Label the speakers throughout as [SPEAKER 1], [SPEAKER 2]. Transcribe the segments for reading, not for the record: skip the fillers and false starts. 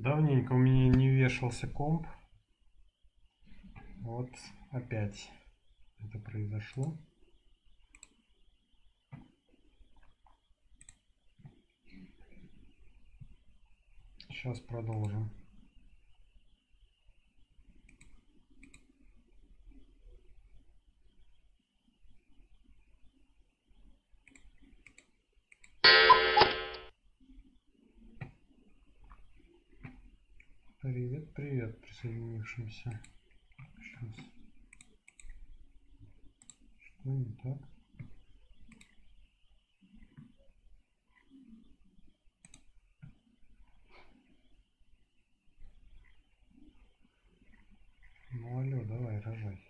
[SPEAKER 1] Давненько у меня не вешался комп. Вот опять это произошло. Сейчас продолжим. Привет, привет присоединившимся. Сейчас. Что не так? Ну алло, давай, рожай.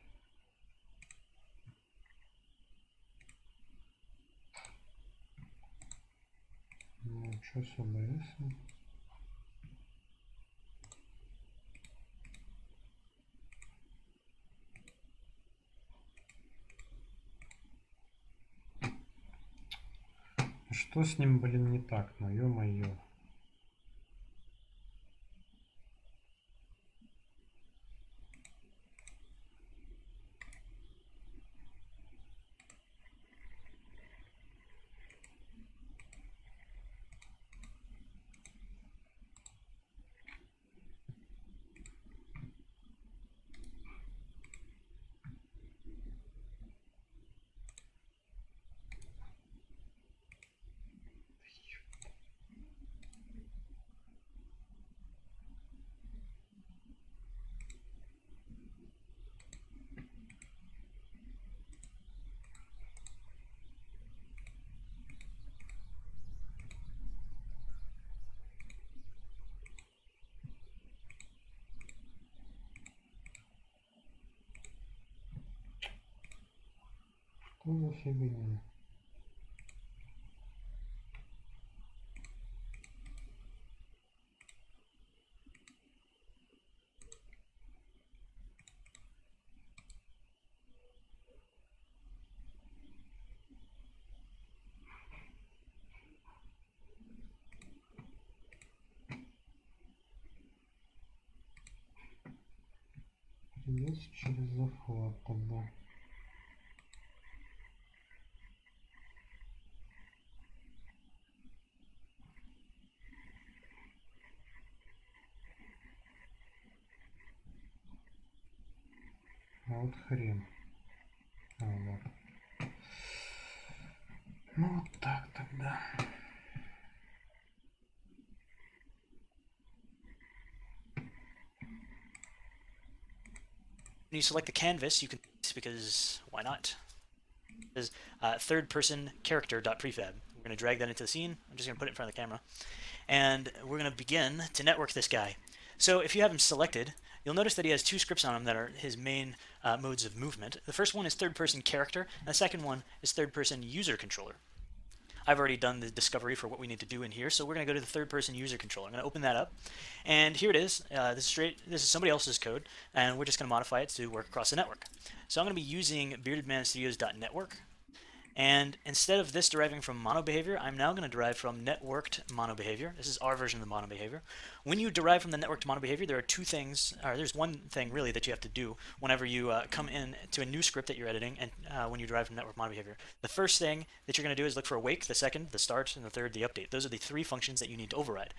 [SPEAKER 1] Ну, что с ОБС? Что с ним, блин, не так? Ну, ё-моё. Что за фигня? Придется через заход тогда. А вот хрен. А, вот. Ну вот так тогда.
[SPEAKER 2] When you select the canvas, you can, because why not? It says third person character.prefab. We're going to drag that into the scene. I'm just going to put it in front of the camera. And we're going to begin to network this guy. So if you have him selected, you'll notice that he has two scripts on him that are his main modes of movement. The first one is third person character, and the second one is third person user controller. I've already done the discovery for what we need to do in here, so we're going to go to the third-person user controller. I'm going to open that up, and here it is. This is somebody else's code, and we're just going to modify it to work across the network. So I'm going to be using beardedmanstudios.network, and instead of this deriving from mono behavior, I'm now going to derive from networked mono behavior. This is our version of the mono behavior. When you derive from the networked mono behavior, there are two things, or there's one thing really that you have to do whenever you come in to a new script that you're editing, and when you derive from network mono behavior. The first thing that you're going to do is look for awake, the second, the start, and the third, the update. Those are the three functions that you need to override.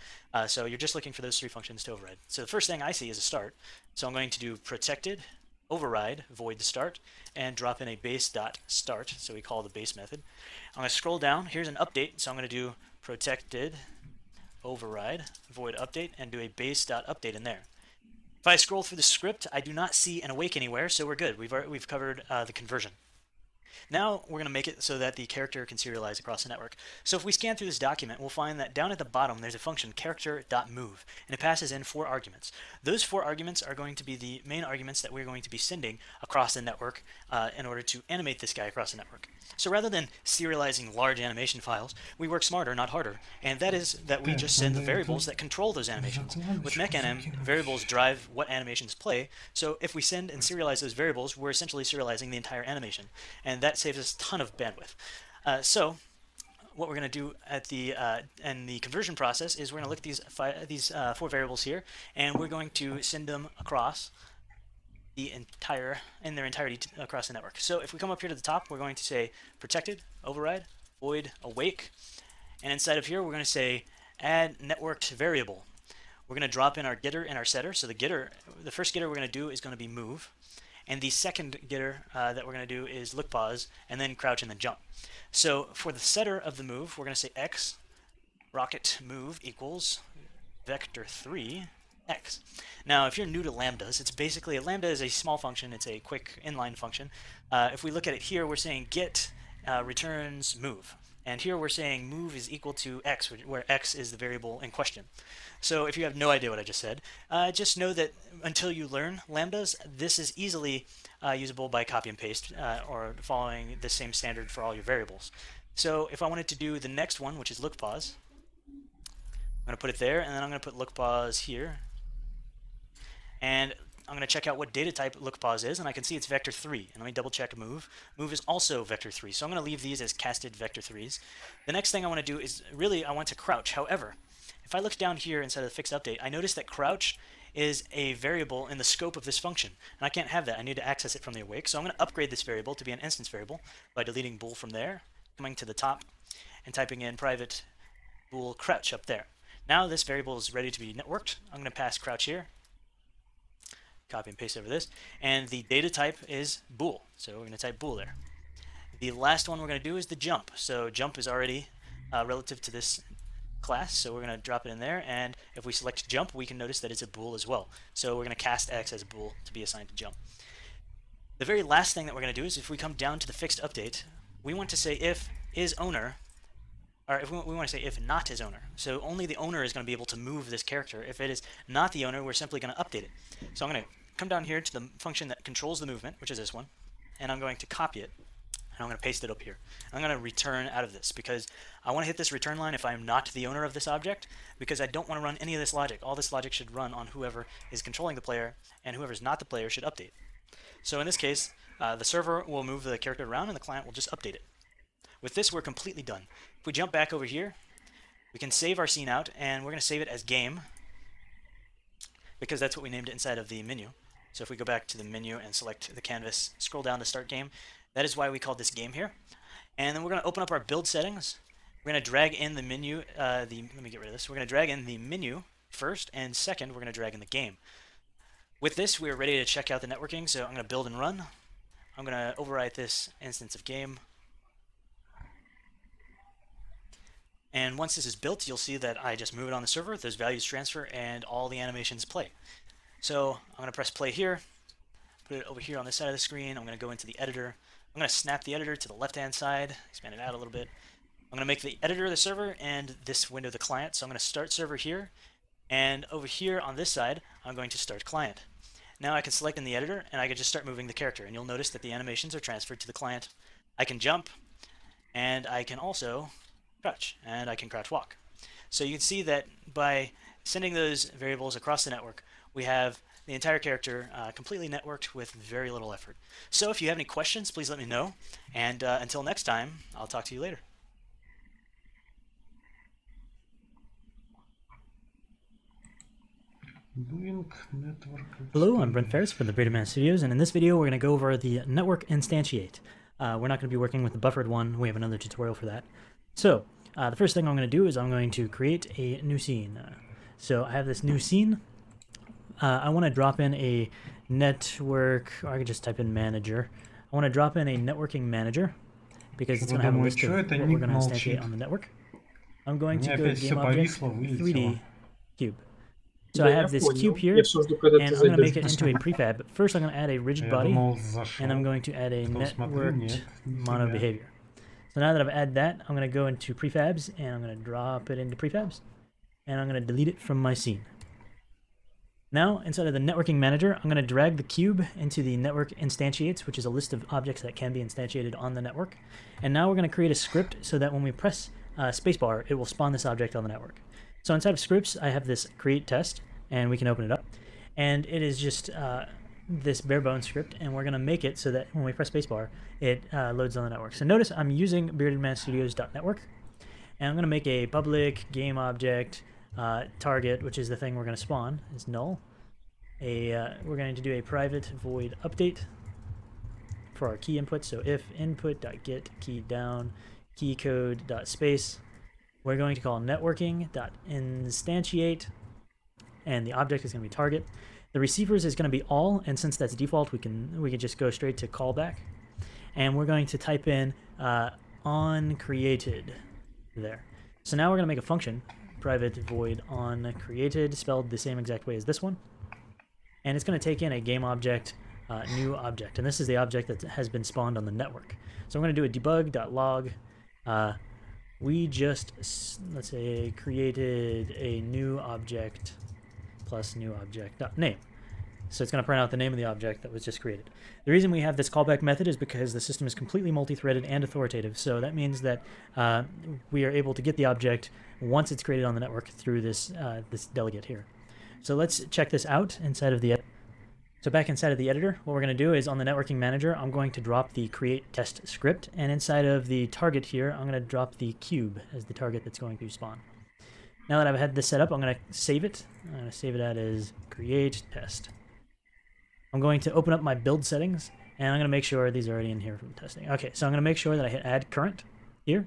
[SPEAKER 2] So you're just looking for those three functions to override. So the first thing I see is a start. So I'm going to do protected override void the start and drop in a base.start, so we call the base method. I'm going to scroll down. Here's an update, so I'm going to do protected override void update and do a base.update in there. If I scroll through the script, I do not see an awake anywhere, so we're good. We've covered the conversion. Now we're going to make it so that the character can serialize across the network. So if we scan through this document, we'll find that down at the bottom there's a function character.move, and it passes in 4 arguments. Those 4 arguments are going to be the main arguments that we're going to be sending across the network in order to animate this guy across the network. So rather than serializing large animation files, we work smarter, not harder, and that is that we just send the variables that control those animations. With mechanim, variables drive what animations play, so if we send and serialize those variables, we're essentially serializing the entire animation, and that saves us a ton of bandwidth. So what we're going to do at the in the conversion process is we're going to look at these 4 variables here, and we're going to send them across in their entirety across the network. So if we come up here to the top, we're going to say protected, override, void, awake, and inside of here we're going to say add networked variable. We're going to drop in our getter and our setter. So the first getter we're going to do is going to be move, and the second getter that we're going to do is look, pause, and then crouch and then jump. So for the setter of the move, we're going to say x rocket move equals vector3 x. Now, if you're new to lambdas, it's basically, a lambda is a small function. It's a quick inline function. If we look at it here, we're saying get returns move. And here we're saying move is equal to x, where x is the variable in question. So if you have no idea what I just said, just know that until you learn lambdas, this is easily usable by copy and paste or following the same standard for all your variables. So if I wanted to do the next one, which is look, pause, I'm going to put it there, and then I'm going to put look, pause here. And I'm going to check out what data type look, pause is, and I can see it's vector3. And let me double check move. Move is also vector3. So I'm going to leave these as casted vector3s. The next thing I want to do is I want to crouch. However, if I look down here inside of the fixed update, I notice that crouch is a variable in the scope of this function. And I can't have that. I need to access it from the awake. So I'm going to upgrade this variable to be an instance variable by deleting bool from there, coming to the top, and typing in private bool crouch up there. Now this variable is ready to be networked. I'm going to pass crouch here. Copy and paste over this, and the data type is bool, so we're going to type bool there. The last one we're going to do is the jump. So jump is already relative to this class, so we're going to drop it in there, and if we select jump, we can notice that it's a bool as well. So we're going to cast x as a bool to be assigned to jump. The very last thing that we're going to do is if we come down to the fixed update, we want to say if is owner, or if we want to say if not is owner. So only the owner is going to be able to move this character. If it is not the owner, we're simply going to update it. So I'm going to come down here to the function that controls the movement, which is this one, and I'm going to copy it, and I'm going to paste it up here. I'm going to return out of this because I want to hit this return line if I'm not the owner of this object, because I don't want to run any of this logic. All this logic should run on whoever is controlling the player, and whoever's not the player should update. So in this case, the server will move the character around, and the client will just update it. With this, we're completely done. If we jump back over here, we can save our scene out, and we're going to save it as game, because that's what we named it inside of the menu. So if we go back to the menu and select the canvas, scroll down to start game, that is why we called this game here. And then we're going to open up our build settings. We're going to drag in the menu, let me get rid of this. We're going to drag in the menu first, and second, we're going to drag in the game. With this, we are ready to check out the networking, so I'm going to build and run. I'm going to overwrite this instance of game. And once this is built, you'll see that I just move it on the server, those values transfer, and all the animations play. So I'm going to press play here, put it over here on this side of the screen. I'm going to go into the editor. I'm going to snap the editor to the left-hand side, expand it out a little bit. I'm going to make the editor the server and this window the client. So I'm going to start server here, and over here on this side, I'm going to start client. Now I can select in the editor, and I can just start moving the character, and you'll notice that the animations are transferred to the client. I can jump, and I can also crouch, and I can crouch walk. So you can see that by sending those variables across the network, we have the entire character completely networked with very little effort. So if you have any questions, please let me know, and until next time, I'll talk to you later.
[SPEAKER 3] Hello, I'm Brent Ferris from the Beta Studios, and in this video we're going to go over the network instantiate. We're not going to be working with the buffered one. We have another tutorial for that. So the first thing I'm going to do is I'm going to create a new scene. So I have this new scene. I want to drop in a network, or I could just type in manager. I want to drop in a networking manager because it's going to have a list of what we're going to instantiate on the network. I'm going to go to game object 3D cube. So I have this cube here, and I'm going to make it into a prefab. But first I'm going to add a rigid body, and I'm going to add a networked mono behavior. So now that I've added that, I'm going to go into prefabs, and I'm going to drop it into prefabs, and I'm going to delete it from my scene. Now, inside of the networking manager, I'm going to drag the cube into the network instantiates, which is a list of objects that can be instantiated on the network. And now we're going to create a script so that when we press spacebar, it will spawn this object on the network. So inside of scripts, I have this create test, and we can open it up. And it is just this bare bones script, and we're going to make it so that when we press spacebar, it loads on the network. So notice I'm using beardedmanstudios.network, And I'm going to make a public game object target, which is the thing we're going to spawn, is null. We're going to do a private void update for our key input. So if input.get key down key code.space, we're going to call networking.instantiate, and the object is going to be target. The receivers is going to be all, and since that's default, we can just go straight to callback. And we're going to type in on created there. So now we're going to make a function, private void on created, spelled the same exact way as this one. And it's going to take in a game object, new object. And this is the object that has been spawned on the network. So I'm going to do a debug.log. We just, let's say, created a new object plus new object.name. So it's going to print out the name of the object that was just created. The reason we have this callback method is because the system is completely multi-threaded and authoritative. So that means that we are able to get the object once it's created on the network through this delegate here. So let's check this out inside of the editor. So back inside of the editor, what we're going to do is on the networking manager, I'm going to drop the create test script. And inside of the target here, I'm going to drop the cube as the target that's going to spawn. Now that I've had this set up, I'm going to save it. I'm going to save it as create test. I'm going to open up my build settings, and I'm going to make sure these are already in here from testing. Okay, so I'm going to make sure that I hit add current here,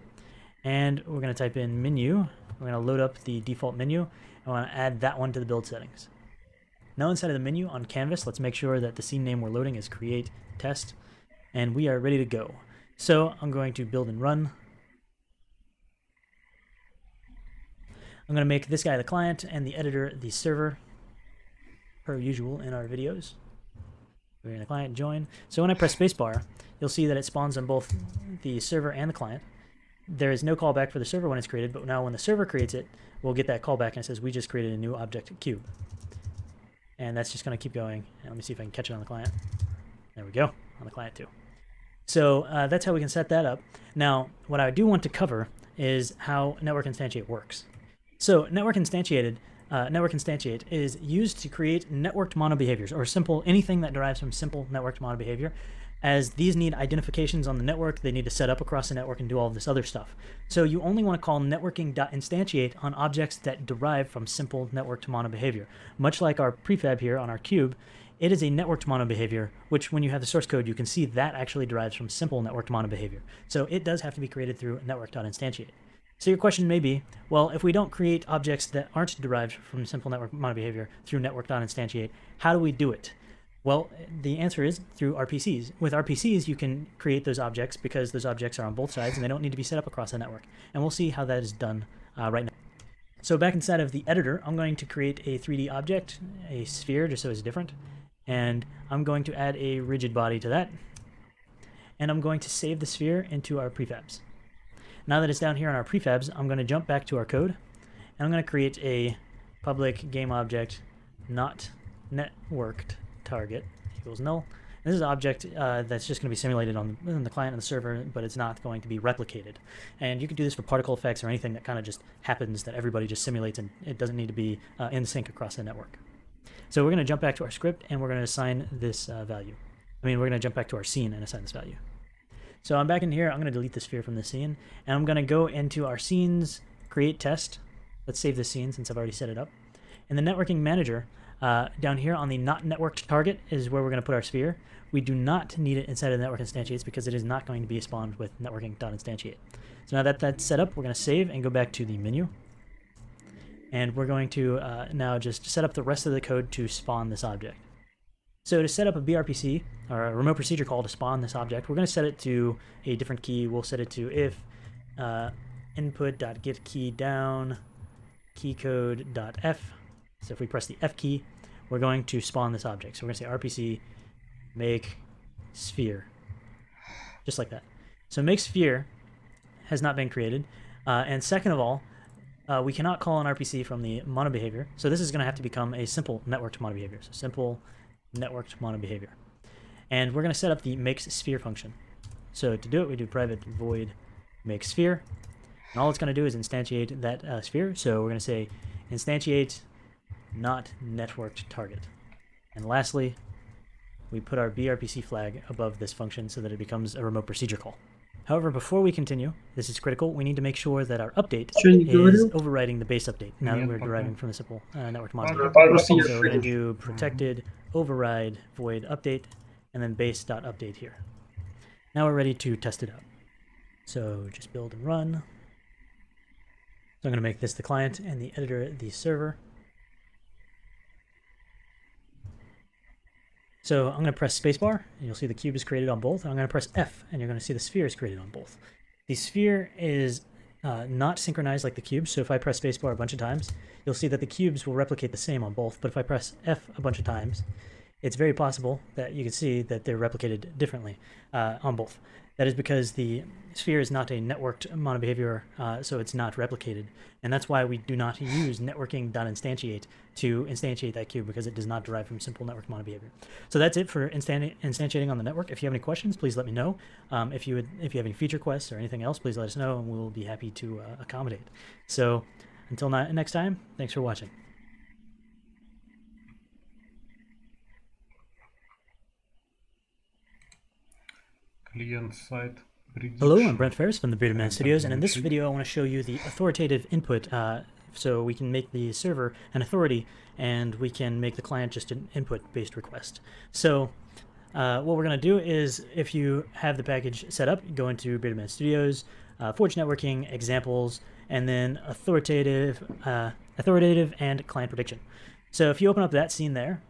[SPEAKER 3] and we're going to type in menu. We're going to load up the default menu. I want to add that one to the build settings. Now inside of the menu on canvas, let's make sure that the scene name we're loading is create test, and we are ready to go. So I'm going to build and run. I'm going to make this guy the client and the editor the server, per usual in our videos. We're in the client join. So when I press spacebar, you'll see that it spawns on both the server and the client. There is no callback for the server when it's created, but now when the server creates it, we'll get that callback and it says we just created a new object cube. And that's just going to keep going. And let me see if I can catch it on the client. There we go, on the client too. So that's how we can set that up. Now, what I do want to cover is how network instantiate works. So network instantiate is used to create networked monobehaviors, or simple anything that derives from simple networked monobehavior. As these need identifications on the network, they need to set up across the network and do all of this other stuff. So you only want to call networking.instantiate on objects that derive from simple networked monobehavior. Much like our prefab here on our cube, it is a networked monobehavior, which when you have the source code, you can see that actually derives from simple networked monobehavior. So it does have to be created through network.instantiate. So your question may be, well, if we don't create objects that aren't derived from simple network monobehavior through network.instantiate, how do we do it? Well, the answer is through RPCs. With RPCs, you can create those objects because those objects are on both sides and they don't need to be set up across the network. And we'll see how that is done right now. So back inside of the editor, I'm going to create a 3D object, a sphere, just so it's different. And I'm going to add a rigid body to that. And I'm going to save the sphere into our prefabs. Now that it's down here on our prefabs, I'm going to jump back to our code, and I'm going to create a public game object not networked target equals null. This is an object that's just going to be simulated on the client and the server, but it's not going to be replicated. And you can do this for particle effects or anything that kind of just happens that everybody just simulates, and it doesn't need to be in sync across the network. So we're going to jump back to our script, and we're going to assign this value. We're going to jump back to our scene and assign this value. So I'm back in here, I'm going to delete the sphere from the scene, and I'm going to go into our scenes, create test. Let's save this scene since I've already set it up. In the networking manager, down here on the not networked target is where we're going to put our sphere. We do not need it inside of the network instantiates because it is not going to be spawned with networking.instantiate. So now that that's set up, we're going to save and go back to the menu. And we're going to now just set up the rest of the code to spawn this object. So to set up a BRPC, or a remote procedure call to spawn this object, we're going to set it to a different key. We'll set it to if input.get key down keycode.f. So if we press the F key, we're going to spawn this object. So we're going to say RPC make sphere, just like that. So make sphere has not been created. And second of all, we cannot call an RPC from the monobehavior. So this is going to have to become a simple networked monobehavior. So simple networked monobehavior. And we're going to set up the makes sphere function. So to do it, we do private void make sphere. And all it's going to do is instantiate that sphere. So we're going to say instantiate not networked target. And lastly, we put our BRPC flag above this function so that it becomes a remote procedure call. However, before we continue, this is critical, we need to make sure that our update
[SPEAKER 4] Что
[SPEAKER 3] is overriding the base update, now that
[SPEAKER 1] Нет,
[SPEAKER 3] we're
[SPEAKER 1] пока.
[SPEAKER 3] deriving from the simple network model.
[SPEAKER 4] Просто я
[SPEAKER 3] So we're going to
[SPEAKER 4] шучу.
[SPEAKER 3] do protected override void update, and then base.update here. Now we're ready to test it out. So just build and run. So I'm going to make this the client and the editor the server. So I'm going to press spacebar, and you'll see the cube is created on both. I'm going to press F, and you're going to see the sphere is created on both. The sphere is not synchronized like the cube, so if I press spacebar a bunch of times, you'll see that the cubes will replicate the same on both, but if I press F a bunch of times, it's very possible that you can see that they're replicated differently on both. That is because the sphere is not a networked monobehavior, so it's not replicated. And that's why we do not use networking.instantiate to instantiate that cube, because it does not derive from simple network monobehavior. So that's it for instantiating on the network. If you have any questions, please let me know. If you have any feature requests or anything else, please let us know, and we'll be happy to accommodate. So until next time, thanks for watching.
[SPEAKER 1] Client-side prediction.
[SPEAKER 3] Hello, I'm Brent Ferris from the Bearded Man
[SPEAKER 1] And
[SPEAKER 3] Studios, and in this
[SPEAKER 1] mutить.
[SPEAKER 3] video I want to show you the authoritative input, so we can make the server an authority, and we can make the client just an input-based request. So what we're going to do is, if you have the package set up, go into Bearded Man Studios, Forge Networking, Examples, and then authoritative and client prediction. So if you open up that scene there,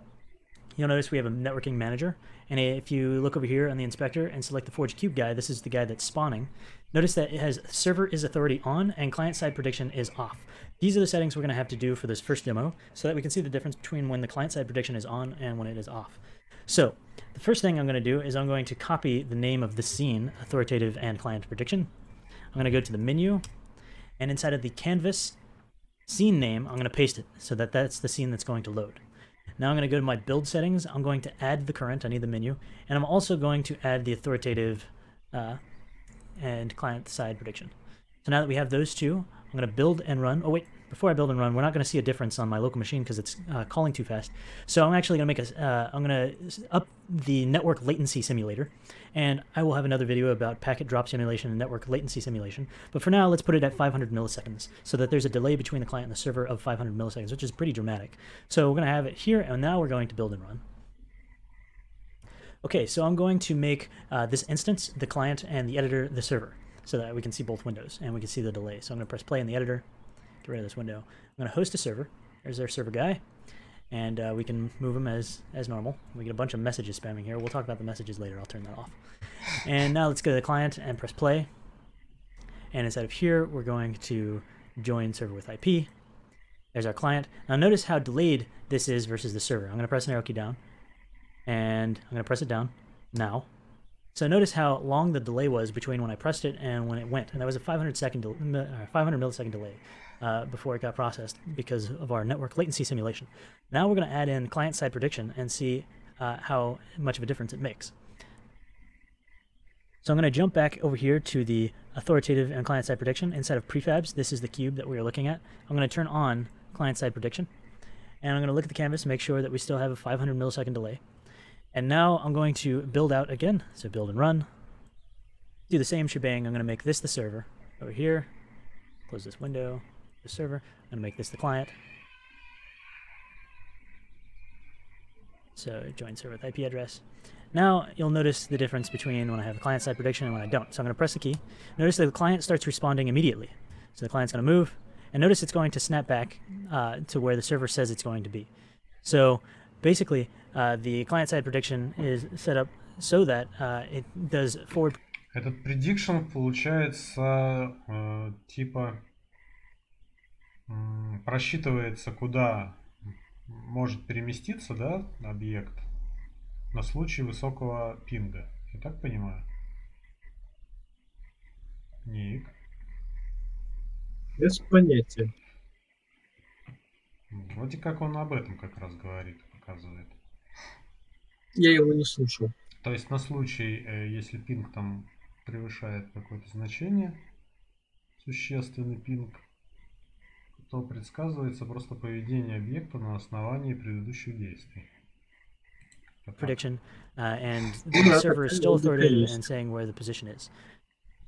[SPEAKER 3] you'll notice we have a networking manager, and if you look over here on the inspector and select the Forge Cube guy, this is the guy that's spawning. Notice that it has server is authority on and client-side prediction is off. These are the settings we're going to have to do for this first demo, so that we can see the difference between when the client-side prediction is on and when it is off. So the first thing I'm going to do is I'm going to copy the name of the scene, authoritative and client prediction. I'm going to go to the menu, and inside of the canvas scene name, I'm going to paste it so that that's the scene that's going to load. Now I'm going to go to my build settings. I'm going to add the current. I need the menu. And I'm also going to add the authoritative and client-side prediction. So now that we have those two, I'm going to build and run. Oh, wait. Before I build and run, we're not going to see a difference on my local machine because it's calling too fast. So I'm actually going to make I'm going to up the network latency simulator. And I will have another video about packet drop simulation and network latency simulation. But for now, let's put it at 500 milliseconds so that there's a delay between the client and the server of 500 milliseconds, which is pretty dramatic. So we're going to have it here, and now we're going to build and run. Okay, so I'm going to make this instance the client and the editor the server so that we can see both windows and we can see the delay. So I'm going to press play in the editor. Get rid of this window. I'm going to host a server. There's our server guy, and we can move him as normal. We get a bunch of messages spamming here. We'll talk about the messages later. I'll turn that off. And now let's go to the client and press play. And inside of here, we're going to join server with IP. There's our client. Now notice how delayed this is versus the server. I'm going to press an arrow key down, and I'm going to press it down now. So notice how long the delay was between when I pressed it and when it went, and that was a 500 millisecond delay before it got processed because of our network latency simulation. Now we're going to add in client-side prediction and see how much of a difference it makes. So I'm going to jump back over here to the authoritative and client-side prediction. Inside of prefabs, this is the cube that we are looking at. I'm going to turn on client-side prediction, and I'm going to look at the canvas and make sure that we still have a 500 millisecond delay. And now I'm going to build out again, so build and run. Do the same shebang. I'm going to make this the server over here. Close this window, the server. I'm going to make this the client. So join server with IP address. Now you'll notice the difference between when I have the client-side prediction and when I don't. So I'm going to press the key. Notice that the client starts responding immediately. So the client's going to move, and notice it's going to snap back to where the server says it's going to be. So basically, the client-side prediction is set up so that it does forward.
[SPEAKER 1] Этот prediction получается типа просчитывается, куда может переместиться, да, объект на случай высокого пинга. Я так понимаю? Ник.
[SPEAKER 4] Без понятия.
[SPEAKER 1] Вроде как он об этом как раз говорит, показывает.
[SPEAKER 4] Я его не слушал.
[SPEAKER 1] То есть на случай, если пинг там превышает какое-то значение, существенный пинг, то предсказывается просто поведение объекта на основании предыдущих действий.
[SPEAKER 3] Prediction, and the server is still authoritative and saying where the position is.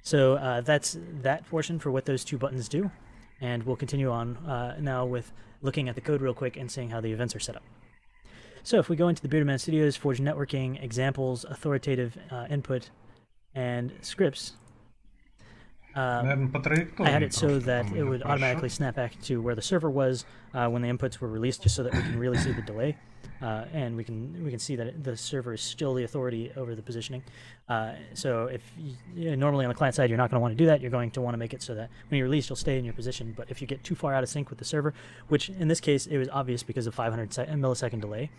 [SPEAKER 3] So that's that portion for what those two buttons do. And we'll continue on now with looking at the code real quick and seeing how the events are set up. So if we go into the Bearded Man Studios, Forge Networking, Examples, Authoritative Input, and Scripts, I had it so that it would automatically snap back to where the server was when the inputs were released, just so that we can really see the delay. And we can see that the server is still the authority over the positioning. So if normally on the client side you're not going to want to do that, you're going to want to make it so that when you release you'll stay in your position. But if you get too far out of sync with the server, which in this case it was obvious because of 500 millisecond delay,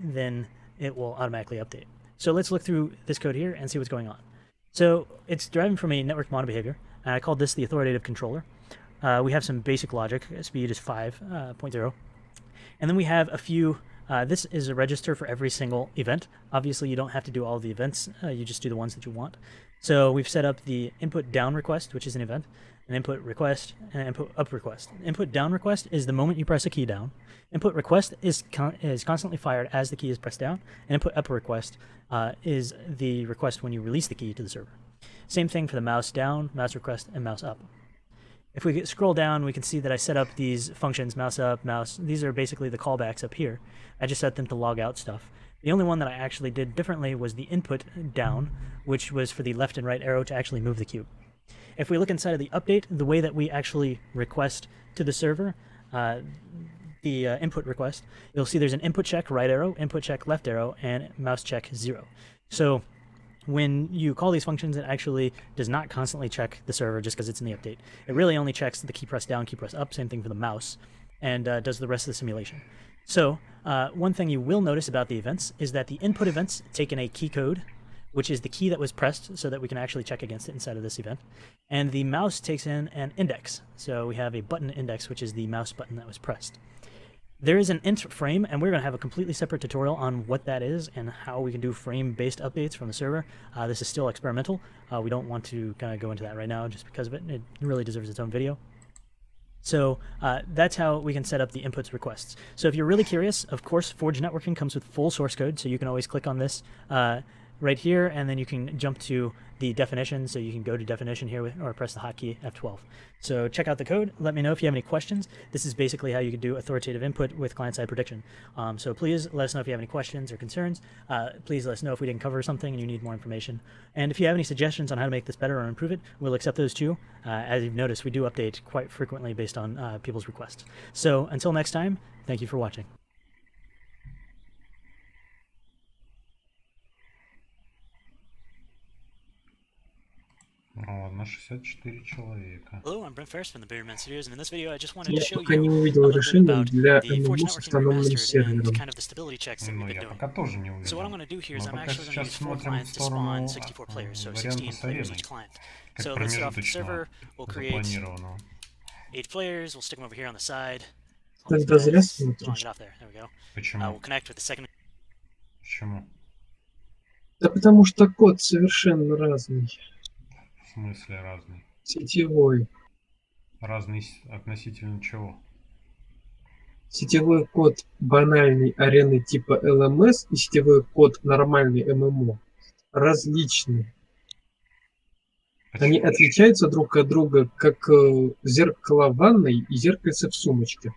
[SPEAKER 3] then it will automatically update. So let's look through this code here and see what's going on. So it's deriving from a network model behavior, and I called this the authoritative controller. We have some basic logic. Speed is 5.0. And then we have a few, this is a register for every single event. Obviously you don't have to do all the events, you just do the ones that you want. So we've set up the input down request, which is an event, an input request, and an input up request. Input down request is the moment you press a key down. Input request is constantly fired as the key is pressed down. And input up request is the request when you release the key to the server. Same thing for the mouse down, mouse request, and mouse up. If we scroll down, we can see that I set up these functions, mouse up, mouse. These are basically the callbacks up here. I just set them to log out stuff. The only one that I actually did differently was the input down, which was for the left and right arrow to actually move the cube. If we look inside of the update, the way that we actually request to the server, the input request, you'll see there's an input check right arrow, input check left arrow, and mouse check 0. So when you call these functions, it actually does not constantly check the server just because it's in the update. It really only checks the key press down, key press up, same thing for the mouse, and does the rest of the simulation. So one thing you will notice about the events is that the input events take in a key code, which is the key that was pressed so that we can actually check against it inside of this event. And the mouse takes in an index. So we have a button index, which is the mouse button that was pressed. There is an int frame, and we're going to have a completely separate tutorial on what that is and how we can do frame-based updates from the server. This is still experimental. We don't want to kind of go into that right now just because of it. It really deserves its own video. So that's how we can set up the inputs requests. So if you're really curious, of course, Forge Networking comes with full source code, so you can always click on this right here, and then you can jump to the definition, so you can go to definition here or press the hotkey F12. So check out the code. Let me know if you have any questions. This is basically how you can do authoritative input with client-side prediction. So please let us know if you have any questions or concerns. Please let us know if we didn't cover something and you need more information. And if you have any suggestions on how to make this better or improve it, we'll accept those too. As you've noticed, we do update quite frequently based on people's requests. So until next time, thank you for watching.
[SPEAKER 1] Ладно, 64 человека.
[SPEAKER 2] Hello, I'm Brent Ferris from the Bearded Man Studios, and in this video I just wanted to
[SPEAKER 4] Я
[SPEAKER 2] show
[SPEAKER 4] пока не
[SPEAKER 2] you a
[SPEAKER 4] увидел
[SPEAKER 2] little bit
[SPEAKER 4] решения
[SPEAKER 2] about
[SPEAKER 4] для
[SPEAKER 2] the Forge
[SPEAKER 4] ММО с
[SPEAKER 2] Networking
[SPEAKER 4] установленным
[SPEAKER 2] Remastered and
[SPEAKER 4] сервером.
[SPEAKER 2] kind of the stability checks that
[SPEAKER 1] Ну,
[SPEAKER 2] we've
[SPEAKER 1] я
[SPEAKER 2] been doing.
[SPEAKER 1] пока тоже не увидел.
[SPEAKER 2] So what I'm going to do here is
[SPEAKER 1] Но
[SPEAKER 2] I'm
[SPEAKER 1] пока
[SPEAKER 2] actually going to
[SPEAKER 1] сейчас
[SPEAKER 2] use 4
[SPEAKER 1] смотрим в
[SPEAKER 2] clients to
[SPEAKER 1] сторону
[SPEAKER 2] spawn 64 players, so 16
[SPEAKER 1] варианта с
[SPEAKER 2] players
[SPEAKER 1] ареной,
[SPEAKER 2] each client.
[SPEAKER 1] как
[SPEAKER 2] So let's start off with the
[SPEAKER 1] промежуточного,
[SPEAKER 2] server. We'll create
[SPEAKER 1] запланированного.
[SPEAKER 2] 8 players. We'll stick them over here on the side.
[SPEAKER 4] Тогда зря
[SPEAKER 2] Come on,
[SPEAKER 4] смотришь.
[SPEAKER 2] get off there. There we go.
[SPEAKER 1] Почему?
[SPEAKER 2] We'll connect with the second.
[SPEAKER 1] Почему?
[SPEAKER 4] Да потому что код совершенно разный.
[SPEAKER 1] В смысле разный?
[SPEAKER 4] Сетевой.
[SPEAKER 1] Разный относительно чего?
[SPEAKER 4] Сетевой код банальной арены типа LMS и сетевой код нормальной ММО различны. Они отличаются друг от друга, как зеркало в ванной и зеркальце в сумочке.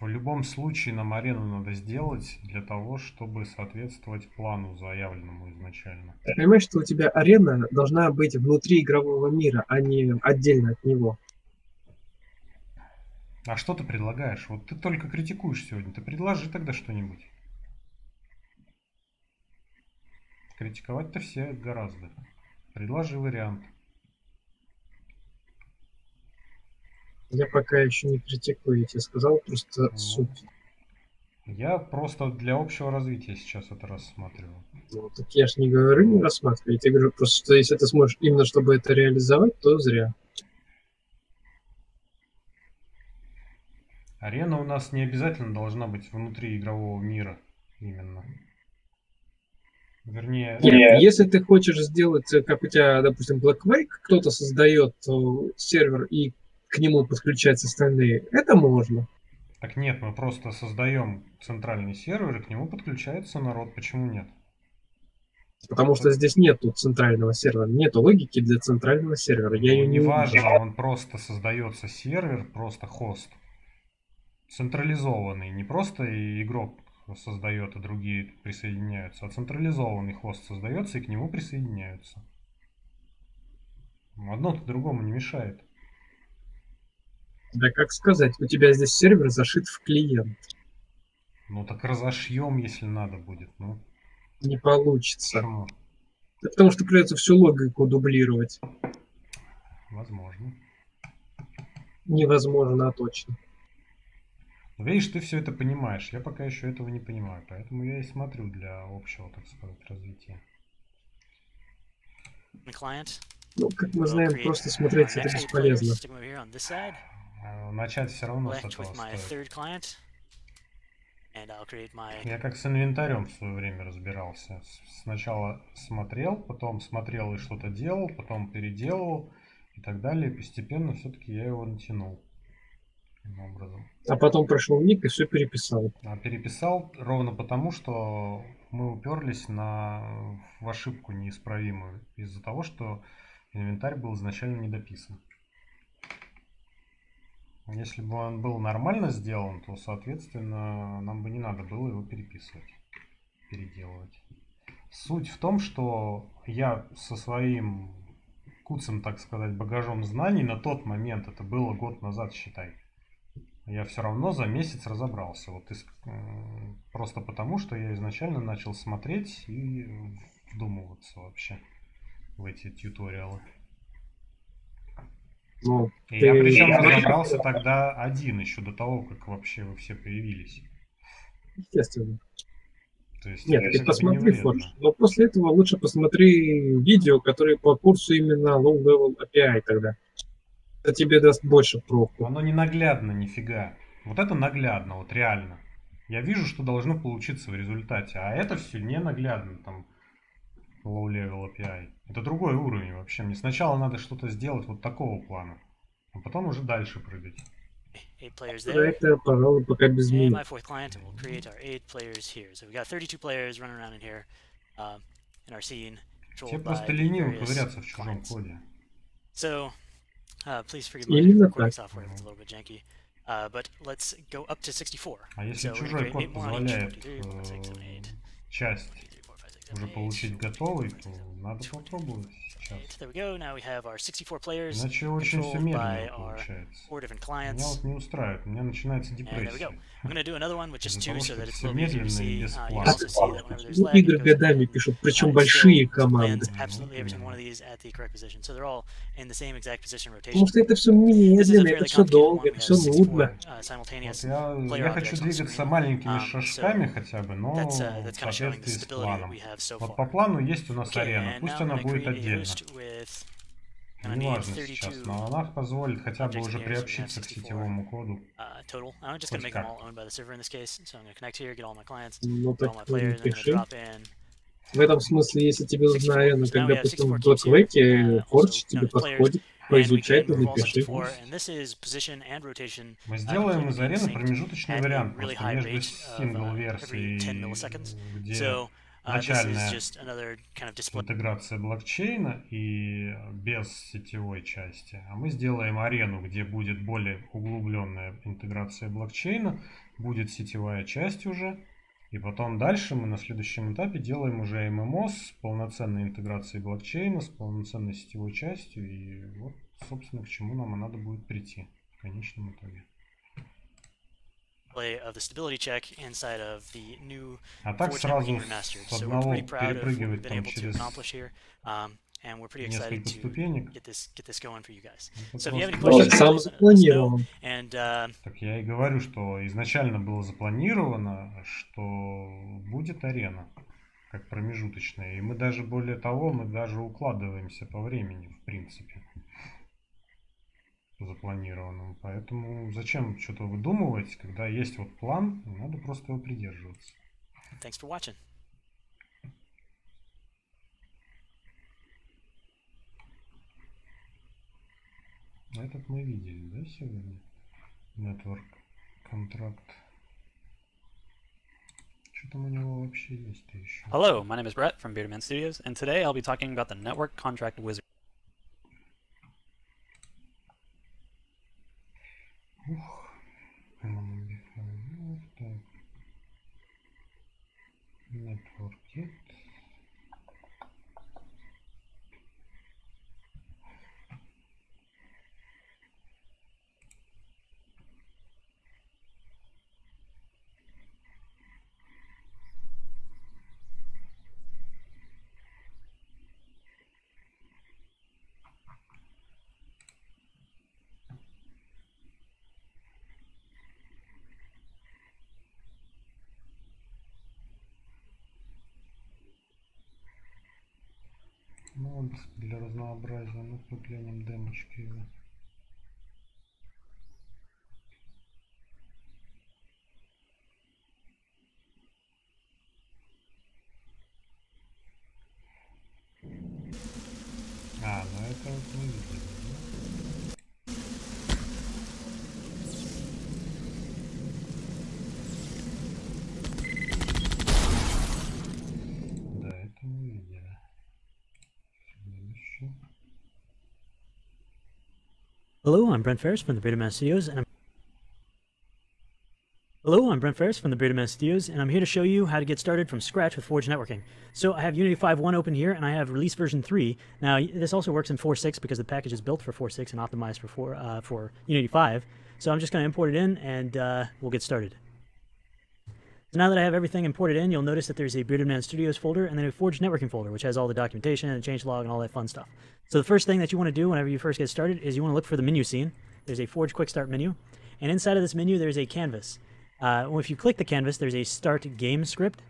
[SPEAKER 1] В любом случае нам арену надо сделать для того, чтобы соответствовать плану, заявленному изначально.
[SPEAKER 4] Ты понимаешь, что у тебя арена должна быть внутри игрового мира, а не отдельно от него.
[SPEAKER 1] А что ты предлагаешь? Вот ты только критикуешь сегодня. Ты предложи тогда что-нибудь. Критиковать-то все гораздо. Предложи вариант.
[SPEAKER 4] Я пока еще не критикую, я тебе сказал просто суть.
[SPEAKER 1] Я просто для общего развития сейчас это рассматриваю.
[SPEAKER 4] Ну, так я ж не говорю не рассматривать, я говорю просто, что если ты сможешь именно чтобы это реализовать, то зря.
[SPEAKER 1] Арена у нас не обязательно должна быть внутри игрового мира именно. Вернее...
[SPEAKER 4] Нет, если ты хочешь сделать, как у тебя, допустим, Black Wake, кто-то создает сервер и к нему подключаются остальные, это можно.
[SPEAKER 1] Так нет, мы просто создаем центральный сервер, и к нему подключается народ. Почему нет?
[SPEAKER 4] Потому что здесь нету центрального сервера, нету логики для центрального сервера. Я ее не
[SPEAKER 1] важно,
[SPEAKER 4] увижу.
[SPEAKER 1] он просто создается сервер, просто хост. Централизованный, не просто игрок создает, и другие присоединяются, а централизованный хост создается, и к нему присоединяются. Одно-то другому не мешает.
[SPEAKER 4] Да как сказать, у тебя здесь сервер зашит в клиент.
[SPEAKER 1] Ну так разошьем, если надо будет. Ну,
[SPEAKER 4] не получится.
[SPEAKER 1] почему?
[SPEAKER 4] Да потому что придется всю логику дублировать.
[SPEAKER 1] Возможно.
[SPEAKER 4] Невозможно, а точно.
[SPEAKER 1] Видишь, ты все это понимаешь. Я пока еще этого не понимаю. Поэтому я и смотрю для общего, так сказать, развития.
[SPEAKER 4] Ну, как мы знаем, просто смотреть это бесполезно.
[SPEAKER 1] Начать все равно с этого стоит. Я как с инвентарем в свое время разбирался. Сначала смотрел, потом смотрел и что-то делал, потом переделывал и так далее. Постепенно все-таки я его натянул. Таким образом.
[SPEAKER 4] А потом прошел ник и все переписал.
[SPEAKER 1] А переписал ровно потому, что мы уперлись в ошибку неисправимую. Из-за того, что инвентарь был изначально недописан. Если бы он был нормально сделан, то, соответственно, нам бы не надо было его переписывать, переделывать. Суть в том, что я со своим куцым, так сказать, багажом знаний на тот момент, это было год назад, считай, я все равно за месяц разобрался. Вот просто потому, что я изначально начал смотреть и вдумываться вообще в эти тьюториалы.
[SPEAKER 4] Ну,
[SPEAKER 1] и я причем разобрался тогда один, еще до того, как вообще вы все появились.
[SPEAKER 4] Естественно.
[SPEAKER 1] То есть
[SPEAKER 4] нет, ты посмотри Forge, но после этого лучше посмотри видео, которые по курсу именно Low Level API тогда. Это тебе даст больше проку.
[SPEAKER 1] Оно не наглядно, нифига. Вот это наглядно, вот реально. Я вижу, что должно получиться в результате, а это все не наглядно, там, Low Level API. Это другой уровень вообще. Мне сначала надо что-то сделать вот такого плана, а потом уже дальше прыгать.
[SPEAKER 4] Это, пожалуй, пока без меня.
[SPEAKER 1] Тебе просто лениво ковыряться в чужом коде.
[SPEAKER 4] Именно так.
[SPEAKER 1] А если чужой код позволяет часть уже получить готовый, то надо попробовать сейчас. Иначе очень все медленно получается. Меня вот не устраивает, у меня начинается депрессия. Из-за того, что это все медленно и без плана.
[SPEAKER 4] Игры годами пишут, причем большие команды. Потому что это все медленно, это все долго, это все нудно.
[SPEAKER 1] Вот я хочу двигаться маленькими шажками хотя бы, но в соответствии с планом. Вот по плану есть у нас арена, пусть она будет отдельно. Не важно сейчас, но она позволит хотя бы уже приобщиться к сетевому коду. Хоть как.
[SPEAKER 4] Ну так напиши. В этом смысле, если тебе нужна арена, как, допустим, в Blackwack, Forge тебе подходит, поизучай, то напиши.
[SPEAKER 1] Мы сделаем из арены промежуточный вариант просто между сингл-версией, где начальная интеграция блокчейна и без сетевой части. А мы сделаем арену, где будет более углубленная интеграция блокчейна, будет сетевая часть уже. И потом дальше мы на следующем этапе делаем уже ММО с полноценной интеграцией блокчейна, с полноценной сетевой частью. И вот, собственно, к чему нам и надо будет прийти в конечном итоге. А так сразу с одного перепрыгивать там через несколько ступенек.
[SPEAKER 4] Сам запланирован.
[SPEAKER 1] Так я и говорю, что изначально было запланировано, что будет арена как промежуточная. И мы даже, более того, мы даже укладываемся по времени, в принципе, запланированному. Поэтому зачем что-то выдумывать, когда есть вот план, надо просто его придерживаться.
[SPEAKER 2] Thanks for watching.
[SPEAKER 1] Этот мы видели, да, сегодня? Network контракт. Что там у него вообще есть-то еще?
[SPEAKER 5] Hello, my name is Brett from Beardman Studios, and today I'll be talking about the Network Contract Wizard.
[SPEAKER 1] Network. Ну, для разнообразия накоплением демочки. А, ну это вот мы видели, да? Да, это мы видели.
[SPEAKER 3] Hello, I'm Brent Ferris from the Privateers.Life Studios, and I'm here to show you how to get started from scratch with Forge networking. So I have Unity 5.1 open here, and I have release version 3. Now this also works in 4.6 because the package is built for 4.6 and optimized for Unity 5. So I'm just going to import it in, and we'll get started. So now that I have everything imported in, you'll notice that there's a Bearded Man Studios folder and then a Forge networking folder, which has all the documentation and changelog and all that fun stuff. So the first thing that you want to do whenever you first get started is you want to look for the menu scene. There's a Forge Quick Start menu, and inside of this menu there's a canvas. If you click the canvas, there's a Start Game script,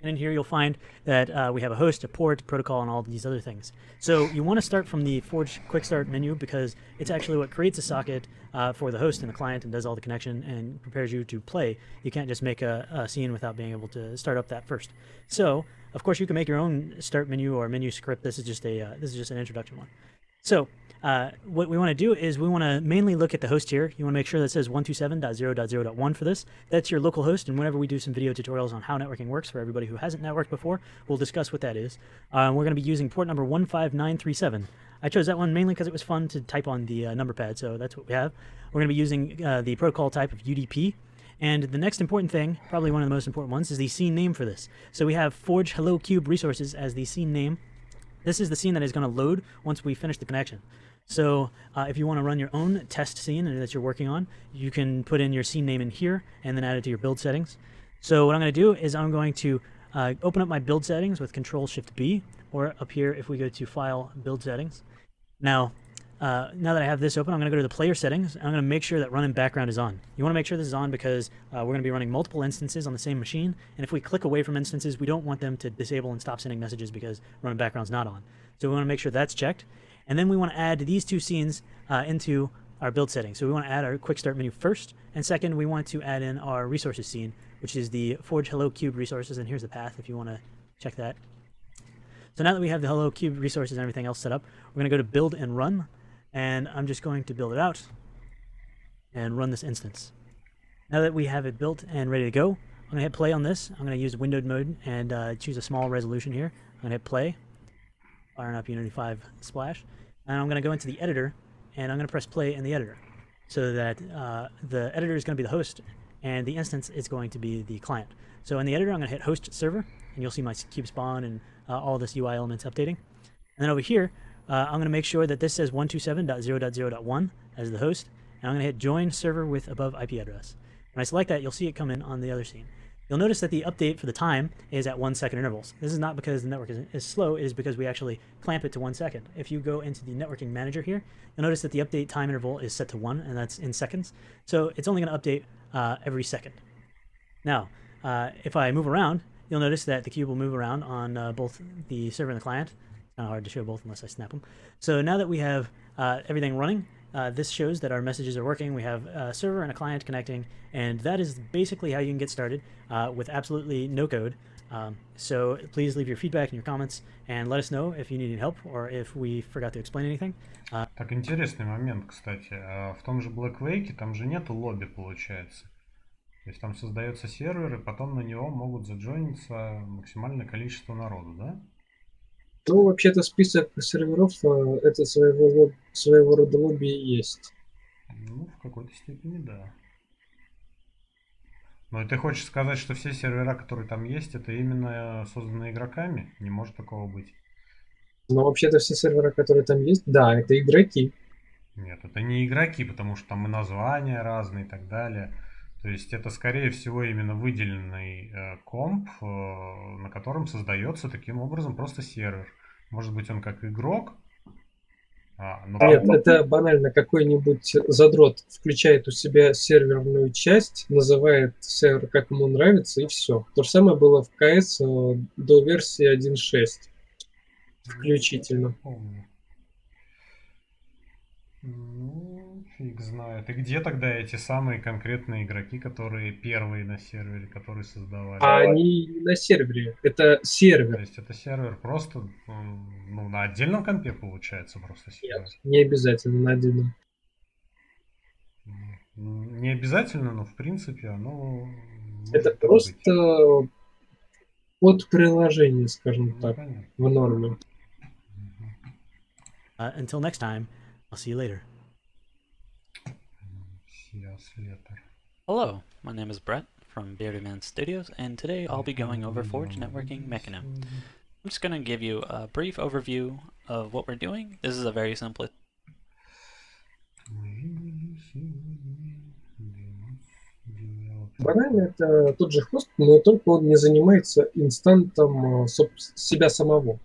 [SPEAKER 3] and in here you'll find that we have a host, a port, protocol, and all these other things. So you want to start from the Forge Quick Start menu because it's actually what creates a socket for the host and the client and does all the connection and prepares you to play. You can't just make a scene without being able to start up that first. So of course you can make your own start menu or menu script. This is just an introduction one. So what we want to do is we want to mainly look at the host here. You want to make sure that it says 127.0.0.1 for this. That's your local host, and whenever we do some video tutorials on how networking works for everybody who hasn't networked before, we'll discuss what that is. We're going to be using port number 15937. I chose that one mainly because it was fun to type on the number pad, so that's what we have. We're going to be using the protocol type of UDP. And the next important thing, probably one of the most important ones, is the scene name for this. So we have Forge Hello Cube Resources as the scene name. This is the scene that is going to load once we finish the connection. So if you want to run your own test scene that you're working on, you can put in your scene name in here and then add it to your build settings. So what I'm going to do is I'm going to open up my build settings with Control-Shift-B, or up here if we go to File, Build Settings. Now that I have this open, I'm going to go to the player settings. I'm going to make sure that run in background is on. You want to make sure this is on because we're going to be running multiple instances on the same machine, and if we click away from instances, we don't want them to disable and stop sending messages because run in background is not on. So we want to make sure that's checked, and then we want to add these two scenes into our build settings. So we want to add our quick start menu first, and second we want to add in our resources scene, which is the Forge Hello Cube resources, and here's the path if you want to check that. So now that we have the Hello Cube resources and everything else set up, we're going to go to build and run. And I'm just going to build it out and run this instance. Now that we have it built and ready to go, I'm going to hit play on this. I'm going to use windowed mode and choose a small resolution here. I'm going to hit play, firing up Unity 5 Splash, and I'm going to go into the editor, and I'm going to press play in the editor so that the editor is going to be the host and the instance is going to be the client. So in the editor, I'm going to hit host server, and you'll see my cube spawn and all this UI elements updating. And then over here, I'm going to make sure that this says 127.0.0.1 as the host, and I'm going to hit join server with above IP address. When I select that, you'll see it come in on the other scene. You'll notice that the update for the time is at 1 second intervals. This is not because the network is slow, it is because we actually clamp it to 1 second. If you go into the networking manager here, you'll notice that the update time interval is set to 1, and that's in seconds. So it's only going to update every second. Now, if I move around, you'll notice that the cube will move around on both the server and the client. Kind of hard to show both unless I snap them. So now that we have everything running, this shows that our messages are working. We have a server and a client connecting, and that is basically how you can get started with absolutely no code. So please leave your feedback and your comments, and let us know if you need any help or if we forgot to explain anything.
[SPEAKER 1] Так, интересный момент, кстати. В том же Black Wake там же нету лобби, получается. То То есть там создается сервер, и потом на него могут заджойниться максимальное количество народу, да?
[SPEAKER 4] Ну, вообще-то список серверов это своего рода лобби и есть.
[SPEAKER 1] Ну, в какой-то степени, да. Но ты хочешь сказать, что все сервера, которые там есть, это именно созданы игроками? Не может такого быть.
[SPEAKER 4] Но вообще-то все сервера, которые там есть, да, это игроки.
[SPEAKER 1] Нет, это не игроки, потому что там и названия разные и так далее. То есть это, скорее всего, именно выделенный комп, на котором создается таким образом просто сервер. Может быть, он как игрок.
[SPEAKER 4] Нет, это банально какой-нибудь задрот включает у себя серверную часть, называет сервер как ему нравится, и все. То же самое было в КС до версии 1.6 включительно.
[SPEAKER 1] Ну, фиг знает. И где тогда эти самые конкретные игроки, которые первые на сервере, которые создавали?
[SPEAKER 4] А они не на сервере, это сервер.
[SPEAKER 1] То есть это сервер просто, ну, на отдельном компе получается просто сервер?
[SPEAKER 4] Нет, не обязательно на отдельном.
[SPEAKER 1] Не обязательно, но в принципе оно...
[SPEAKER 4] Это просто под приложение, скажем так,
[SPEAKER 1] понятно.
[SPEAKER 4] в норме.
[SPEAKER 3] Until next time, I'll see you later.
[SPEAKER 5] Hello, my name is Brett from Bearded Studios, and today I'll be going over Forge networking mechanism. I'm just going to give you a brief overview of what we're doing. This is a very simple.
[SPEAKER 4] Банально это тот же хост, но только он не занимается инстантом себя самого.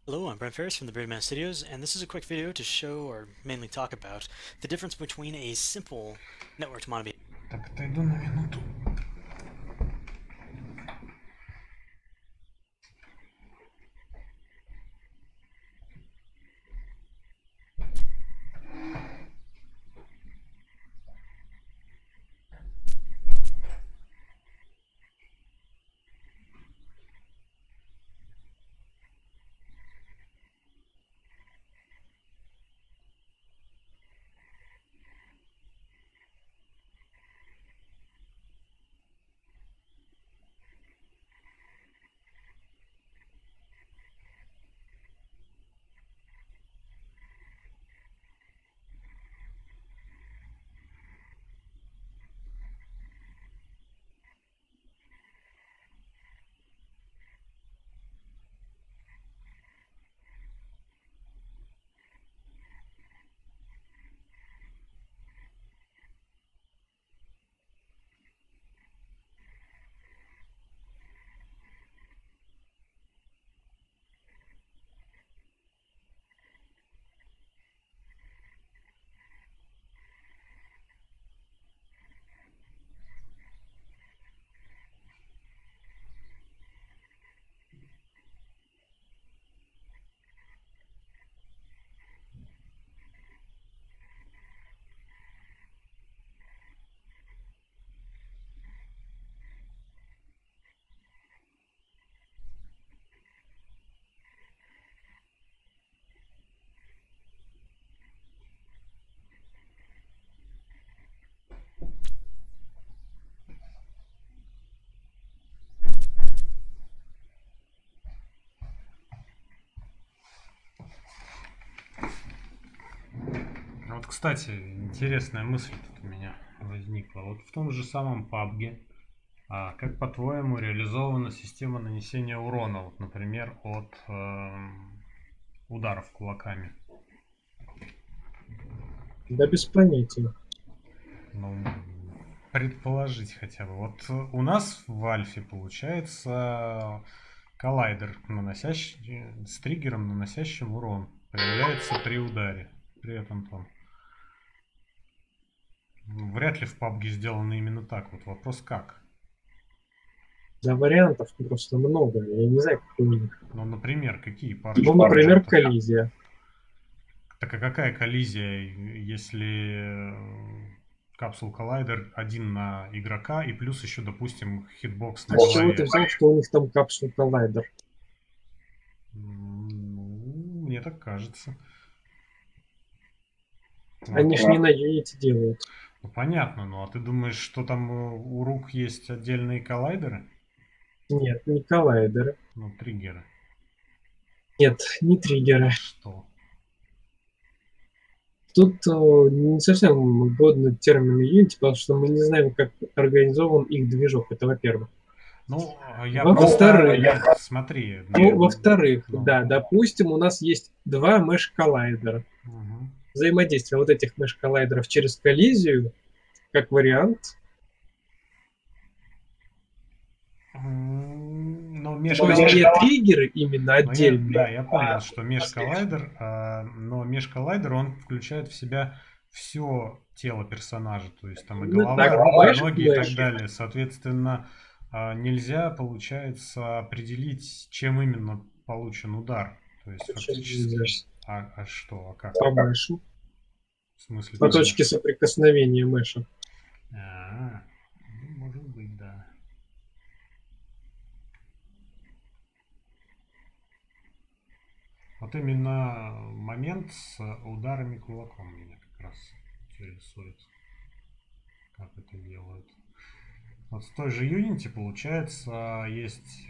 [SPEAKER 2] Hello, I'm Brent Ferris from the Bearded Studios, and this is a quick video to show, or mainly talk about, the difference between a simple networked monolith.
[SPEAKER 1] Так, отойду на минуту. Вот, кстати, интересная мысль тут у меня возникла. Вот в том же самом PUBG, как по-твоему реализована система нанесения урона, вот, например, от ударов кулаками?
[SPEAKER 4] Да без понятия.
[SPEAKER 1] Ну, предположить хотя бы. Вот у нас в Альфе получается коллайдер, наносящий, с триггером, наносящим урон, появляется при ударе. Привет, Антон. Вряд ли в PUBG сделано именно так. Вот вопрос как?
[SPEAKER 4] Да вариантов просто много. Я не знаю, какой у них.
[SPEAKER 1] Ну, например, какие парочки?
[SPEAKER 4] Ну, например, коллизия.
[SPEAKER 1] Так а какая коллизия, если капсул коллайдер один на игрока и плюс еще, допустим, хитбокс на
[SPEAKER 4] А с чего
[SPEAKER 1] голове.
[SPEAKER 4] ты взял, что у них там капсул коллайдер?
[SPEAKER 1] Ну, мне так кажется.
[SPEAKER 4] Они ж не на Unity делают.
[SPEAKER 1] Ну, понятно, ну а ты думаешь, что там у рук есть отдельные коллайдеры?
[SPEAKER 4] Нет, не коллайдеры.
[SPEAKER 1] Ну, триггеры.
[SPEAKER 4] Нет, не триггеры.
[SPEAKER 1] Что?
[SPEAKER 4] Тут не совсем годный термин Unity, потому что мы не знаем, как организован их движок. Это во-первых.
[SPEAKER 1] Ну, я
[SPEAKER 4] Во-вторых,
[SPEAKER 1] смотри.
[SPEAKER 4] Во-вторых, да, допустим, у нас есть два меш-коллайдера.
[SPEAKER 1] Угу.
[SPEAKER 4] Взаимодействие вот этих меш-коллайдеров через коллизию, как вариант.
[SPEAKER 1] Но
[SPEAKER 4] Не триггеры именно отдельные.
[SPEAKER 1] Да, я понял, что межколлайдер, но межколлайдер, он включает в себя все тело персонажа, то есть там и голова, руки, ноги и так далее. Соответственно, нельзя, получается, определить, чем именно получен удар. То есть фактически... А что? А как?
[SPEAKER 4] По мэшу.
[SPEAKER 1] В смысле?
[SPEAKER 4] По точке соприкосновения мэша.
[SPEAKER 1] Может быть, да. Вот именно момент с ударами кулаком меня как раз интересует, как это делают. Вот в той же Unity, получается, есть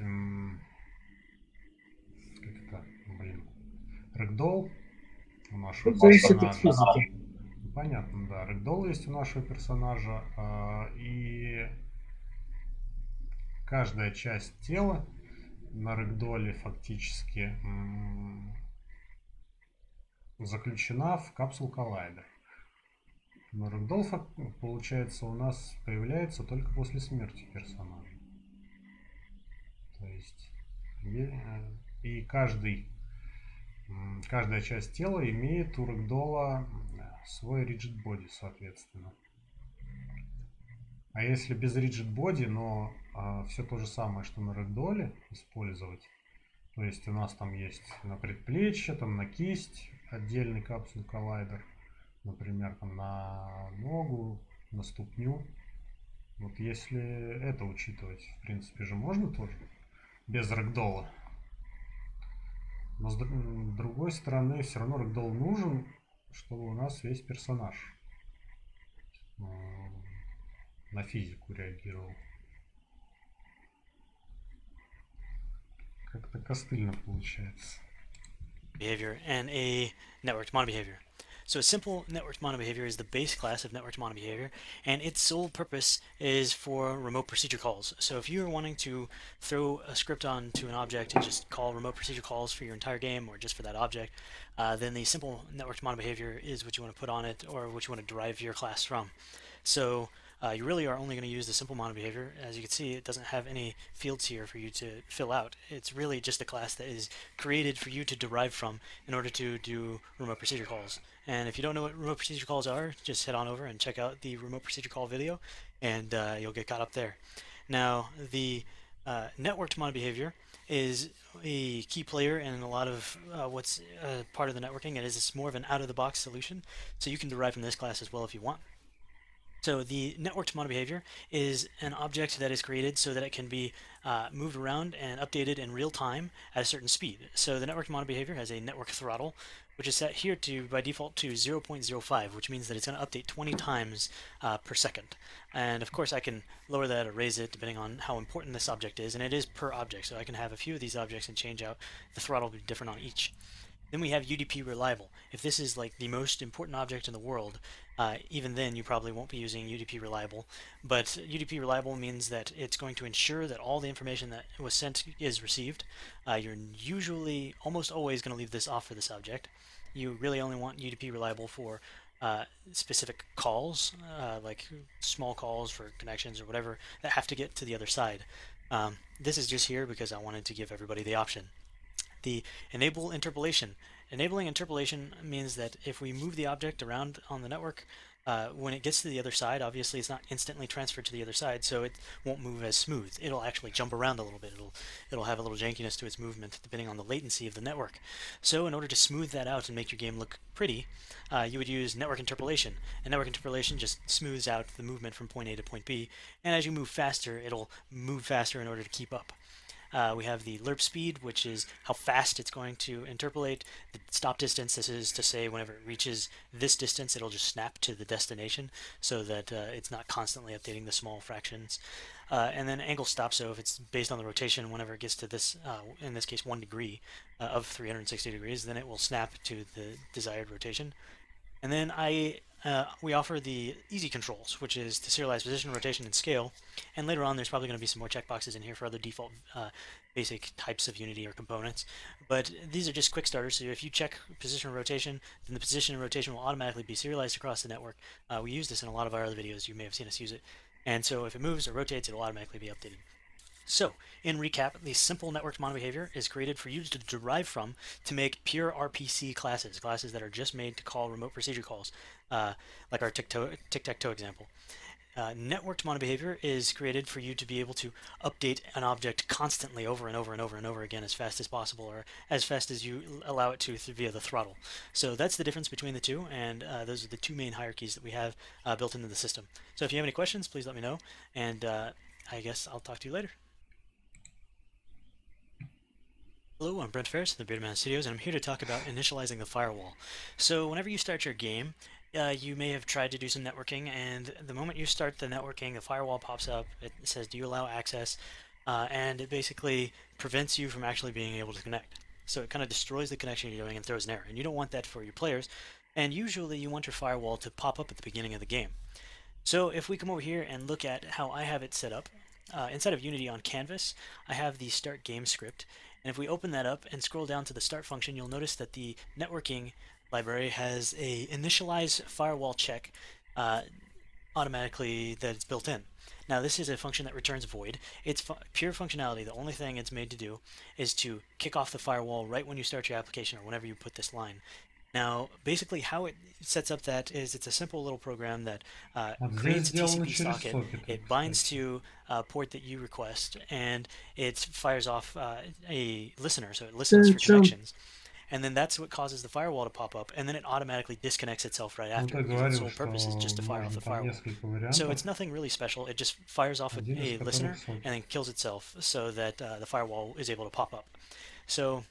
[SPEAKER 1] как это, рэгдолл у нашего персонажа. Понятно, да. Рэгдолл есть у нашего персонажа, и каждая часть тела на рэгдолле фактически заключена в капсул коллайдер. Но рэгдолл, получается, у нас появляется только после смерти персонажа. То есть и каждая часть тела имеет у рэгдолла свой rigid body, соответственно. А если без rigid body, но все то же самое, что на рэгдолле использовать, то есть у нас там есть на предплечье, там на кисть отдельный капсул коллайдер, например, там на ногу, на ступню. Вот если это учитывать, в принципе же можно тоже без рэгдолла. Но с другой стороны, все равно рэгдолл нужен, чтобы у нас весь персонаж на физику реагировал. Как-то костыльно получается.
[SPEAKER 2] Behavior and a networked monobehavior. So a simple networked monobehavior is the base class of networked monobehavior, and its sole purpose is for remote procedure calls. So if you're wanting to throw a script onto an object and just call remote procedure calls for your entire game or just for that object, then the simple networked monobehavior is what you want to put on it or what you want to derive your class from. So you really are only going to use the simple monobehavior. As you can see, it doesn't have any fields here for you to fill out. It's really just a class that is created for you to derive from in order to do remote procedure calls. And if you don't know what remote procedure calls are, just head on over and check out the remote procedure call video, and you'll get caught up there. Now, the networked monobehavior is a key player in a lot of what's part of the networking. It's more of an out-of-the-box solution, so you can derive from this class as well if you want. So the networked monobehavior is an object that is created so that it can be moved around and updated in real time at a certain speed. So the networked monobehavior has a network throttle, which is set here to by default to 0.05, which means that it's going to update 20 times per second. And of course I can lower that or raise it depending on how important this object is, and it is per object, so I can have a few of these objects and change out the throttle will be different on each. Then we have UDP reliable. If this is like the most important object in the world, even then you probably won't be using UDP reliable. But UDP reliable means that it's going to ensure that all the information that was sent is received. You're usually almost always going to leave this off for this object. You really only want UDP reliable for specific calls, like small calls for connections or whatever that have to get to the other side. This is just here because I wanted to give everybody the option. The enable interpolation. Enabling interpolation means that if we move the object around on the network, when it gets to the other side, obviously it's not instantly transferred to the other side, so it won't move as smooth. It'll actually jump around a little bit. It'll have a little jankiness to its movement depending on the latency of the network. So in order to smooth that out and make your game look pretty, you would use network interpolation. And network interpolation just smooths out the movement from point A to point B, and as you move faster, it'll move faster in order to keep up. We have the lerp speed, which is how fast it's going to interpolate. The stop distance, this is to say whenever it reaches this distance, it'll just snap to the destination so that it's not constantly updating the small fractions. And then angle stop, so if it's based on the rotation, whenever it gets to this, in this case 1 degree of 360 degrees, then it will snap to the desired rotation. And then we offer the easy controls, which is to serialize position, rotation, and scale. And later on, there's probably going to be some more checkboxes in here for other default basic types of Unity or components. But these are just quick starters, so if you check position and rotation, then the position and rotation will automatically be serialized across the network. We use this in a lot of our other videos. You may have seen us use it. And so if it moves or rotates, it will automatically be updated. So, in recap, the simple networked model behavior is created for you to derive from to make pure RPC classes that are just made to call remote procedure calls, like our tic-tac-toe example. Networked model behavior is created for you to be able to update an object constantly over and over and over and over again as fast as possible, or as fast as you allow it to via the throttle. So that's the difference between the two, and those are the two main hierarchies that we have built into the system. So if you have any questions, please let me know, and I guess I'll talk to you later. Hello, I'm Brent Ferris of the Bearded Man Studios, and I'm here to talk about initializing the firewall. So whenever you start your game, you may have tried to do some networking, and the moment you start the networking, the firewall pops up. It says, do you allow access? And it basically prevents you from actually being able to connect. So it kind of destroys the connection you're doing and throws an error, and you don't want that for your players. And usually you want your firewall to pop up at the beginning of the game. So if we come over here and look at how I have it set up, inside of Unity on Canvas, I have the start game script. And if we open that up and scroll down to the start function, you'll notice that the networking library has a initialize firewall check automatically that it's built in. Now this is a function that returns void. It's pure functionality. The only thing it's made to do is to kick off the firewall right when you start your application or whenever you put this line. Now, basically how it sets up that is it's a simple little program that creates a TCP socket. It binds to a port that you request, and it fires off a listener, so it listens for connections. And then that's what causes the firewall to pop up, and then it automatically disconnects itself right after, because its sole purpose is just to fire off the firewall. So it's nothing really special. It just fires off a listener and then kills itself so that the firewall is able to pop up. So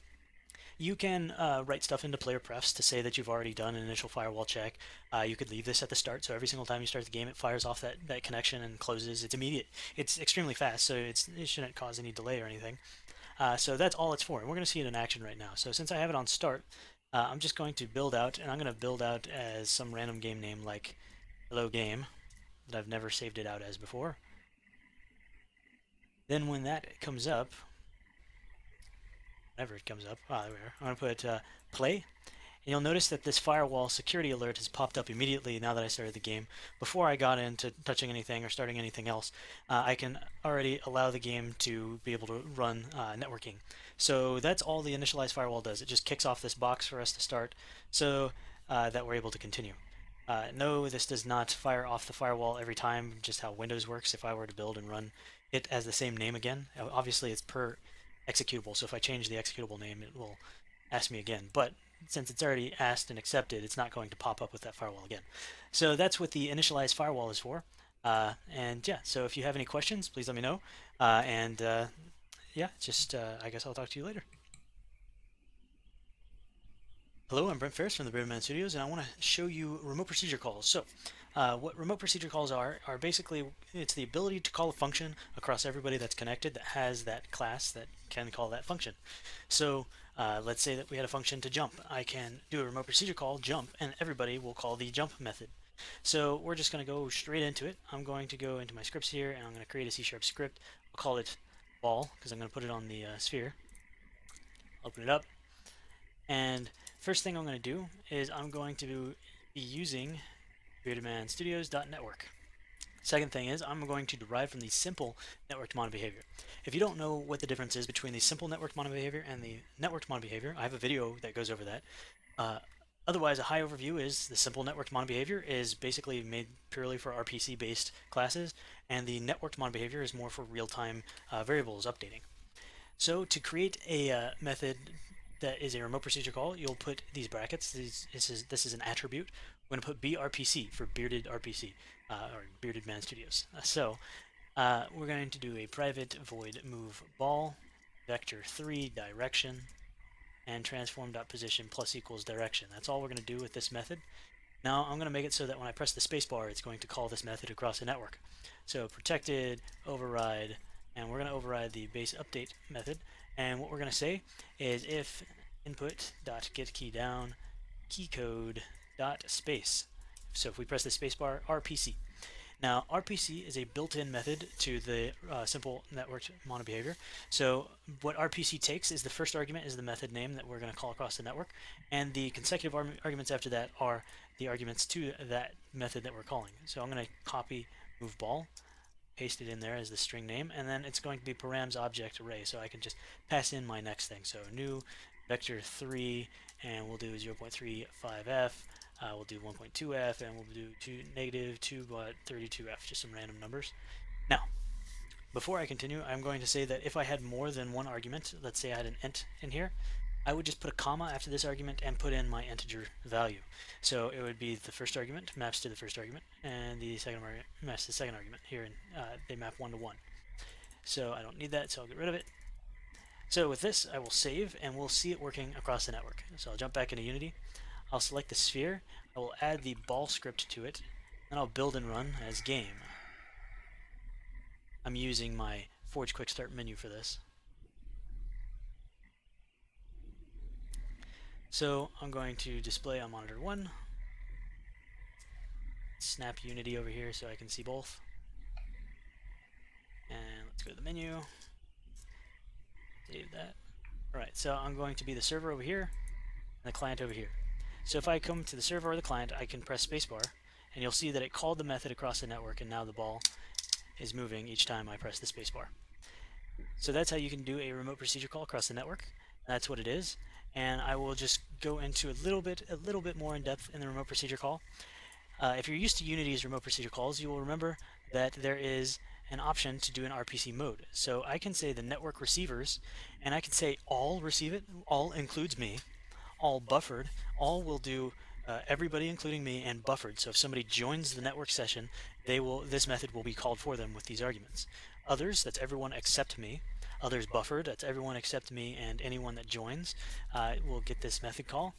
[SPEAKER 2] you can write stuff into player prefs to say that you've already done an initial firewall check. You could leave this at the start, so every single time you start the game, it fires off that connection and closes. It's immediate. It's extremely fast, so it shouldn't cause any delay or anything. So that's all it's for, and we're going to see it in action right now. So since I have it on start, I'm just going to build out, and I'm going to build out as some random game name like Hello Game that I've never saved it out as before. Then when that comes up, whenever it comes up, there we are. I'm going to put play, and you'll notice that this firewall security alert has popped up immediately now that I started the game. Before I got into touching anything or starting anything else, I can already allow the game to be able to run networking. So that's all the initialized firewall does. It just kicks off this box for us to start so that we're able to continue. No, this does not fire off the firewall every time, just how Windows works. If I were to build and run it as the same name again, obviously it's per executable, so if I change the executable name, it will ask me again. But since it's already asked and accepted, it's not going to pop up with that firewall again. So that's what the initialized firewall is for. And yeah, so if you have any questions, please let me know. Yeah, just I guess I'll talk to you later. Hello, I'm Brent Ferris from the Bearded Man Studios, and I want to show you remote procedure calls. So what remote procedure calls are basically, it's the ability to call a function across everybody that's connected that has that class that can call that function. So let's say that we had a function to jump. I can do a remote procedure call, jump, and everybody will call the jump method. So we're just going to go straight into it. I'm going to go into my scripts here, and I'm going to create a C# script. I'll call it ball, because I'm going to put it on the sphere. Open it up. And first thing I'm going to do is I'm going to be using BeardedManStudios.network. Second thing is I'm going to derive from the simple networked model behavior. If you don't know what the difference is between the simple networked model behavior and the networked model behavior, I have a video that goes over that. Otherwise, a high overview is the simple networked model behavior is basically made purely for RPC-based classes, and the networked model behavior is more for real-time variables updating. So to create a method that is a remote procedure call, you'll put these brackets. This is an attribute. We're going to put BRPC for bearded RPC, or bearded man studios. We're going to do a private void move ball, vector 3 direction, and transform.position plus equals direction. That's all we're going to do with this method. Now I'm going to make it so that when I press the spacebar, it's going to call this method across the network. So protected, override, and we're going to override the base update method. And what we're going to say is if input.getKeyDown keycode.space. So if we press the spacebar, RPC. Now, RPC is a built-in method to the simple networked mono behavior. So what RPC takes is the first argument is the method name that we're going to call across the network, and the consecutive arguments after that are the arguments to that method that we're calling. So I'm going to copy move ball, paste it in there as the string name, and then it's going to be params object array, so I can just pass in my next thing. So new vector 3, and we'll do 0.35f. We'll do 1.2f, and we'll do negative 2.32f, just some random numbers. Now, before I continue, I'm going to say that if I had more than one argument, let's say I had an int in here, I would just put a comma after this argument and put in my integer value. So it would be the first argument maps to the first argument, and the second argument maps to the second argument. Here, they map 1 to 1. So I don't need that, so I'll get rid of it. So with this, I will save, and we'll see it working across the network. So I'll jump back into Unity. I'll select the sphere, I will add the ball script to it, and I'll build and run as game. I'm using my Forge Quick Start menu for this. So I'm going to display on monitor 1, snap Unity over here so I can see both, and let's go to the menu, save that. Alright, so I'm going to be the server over here, and the client over here. So if I come to the server or the client, I can press spacebar, and you'll see that it called the method across the network, and now the ball is moving each time I press the spacebar. So that's how you can do a remote procedure call across the network. That's what it is, and I will just go into a little bit more in depth in the remote procedure call. If you're used to Unity's remote procedure calls, you will remember that there is an option to do an RPC mode. So I can say the network receivers, and I can say all receive it. All includes me. All buffered, all will do everybody including me and buffered. So if somebody joins the network session, this method will be called for them with these arguments. Others, that's everyone except me. Others buffered, that's everyone except me and anyone that joins will get this method call.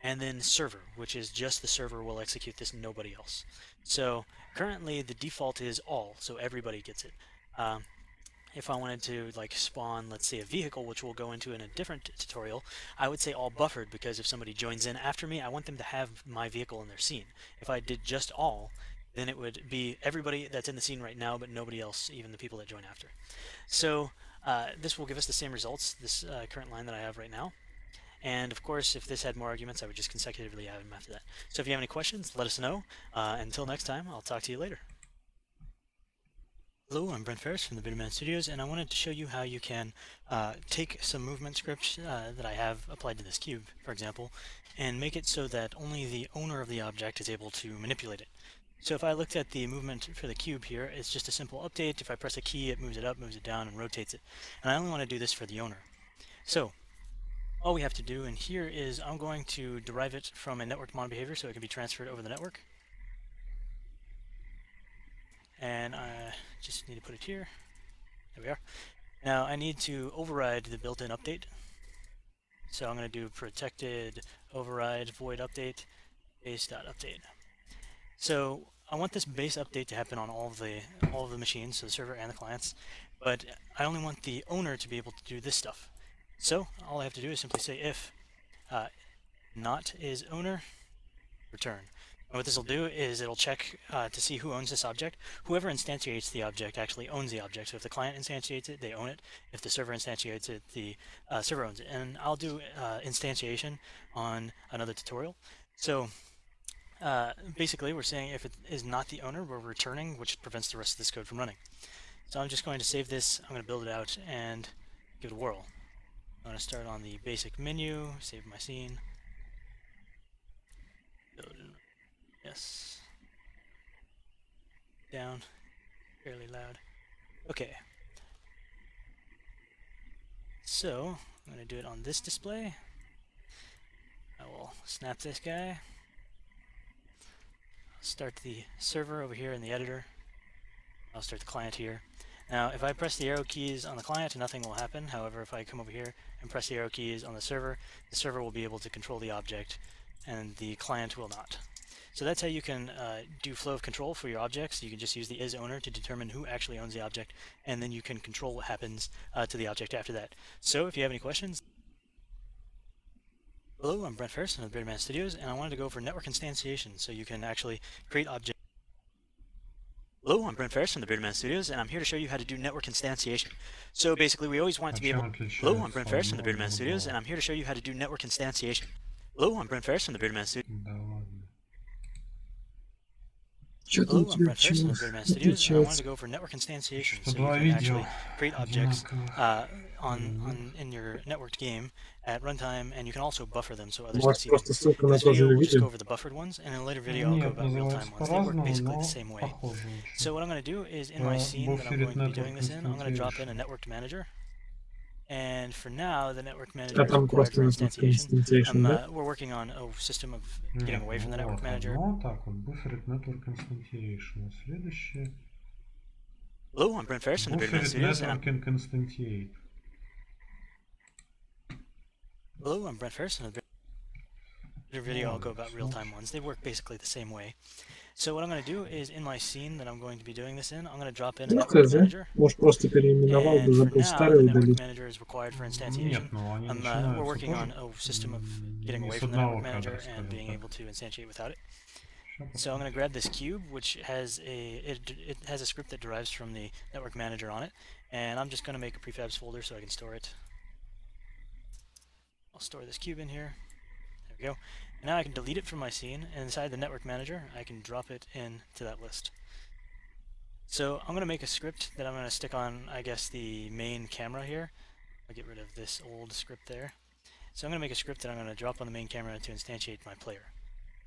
[SPEAKER 2] And then server, which is just the server will execute this, nobody else. So currently the default is all, so everybody gets it. If I wanted to like spawn, let's say, a vehicle, which we'll go into in a different tutorial, I would say all buffered, because if somebody joins in after me, I want them to have my vehicle in their scene. If I did just all, then it would be everybody that's in the scene right now, but nobody else, even the people that join after. So this will give us the same results, this current line that I have right now. And of course, if this had more arguments, I would just consecutively add them after that. So if you have any questions, let us know. Until next time, I'll talk to you later. Hello, I'm Brent Ferris from the Bitterman Studios, and I wanted to show you how you can take some movement scripts that I have applied to this cube, for example, and make it so that only the owner of the object is able to manipulate it. So if I looked at the movement for the cube here, it's just a simple update. If I press a key, it moves it up, moves it down, and rotates it. And I only want to do this for the owner. So all we have to do in here is I'm going to derive it from a networked model behavior so it can be transferred over the network. And I just need to put it here. There we are. Now I need to override the built-in update. So I'm going to do protected override void update base.update. So I want this base update to happen on all of the machines, so the server and the clients, but I only want the owner to be able to do this stuff. So all I have to do is simply say if not is owner return. And what this will do is it'll check to see who owns this object. Whoever instantiates the object actually owns the object. So if the client instantiates it, they own it. If the server instantiates it, the server owns it. And I'll do instantiation on another tutorial. So basically we're saying if it is not the owner, we're returning, which prevents the rest of this code from running. So I'm just going to save this, I'm going to build it out and give it a whirl. I'm going to start on the basic menu, save my scene. this down fairly loud. Okay. So I'm going to do it on this display. I will snap this guy. Start the server over here in the editor. I'll start the client here. Now, if I press the arrow keys on the client, nothing will happen. However, if I come over here and press the arrow keys on the server will be able to control the object, and the client will not. So that's how you can do flow of control for your objects. You can just use the isOwner to determine who actually owns the object, and then you can control what happens to the object after that. So if you have any questions... Hello, I'm Brent Ferris from the Bearded Man Studios, and I wanted to go over network instantiation, so you can actually create objects. Hello, I'm Brent Ferris from the Bearded Man Studios, and I'm here to show you how to do network instantiation. So basically, we always want to be able... Hello, I'm Brent Ferris from the Bearded Man Studios, and I'm here to show you how to do network instantiation. Hello, I'm Brent Ferris from the Bearded Man Studios. Hello, I'm Brent Ferris from the Bearded Man Studios, and I wanted to go over network instantiation, so you can actually create objects in your networked game at runtime, and you can also buffer them so others can see them. In this video, we'll just go over the buffered ones, and in a later video, I'll go about real-time ones. They work basically the same way. So what I'm going to do is, in my scene that I'm going to be doing this in, I'm going to drop in a networked manager. And for now, the network manager is required for instantiation. We're working on a system of getting away from the network manager. Hello, I'm Brent Ferris from the Bearded Man Studios. Hello, I'm Brent Ferris from the Bearded video. I'll go about real-time ones. They work basically the same way. So what I'm going to do is, in my scene that I'm going to be doing this in, I'm going to drop in a network manager. And for now, the network manager is required for instantiation. We're working on a system of getting away from the network manager and being able to instantiate without it. So I'm going to grab this cube, which has it has a script that derives from the network manager on it, and I'm just going to make a prefabs folder so I can store it. I'll store this cube in here. There we go. And now I can delete it from my scene, and inside the network manager, I can drop it into that list. So I'm going to make a script that I'm going to stick on, I guess, the main camera here. I'll get rid of this old script there. So I'm going to make a script that I'm going to drop on the main camera to instantiate my player.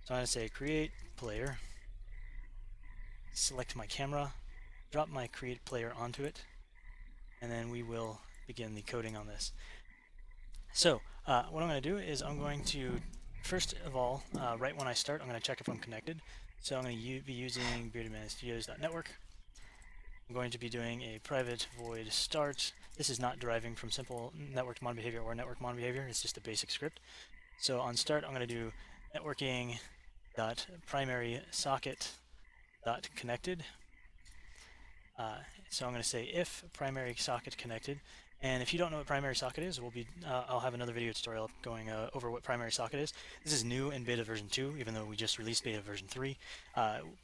[SPEAKER 2] So I'm going to say create player, select my camera, drop my create player onto it, and then we will begin the coding on this. So what I'm going to do is I'm going to, first of all, right when I start, I'm going to check if I'm connected. So I'm going to be using beardedmanstudios.network. I'm going to be doing a private void start. This is not deriving from simple networked mod behavior or network mod behavior. It's just a basic script. So on start, I'm going to do networking.primarySocket.connected. So I'm going to say if primary socket connected. And if you don't know what primary socket is, I'll have another video tutorial going over what primary socket is. This is new in beta version 2, even though we just released beta version 3,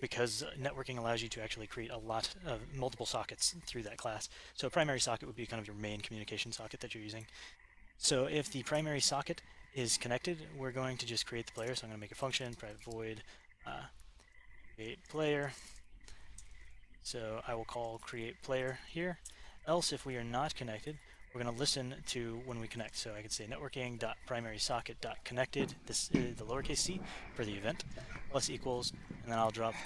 [SPEAKER 2] because networking allows you to actually create a lot of multiple sockets through that class. So a primary socket would be kind of your main communication socket that you're using. So if the primary socket is connected, we're going to just create the player. So I'm going to make a function, private void, create player. So I will call create player here. Else, if we are not connected, we're going to listen to when we connect. So I could say networking.primarySocket.connected, this is the lowercase c for the event, plus equals, and then I'll drop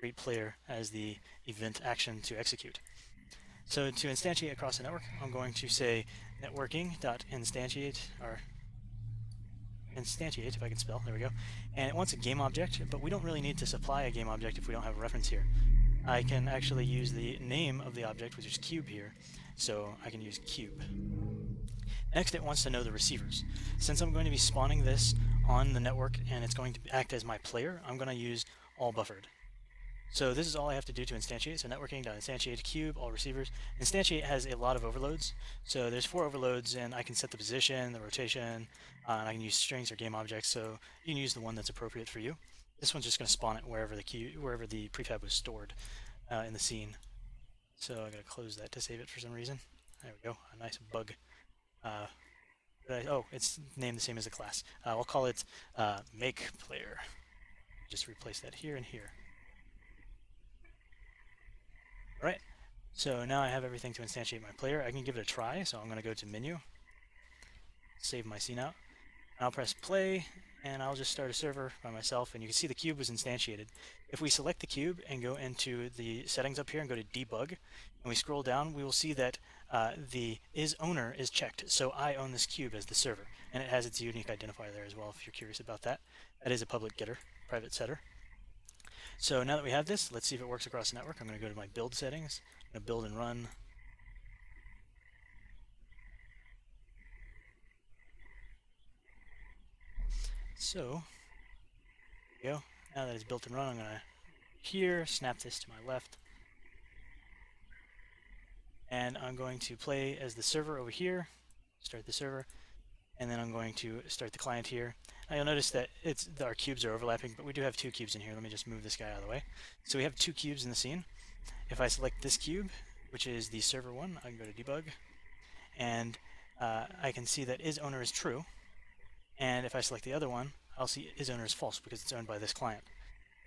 [SPEAKER 2] create player as the event action to execute. So to instantiate across the network, I'm going to say networking.instantiate, or instantiate, if I can spell, there we go. And it wants a game object, but we don't really need to supply a game object if we don't have a reference here. I can actually use the name of the object, which is cube here, so I can use cube. Next, it wants to know the receivers. Since I'm going to be spawning this on the network and it's going to act as my player, I'm going to use all buffered. So this is all I have to do to instantiate. So networking.instantiate cube, all receivers. Instantiate has a lot of overloads. So there's 4 overloads, and I can set the position, the rotation, and I can use strings or game objects, so you can use the one that's appropriate for you. This one's just going to spawn it wherever the prefab was stored in the scene. So I got to close that to save it for some reason. There we go, a nice bug. Oh, it's named the same as the class. I'll call it make player. Just replace that here and here. Alright, so now I have everything to instantiate my player. I can give it a try, so I'm going to go to menu, save my scene out. I'll press play, and I'll just start a server by myself, and you can see the cube was instantiated. If we select the cube and go into the settings up here and go to debug, and we scroll down, we will see that the isOwner is checked. So I own this cube as the server, and it has its unique identifier there as well if you're curious about that. That is a public getter, private setter. So now that we have this, let's see if it works across the network. I'm going to go to my build settings. I'm going to build and run. So, there we go. Now that it's built and run, I'm going to here, snap this to my left. And I'm going to play as the server over here, start the server, and then I'm going to start the client here. Now you'll notice that our cubes are overlapping, but we do have 2 cubes in here. Let me just move this guy out of the way. So we have 2 cubes in the scene. If I select this cube, which is the server one, I can go to debug, and I can see that isOwner is true. And if I select the other one, I'll see isOwner is false because it's owned by this client.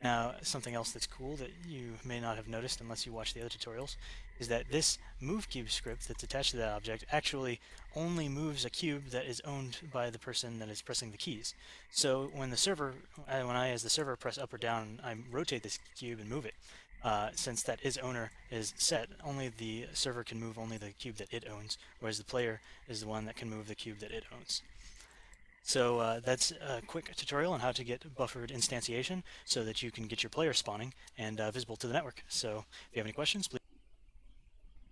[SPEAKER 2] Now, something else that's cool that you may not have noticed unless you watch the other tutorials is that this move cube script that's attached to that object actually only moves a cube that is owned by the person that is pressing the keys. So when I as the server press up or down, I rotate this cube and move it. Since that isOwner is set, only the server can move only the cube that it owns, whereas the player is the one that can move the cube that it owns. So that's a quick tutorial on how to get buffered instantiation so that you can get your players spawning and visible to the network. So if you have any questions, please.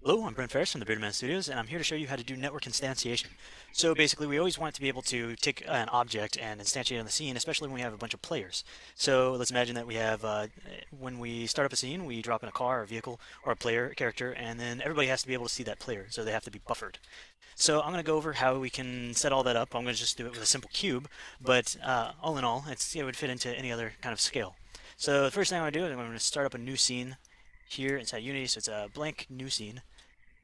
[SPEAKER 2] Hello, I'm Brent Ferris from the Bearded Man Studios, and I'm here to show you how to do network instantiation. So basically, we always want to be able to take an object and instantiate it on the scene, especially when we have a bunch of players. So let's imagine that we have, when we start up a scene, we drop in a car or a vehicle or a player character, and then everybody has to be able to see that player, so they have to be buffered. So I'm going to go over how we can set all that up. I'm going to just do it with a simple cube, but all in all, it would fit into any other kind of scale. So the first thing I'm going to do is I'm going to start up a new scene here inside Unity, so it's a blank new scene.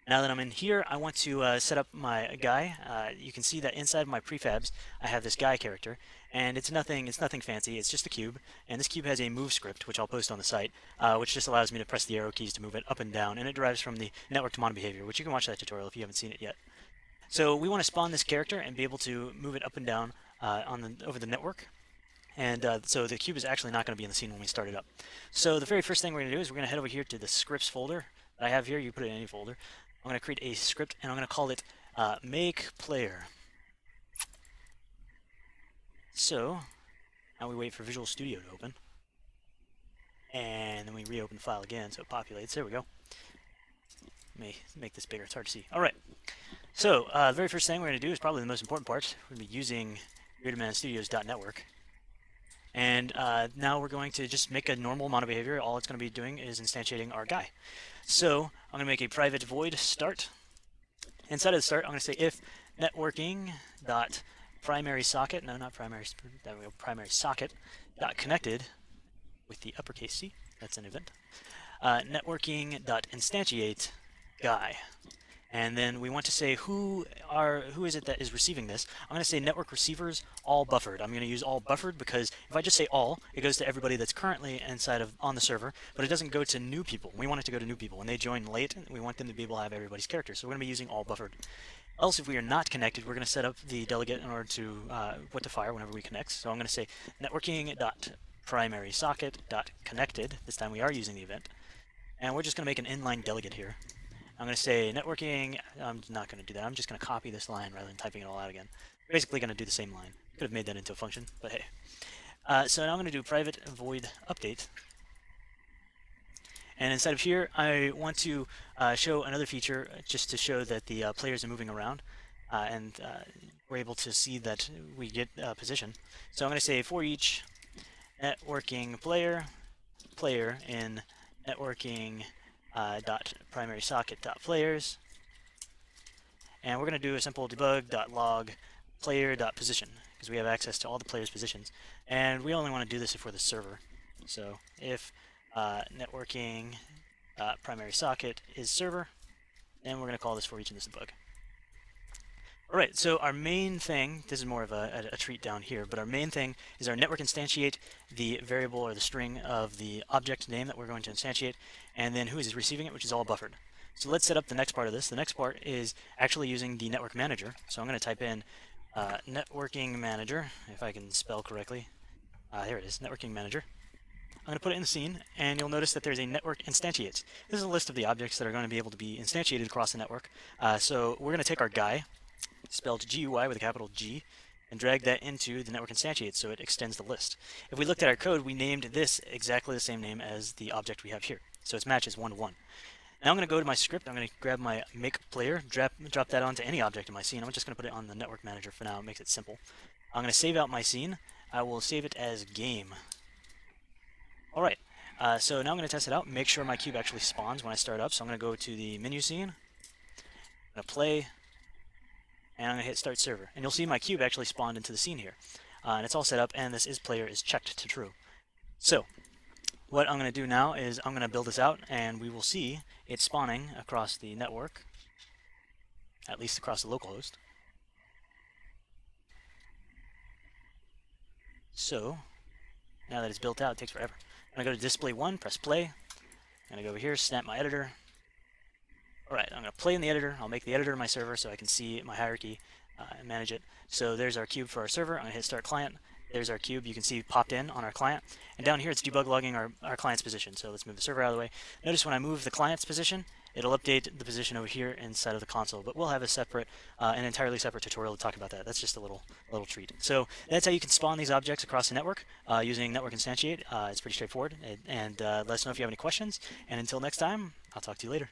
[SPEAKER 2] Now that I'm in here, I want to set up my guy. You can see that inside my prefabs, I have this guy character, and it's nothing fancy. It's just a cube, and this cube has a move script, which I'll post on the site, which just allows me to press the arrow keys to move it up and down, and it derives from the network to mono behavior, which you can watch that tutorial if you haven't seen it yet. So we want to spawn this character and be able to move it up and down over the network. And so the cube is actually not going to be in the scene when we start it up. So the very first thing we're going to do is we're going to head over here to the scripts folder that I have here. You put it in any folder. I'm going to create a script, and I'm going to call it make player. So now we wait for Visual Studio to open. And then we reopen the file again so it populates. There we go. Let me make this bigger. It's hard to see. All right. So the very first thing we're going to do is probably the most important part. We're going to be using BeardedManStudios.network. And now we're going to just make a normal mono behavior. All it's going to be doing is instantiating our guy. So I'm going to make a private void start. Inside of the start, I'm going to say if networking dot primary socket, no, not primary, there we go, primary socket dot connected with the uppercase C. That's an event. Networking dot instantiate guy. And then we want to say who is it that is receiving this. I'm going to say network receivers all buffered. I'm going to use all buffered because if I just say all, it goes to everybody that's currently on the server, but it doesn't go to new people. We want it to go to new people. When they join late, we want them to be able to have everybody's characters. So we're going to be using all buffered. Else, if we are not connected, we're going to set up the delegate in order to what to fire whenever we connect. So I'm going to say networking.primary socket.connected. This time we are using the event. And we're just going to make an inline delegate here. I'm going to say networking, I'm not going to do that. I'm just going to copy this line rather than typing it all out again. Basically going to do the same line. Could have made that into a function, but hey. So now I'm going to do private void update. And inside of here, I want to show another feature just to show that the players are moving around. And we're able to see that we get position. So I'm going to say for each networking player in networking dot primary socket dot players, and we're going to do a simple debug dot log player dot position because we have access to all the players' positions, and we only want to do this if we're the server. So if networking primary socket is server, then we're going to call this for each in this debug. Alright, so our main thing, this is more of a treat down here, but our main thing is our network instantiate the variable or the string of the object name that we're going to instantiate, and then who is receiving it, which is all buffered. So let's set up the next part of this. The next part is actually using the network manager. So I'm going to type in networking manager, if I can spell correctly. Here it is, networking manager. I'm going to put it in the scene, and you'll notice that there's a network instantiate. This is a list of the objects that are going to be able to be instantiated across the network. So we're going to take our guy, spelled GUI with a capital G, and drag that into the network instantiate so it extends the list. If we looked at our code, we named this exactly the same name as the object we have here. So its match is 1-to-1. Now I'm going to go to my script. I'm going to grab my make player, drop that onto any object in my scene. I'm just going to put it on the network manager for now. It makes it simple. I'm going to save out my scene. I will save it as game. Alright, so now I'm going to test it out, make sure my cube actually spawns when I start up. So I'm going to go to the menu scene, I'm going to play, and I'm going to hit start server. And you'll see my cube actually spawned into the scene here. And it's all set up, and this is player is checked to true. So, what I'm going to do now is I'm going to build this out, and we will see it spawning across the network, at least across the localhost. So, now that it's built out, it takes forever. I'm going to go to display 1, press play. I'm going to go over here, snap my editor. Alright, I'm going to play in the editor. I'll make the editor my server so I can see my hierarchy and manage it. So there's our cube for our server. I'm going to hit start client. There's our cube you can see popped in on our client. And down here it's debug logging our client's position. So let's move the server out of the way. Notice when I move the client's position, it'll update the position over here inside of the console. But we'll have a separate, an entirely separate tutorial to talk about that. That's just a little treat. So that's how you can spawn these objects across the network using network instantiate. It's pretty straightforward. And let us know if you have any questions. And until next time, I'll talk to you later.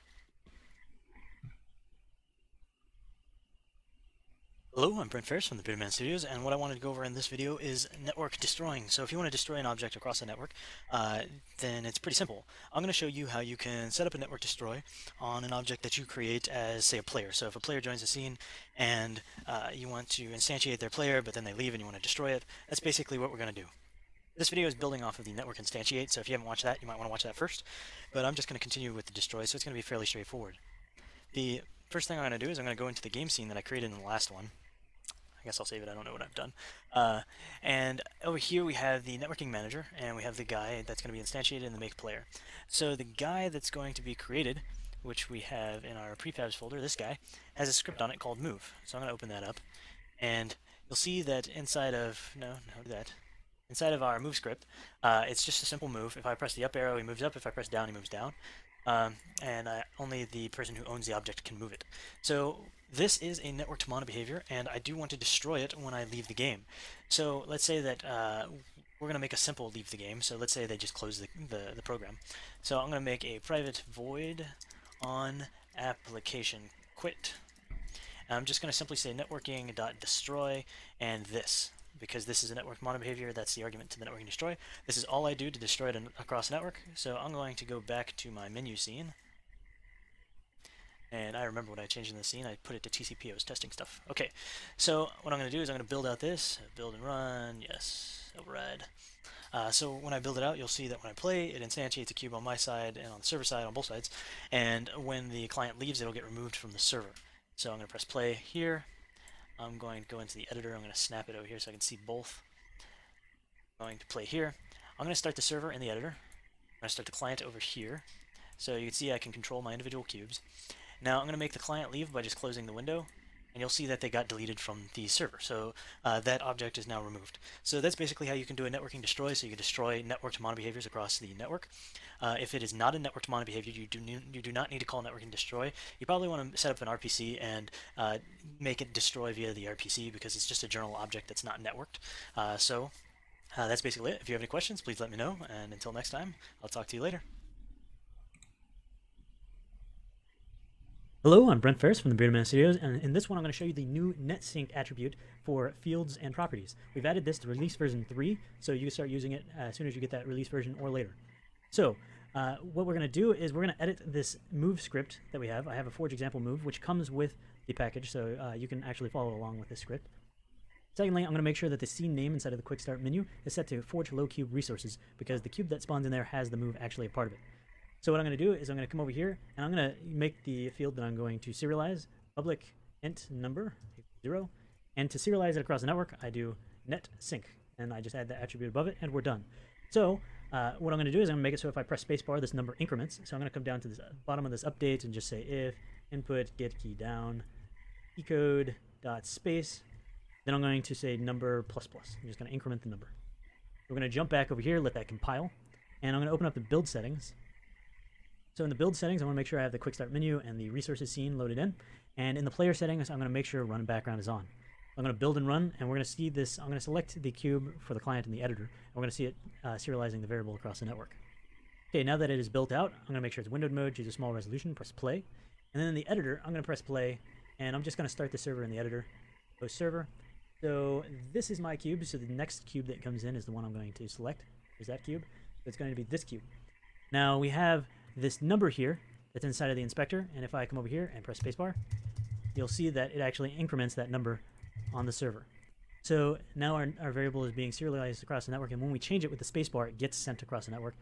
[SPEAKER 2] Hello, I'm Brent Ferris from the Bitterman Studios, and what I wanted to go over in this video is network destroying. So if you want to destroy an object across the network, then it's pretty simple. I'm going to show you how you can set up a network destroy on an object that you create as, say, a player. So if a player joins a scene and you want to instantiate their player, but then they leave and you want to destroy it, that's basically what we're going to do. This video is building off of the network instantiate, so if you haven't watched that, you might want to watch that first. But I'm just going to continue with the destroy, so it's going to be fairly straightforward. The first thing I'm going to do is I'm going to go into the game scene that I created in the last one. I guess I'll save it, I don't know what I've done. And over here we have the networking manager, and we have the guy that's going to be instantiated in the make player. So the guy that's going to be created, which we have in our prefabs folder, this guy, has a script on it called move. So I'm going to open that up, and you'll see that inside of, inside of our move script, it's just a simple move. If I press the up arrow, he moves up. If I press down, he moves down. And only the person who owns the object can move it. So this is a networked mono behavior, and I do want to destroy it when I leave the game. So let's say that we're going to make a simple leave the game. So let's say they just close the program. So I'm going to make a private void on application quit. And I'm just going to simply say networking.destroy and this. Because this is a network mono behavior, that's the argument to the networking destroy. This is all I do to destroy it across the network. So I'm going to go back to my menu scene. And I remember when I changed in the scene, I put it to TCP. I was testing stuff. Okay, so what I'm going to do is I'm going to build out this. Build and run. Yes, override. So when I build it out, you'll see that when I play, it instantiates a cube on my side and on the server side, on both sides. And when the client leaves, it'll get removed from the server. So I'm going to press play here. I'm going to go into the editor. I'm going to snap it over here so I can see both. I'm going to play here. I'm going to start the server in the editor. I'm going to start the client over here. So you can see I can control my individual cubes. Now I'm going to make the client leave by just closing the window, and you'll see that they got deleted from the server. So that object is now removed. So that's basically how you can do a networking destroy. So you can destroy networked mono behaviors across the network. If it is not a networked mono behavior, you do not need to call networking destroy. You probably want to set up an RPC and make it destroy via the RPC because it's just a journal object that's not networked. So that's basically it. If you have any questions, please let me know. And until next time, I'll talk to you later.
[SPEAKER 3] Hello, I'm Brent Ferris from the Bitterman Studios, and in this one I'm going to show you the new NetSync attribute for fields and properties. We've added this to release version 3, so you can start using it as soon as you get that release version or later. So what we're going to do is we're going to edit this move script that we have. I have a Forge example move, which comes with the package, so you can actually follow along with this script. Secondly, I'm going to make sure that the scene name inside of the quick start menu is set to Forge low cube resources, because the cube that spawns in there has the move actually a part of it. So what I'm going to do is I'm going to come over here, and I'm going to make the field that I'm going to serialize public int number 0, and to serialize it across the network, I do net sync, and I just add the attribute above it, and we're done. So what I'm going to do is I'm going to make it so if I press spacebar, this number increments. So I'm going to come down to the bottom of this update and just say if input get key down ecode dot space, Then I'm going to say number plus plus. I'm just going to increment the number. We're going to jump back over here, let that compile, and I'm going to open up the build settings. So in the build settings, I want to make sure I have the quick start menu and the resources scene loaded in. And in the player settings, I'm going to make sure run background is on. I'm going to build and run, and we're going to see this. I'm going to select the cube for the client in the editor, and we're going to see it serializing the variable across the network. Okay, now that it is built out, I'm going to make sure it's windowed mode, choose a small resolution, press play. And then in the editor, I'm going to press play, and I'm just going to start the server in the editor. Go server. So this is my cube, so the next cube that comes in is the one I'm going to select. There's that cube. So it's going to be this cube. Now we have this number here that's inside of the inspector, and if I come over here and press spacebar, you'll see that it actually increments that number on the server. So now our variable is being serialized across the network, and when we change it with the spacebar, it gets sent across the network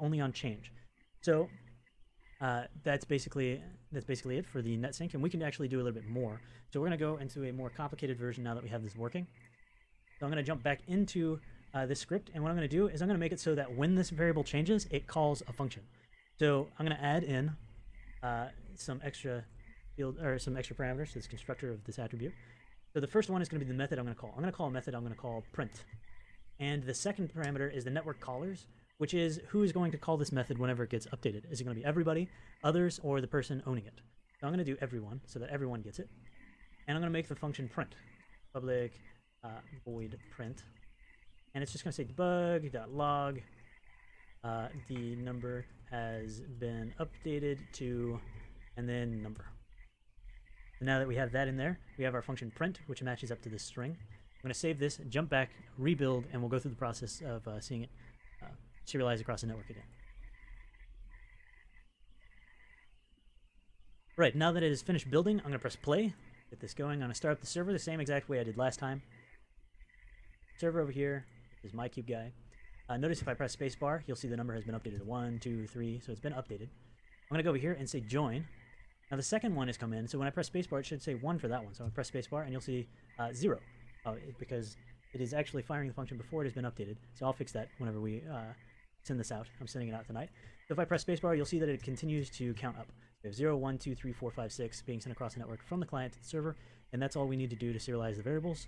[SPEAKER 3] only on change. So that's basically it for the NetSync, and we can actually do a little bit more. So we're going to go into a more complicated version now that we have this working. So I'm going to jump back into this script, and what I'm going to do is I'm going to make it so that when this variable changes, it calls a function. So I'm going to add in some extra field or some extra parameters to this constructor of this attribute. So the first one is going to be the method I'm going to call. I'm going to call a method I'm going to call print. And the second parameter is the network callers, which is who is going to call this method whenever it gets updated. Is it going to be everybody, others, or the person owning it? So I'm going to do everyone so that everyone gets it. And I'm going to make the function print. Public void print. And it's just going to say debug.log. The number has been updated to, and then number. And now that we have that in there, we have our function print, which matches up to this string. I'm going to save this, jump back, rebuild, and we'll go through the process of seeing it serialize across the network again. Right, now that it is finished building, I'm going to press play, get this going. I'm going to start up the server the same exact way I did last time. Server over here is my cube guy. Notice if I press spacebar, you'll see the number has been updated to 1, 2, 3, so it's been updated. I'm going to go over here and say join. Now the second one has come in, so when I press spacebar, it should say 1 for that one. So I'm going to press spacebar, and you'll see 0, because it is actually firing the function before it has been updated. So I'll fix that whenever we send this out. I'm sending it out tonight. So if I press spacebar, you'll see that it continues to count up. We have 0, 1, 2, 3, 4, 5, 6 being sent across the network from the client to the server, and that's all we need to do to serialize the variables.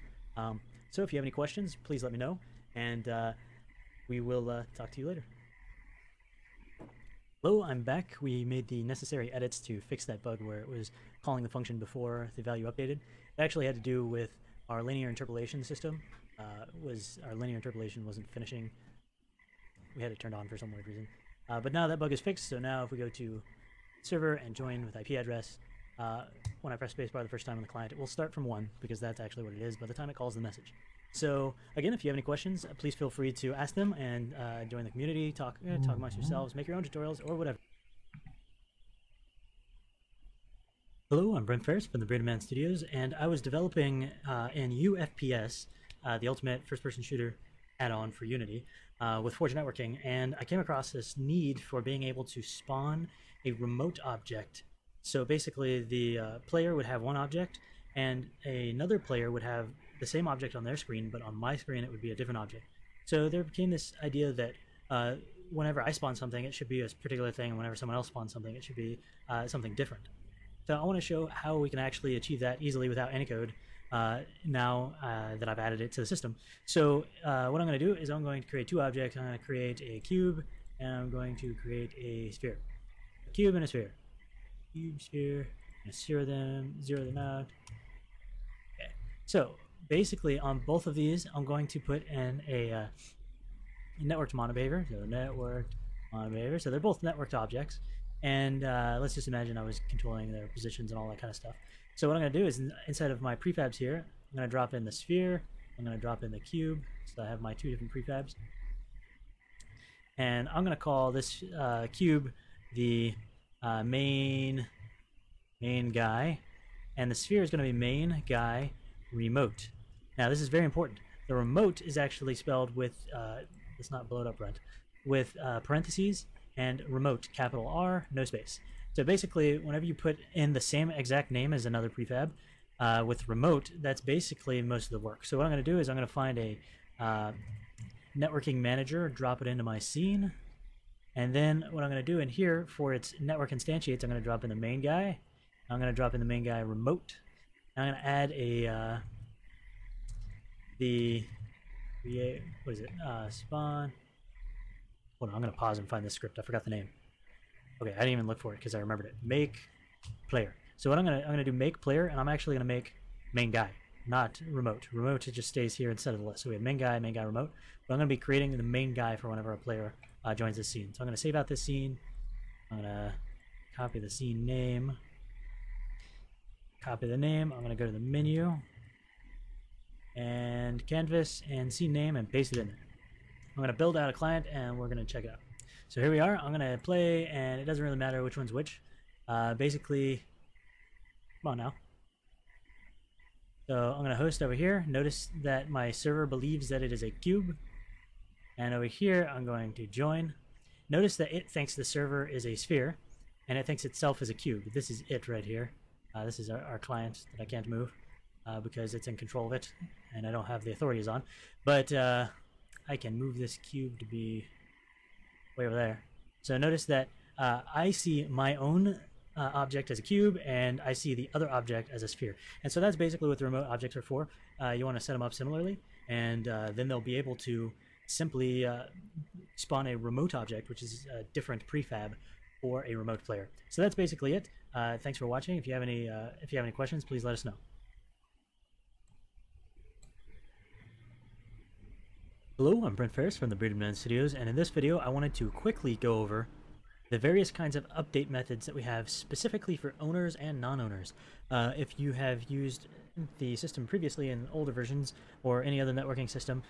[SPEAKER 3] So if you have any questions, please let me know, and we will talk to you later. Hello, I'm back. We made the necessary edits to fix that bug where it was calling the function before the value updated. It actually had to do with our linear interpolation system. Our linear interpolation wasn't finishing. We had it turned on for some weird reason. But now that bug is fixed, so now if we go to server and join with IP address, when I press spacebar the first time on the client, it will start from 1 because that's actually what it is by the time it calls the message. So again, if you have any questions, please feel free to ask them and join the community, talk amongst yourselves, make your own tutorials or whatever. Hello, I'm Brent Ferris from the Braden Man Studios, and I was developing in UFPS, the ultimate first-person shooter add-on for Unity, with Forge Networking, and I came across this need for being able to spawn a remote object. So basically, the player would have one object, and another player would have the same object on their screen, but on my screen it would be a different object. So there became this idea that whenever I spawn something, it should be a particular thing, and whenever someone else spawns something, it should be something different. So I want to show how we can actually achieve that easily without any code now that I've added it to the system. So what I'm going to do is I'm going to create two objects. I'm going to create a cube, and I'm going to create a sphere. A cube and a sphere. Cube, sphere, and zero them out. Okay. So basically on both of these, I'm going to put in a networked monobehavior. So networked monobehavior. So they're both networked objects. And let's just imagine I was controlling their positions and all that kind of stuff. So what I'm going to do is inside of my prefabs here, I'm going to drop in the sphere. I'm going to drop in the cube. So I have my two different prefabs. And I'm going to call this cube the main guy. And the sphere is going to be main guy remote. Now this is very important. The remote is actually spelled with, let's not blow it up, Brent, with parentheses and remote, capital R, no space. So basically, whenever you put in the same exact name as another prefab with remote, that's basically most of the work. So what I'm going to do is I'm going to find a networking manager, drop it into my scene, and then what I'm going to do in here for its network instantiates, I'm going to drop in the main guy. I'm going to drop in the main guy remote. I'm going to add the create, what is it? Spawn. Hold on, I'm gonna pause and find this script. I forgot the name. Okay, I didn't even look for it because I remembered it. Make player. So what I'm gonna do make player, and I'm actually gonna make main guy, not remote. Remote, it just stays here instead of the list. So we have main guy, remote. But I'm gonna be creating the main guy for whenever a player joins this scene. So I'm gonna save out this scene. I'm gonna copy the scene name. Copy the name. I'm gonna go to the menu and canvas and scene name and paste it in there. I'm gonna build out a client and we're gonna check it out. So here we are. I'm gonna play, and it doesn't really matter which one's which. Basically, come on now. So I'm gonna host over here. Notice that my server believes that it is a cube, and over here I'm going to join. Notice that it thinks the server is a sphere, and it thinks itself is a cube. This is it right here. This is our client that I can't move because it's in control of it, and I don't have the authorities on. But I can move this cube to be way over there. So notice that I see my own object as a cube, and I see the other object as a sphere. And so that's basically what the remote objects are for. You want to set them up similarly, and then they'll be able to simply spawn a remote object, which is a different prefab for a remote player. So that's basically it. Thanks for watching. If you have any questions, please let us know. Hello, I'm Brent Ferris from the Bearded Man Studios, and in this video I wanted to quickly go over the various kinds of update methods that we have specifically for owners and non-owners. If you have used the system previously in older versions or any other networking system,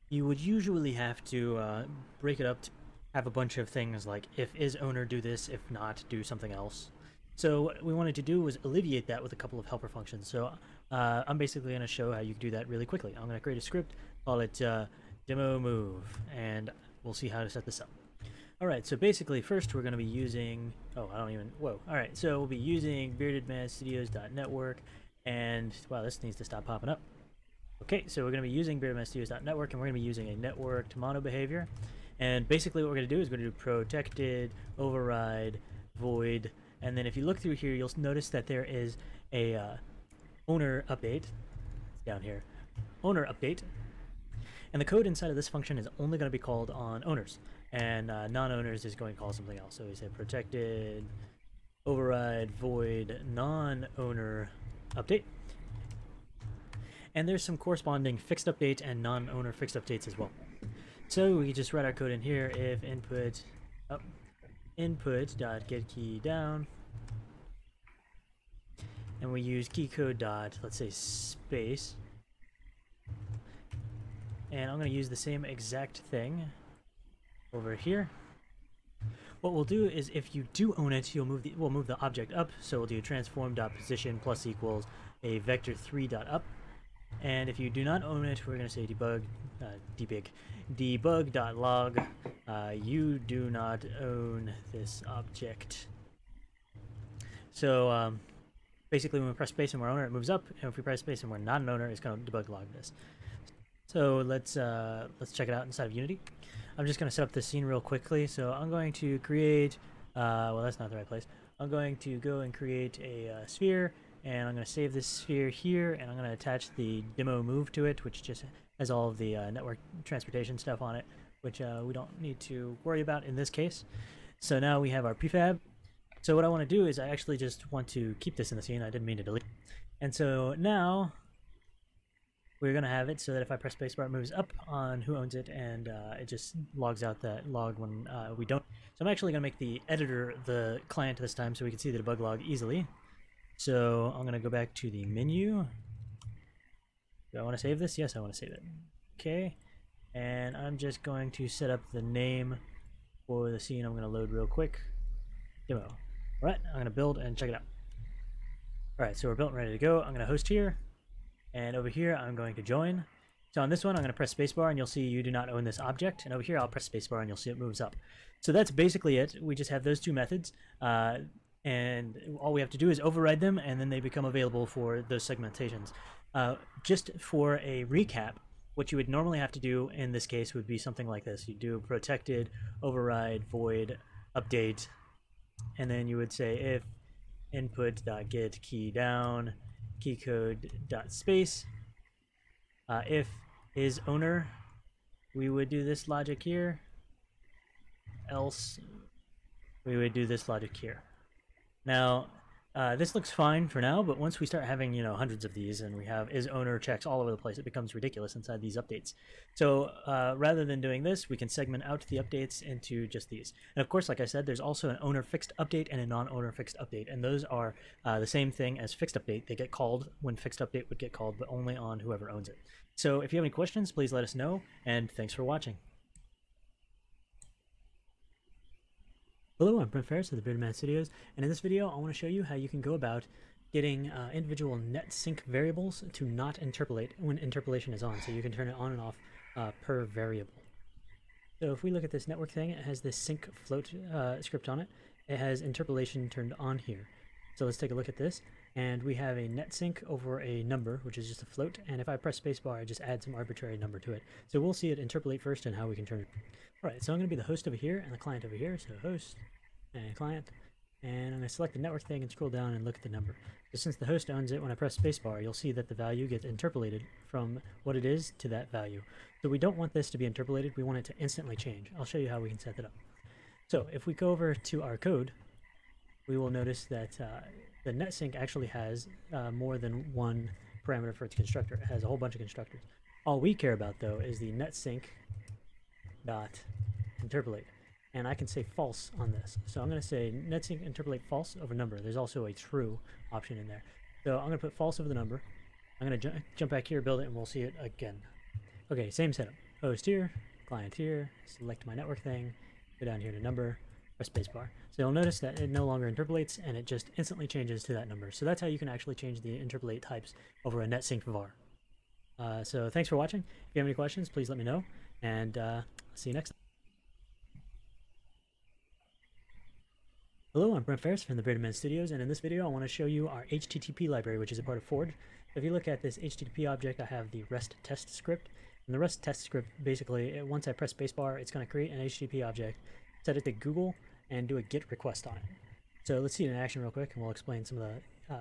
[SPEAKER 3] you would usually have to break it up to have a bunch of things like if is owner do this, if not do something else. So what we wanted to do was alleviate that with a couple of helper functions. So I'm basically going to show how you can do that really quickly. I'm going to create a script, call it demo move, and we'll see how to set this up. Alright, so basically first we're going to be using, alright, so we'll be using beardedmanstudios.network, and wow, this needs to stop popping up. Okay, so we're going to be using beardedmanstudios.network, and we're going to be using a networked mono behavior. And basically what we're going to do is we're going to do protected, override, void, and then if you look through here, you'll notice that there is a owner update. It's down here. Owner update. And the code inside of this function is only going to be called on owners, and non-owners is going to call something else. So we say protected, override, void, non-owner update. And there's some corresponding fixed update and non-owner fixed updates as well. So we just write our code in here if input.getKeyDown, and we use keycode dot, let's say, space. And I'm going to use the same exact thing over here. What we'll do is if you do own it, we'll move the object up. So we'll do transform.position plus equals a vector3.up. And if you do not own it, we're going to say debug.log. You do not own this object. So basically when we press space and we're owner, it moves up. And if we press space and we're not an owner, it's going to debug log this. So let's check it out inside of Unity. I'm just going to set up the scene real quickly. So I'm going to create, well, that's not the right place. I'm going to go and create a sphere, and I'm going to save this sphere here, and I'm going to attach the demo move to it, which just has all of the network transportation stuff on it, which we don't need to worry about in this case. So now we have our prefab. So what I want to do is I actually just want to keep this in the scene. I didn't mean to delete. And so now we're going to have it so that if I press spacebar, it moves up on who owns it, and it just logs out that log when we don't. So I'm actually going to make the editor the client this time so we can see the debug log easily. So I'm going to go back to the menu. Do I want to save this? Yes, I want to save it. Okay. And I'm just going to set up the name for the scene I'm going to load real quick. Demo. Alright, I'm going to build and check it out. Alright, so we're built and ready to go. I'm going to host here. And over here, I'm going to join. So on this one, I'm going to press spacebar, and you'll see you do not own this object. And over here, I'll press spacebar, and you'll see it moves up. So that's basically it. We just have those two methods. And all we have to do is override them, and then they become available for those segmentations. Just for a recap, what you would normally have to do in this case would be something like this. You do protected, override, void, update, and then you would say if input.getKeyDown, keycode.space, If is owner, we would do this logic here. Else, we would do this logic here. Now, this looks fine for now, but once we start having, hundreds of these and we have is owner checks all over the place, it becomes ridiculous inside these updates. So rather than doing this, we can segment out the updates into just these. And of course, like I said, there's also an owner fixed update and a non-owner fixed update. And those are the same thing as fixed update. They get called when fixed update would get called, but only on whoever owns it. So if you have any questions, please let us know. And thanks for watching. Hello, I'm Brent Ferris of the Bearded Man Studios, and in this video I want to show you how you can go about getting individual net sync variables to not interpolate when interpolation is on, so you can turn it on and off per variable. So if we look at this network thing, it has this sync float script on it. It has interpolation turned on here. So let's take a look at this, and we have a net sync over a number, which is just a float, and if I press spacebar I just add some arbitrary number to it. So we'll see it interpolate first and how we can turn it. Alright, so I'm going to be the host over here and the client over here, so host and client, and I'm going to select the network thing and scroll down and look at the number. So since the host owns it, when I press spacebar, you'll see that the value gets interpolated from what it is to that value. So we don't want this to be interpolated, we want it to instantly change. I'll show you how we can set that up. So if we go over to our code, we will notice that the net sync actually has more than one parameter for its constructor. It has a whole bunch of constructors. All we care about though is the net sync dot interpolate. And I can say false on this. So I'm going to say netsync interpolate false over number. There's also a true option in there. So I'm going to put false over the number. I'm going to jump back here, build it, and we'll see it again. Okay, same setup. Host here, client here, select my network thing, go down here to number, press spacebar. So you'll notice that it no longer interpolates, and it just instantly changes to that number. So that's how you can actually change the interpolate types over a netsync var. So thanks for watching. If you have any questions, please let me know, and see you next time. Hello, I'm Brent Ferris from the Bearded Man Studios, and in this video I want to show you our HTTP library, which is a part of Forge. If you look at this HTTP object, I have the REST test script. And the REST test script, basically, once I press spacebar, it's going to create an HTTP object, set it to Google, and do a GET request on it. So let's see it in action real quick, and we'll explain some of the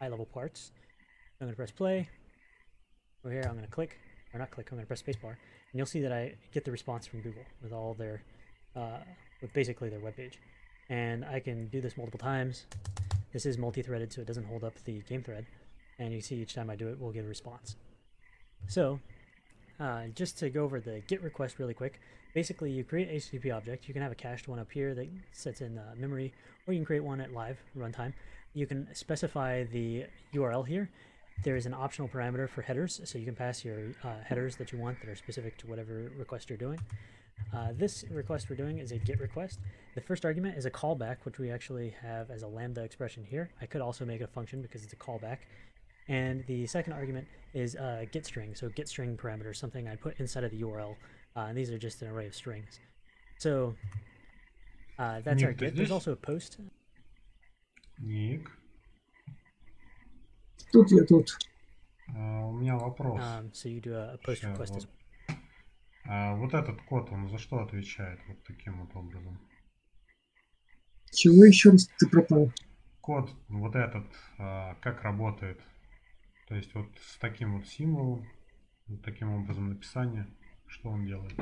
[SPEAKER 3] high-level parts. I'm going to press play. Over here, I'm going to click, or not click, I'm going to press spacebar, and you'll see that I get the response from Google with all their, with basically their web page. And I can do this multiple times. This is multi-threaded, so it doesn't hold up the game thread. And you see each time I do it, we'll get a response. So, just to go over the GET request really quick, basically you create an HTTP object. You can have a cached one up here that sits in memory, or you can create one at live runtime. You can specify the URL here. There is an optional parameter for headers, so you can pass your headers that you want that are specific to whatever request you're doing. This request we're doing is a GET request. The first argument is a callback, which we actually have as a lambda expression here. I could also make it a function because it's a callback. And the second argument is a get string, so get string parameter, something I put inside of the URL. And these are just an array of strings. So that's our GET. There's also a post.
[SPEAKER 1] Ник.
[SPEAKER 4] Тут я тут.
[SPEAKER 1] У меня вопрос.
[SPEAKER 3] So you do a post request as well.
[SPEAKER 1] Вот этот код, он за что отвечает вот таким вот образом?
[SPEAKER 4] Чего еще раз ты пропал?
[SPEAKER 1] Код вот этот, как работает? То есть вот с таким вот символом, вот таким образом написания, что он делает?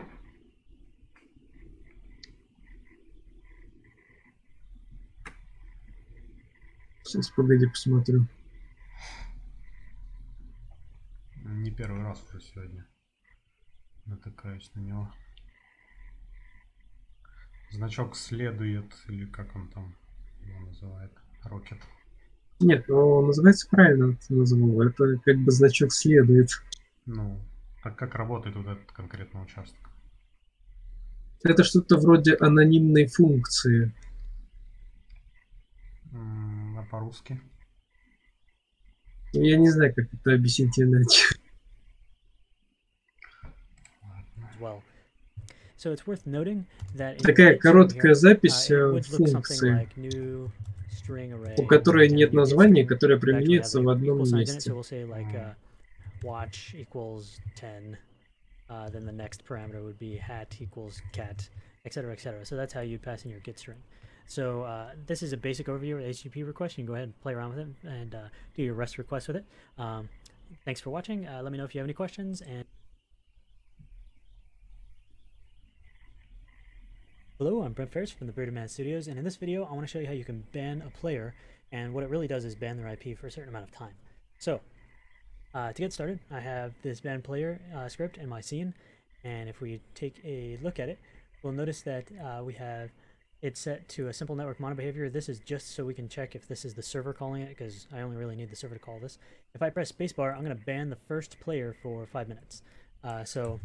[SPEAKER 4] Сейчас, погоди, посмотрю.
[SPEAKER 1] Не первый раз уже сегодня натыкаюсь на него. Значок следует, или как он там его называет, Rocket.
[SPEAKER 4] Нет, он называется правильно, ты назвал. Это как бы значок следует.
[SPEAKER 1] Ну, так как работает вот этот конкретный участок?
[SPEAKER 4] Это что-то вроде анонимной функции.
[SPEAKER 1] А по-русски?
[SPEAKER 4] Я не знаю, как это объяснить иначе.
[SPEAKER 3] Well. So it's worth noting that
[SPEAKER 4] Такая короткая запись функции, у которой нет названия, которая применяется в одном месте.
[SPEAKER 3] Watch equals 10, then the next parameter would be hat equals cat, etc., etc. So that's how you pass in your get string. So this is a basic overview of HTTP request. You can go ahead and play around with it and do your REST request with it. thanks for watching. Let me know if you have any questions. And hello, I'm Brent Ferris from the Bearded Man Studios, and in this video I want to show you how you can ban a player, and what it really does is ban their IP for a certain amount of time. So to get started, I have this ban player script in my scene, and if we take a look at it, we'll notice that we have it set to a simple network mono behavior. This is just so we can check if this is the server calling it, because I only really need the server to call this. If I press spacebar, I'm going to ban the first player for 5 minutes.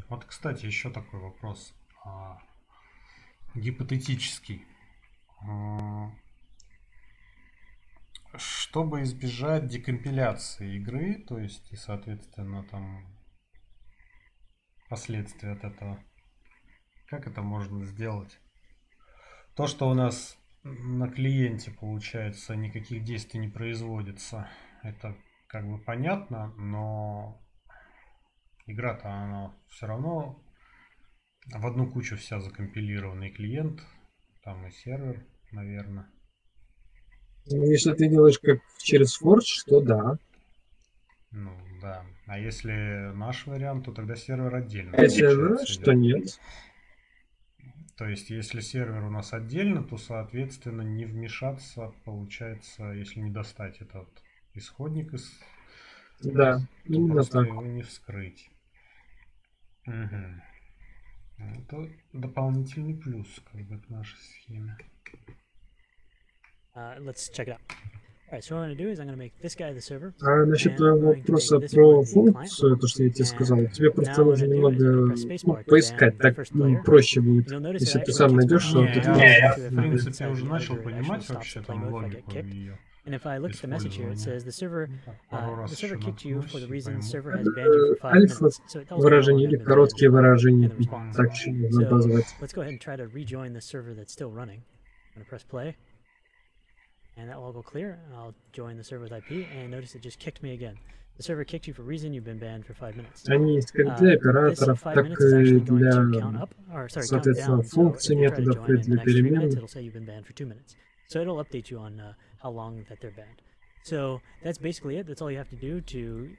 [SPEAKER 1] Вот, кстати, еще такой вопрос. Гипотетический. Чтобы избежать декомпиляции игры, то есть и, соответственно, там последствия от этого, как это можно сделать? То, что у нас на клиенте, получается, никаких действий не производится, это как бы понятно, но игра-то она все равно в одну кучу вся закомпилирована, и клиент, там и сервер, наверное.
[SPEAKER 4] Если ты делаешь как через Forge, то да.
[SPEAKER 1] Ну да. А если наш вариант, то тогда сервер отдельно.
[SPEAKER 4] А если наш, то нет.
[SPEAKER 1] То есть, если сервер у нас отдельно, то, соответственно, не вмешаться, получается, если не достать этот исходник из...
[SPEAKER 4] Да, именно так.
[SPEAKER 1] Его не вскрыть. Угу. Это дополнительный плюс, как бы, к нашей схеме.
[SPEAKER 3] Let's check it out. Alright, so what I'm going to do is I'm going to make this guy the server.
[SPEAKER 4] А насчет твоего вопроса про функцию, то, что я тебе сказал, тебе просто нужно немного поискать, так проще будет, если ты сам найдешь, что ты
[SPEAKER 1] в принципе, уже начал понимать вообще там логику ее.
[SPEAKER 3] And if I look at the message here, it says the server kicked you for the reason the server has banned you for 5 minutes. So it tells
[SPEAKER 4] выражения или короткие выражения, так можно назвать.
[SPEAKER 3] Let's go ahead and try to rejoin the server that's still running. I'm going to press play. And that will all go clear. I'll join the server with IP, and notice it just kicked me again. The server kicked you for reason you've been banned for 5 minutes.
[SPEAKER 4] Они есть как для операторов, так и для, соответственно, функций методов и для перемен.
[SPEAKER 3] It'll say you've been banned for 2 minutes. So it'll update you on how long that they're banned. So that's basically it. That's all you have to do to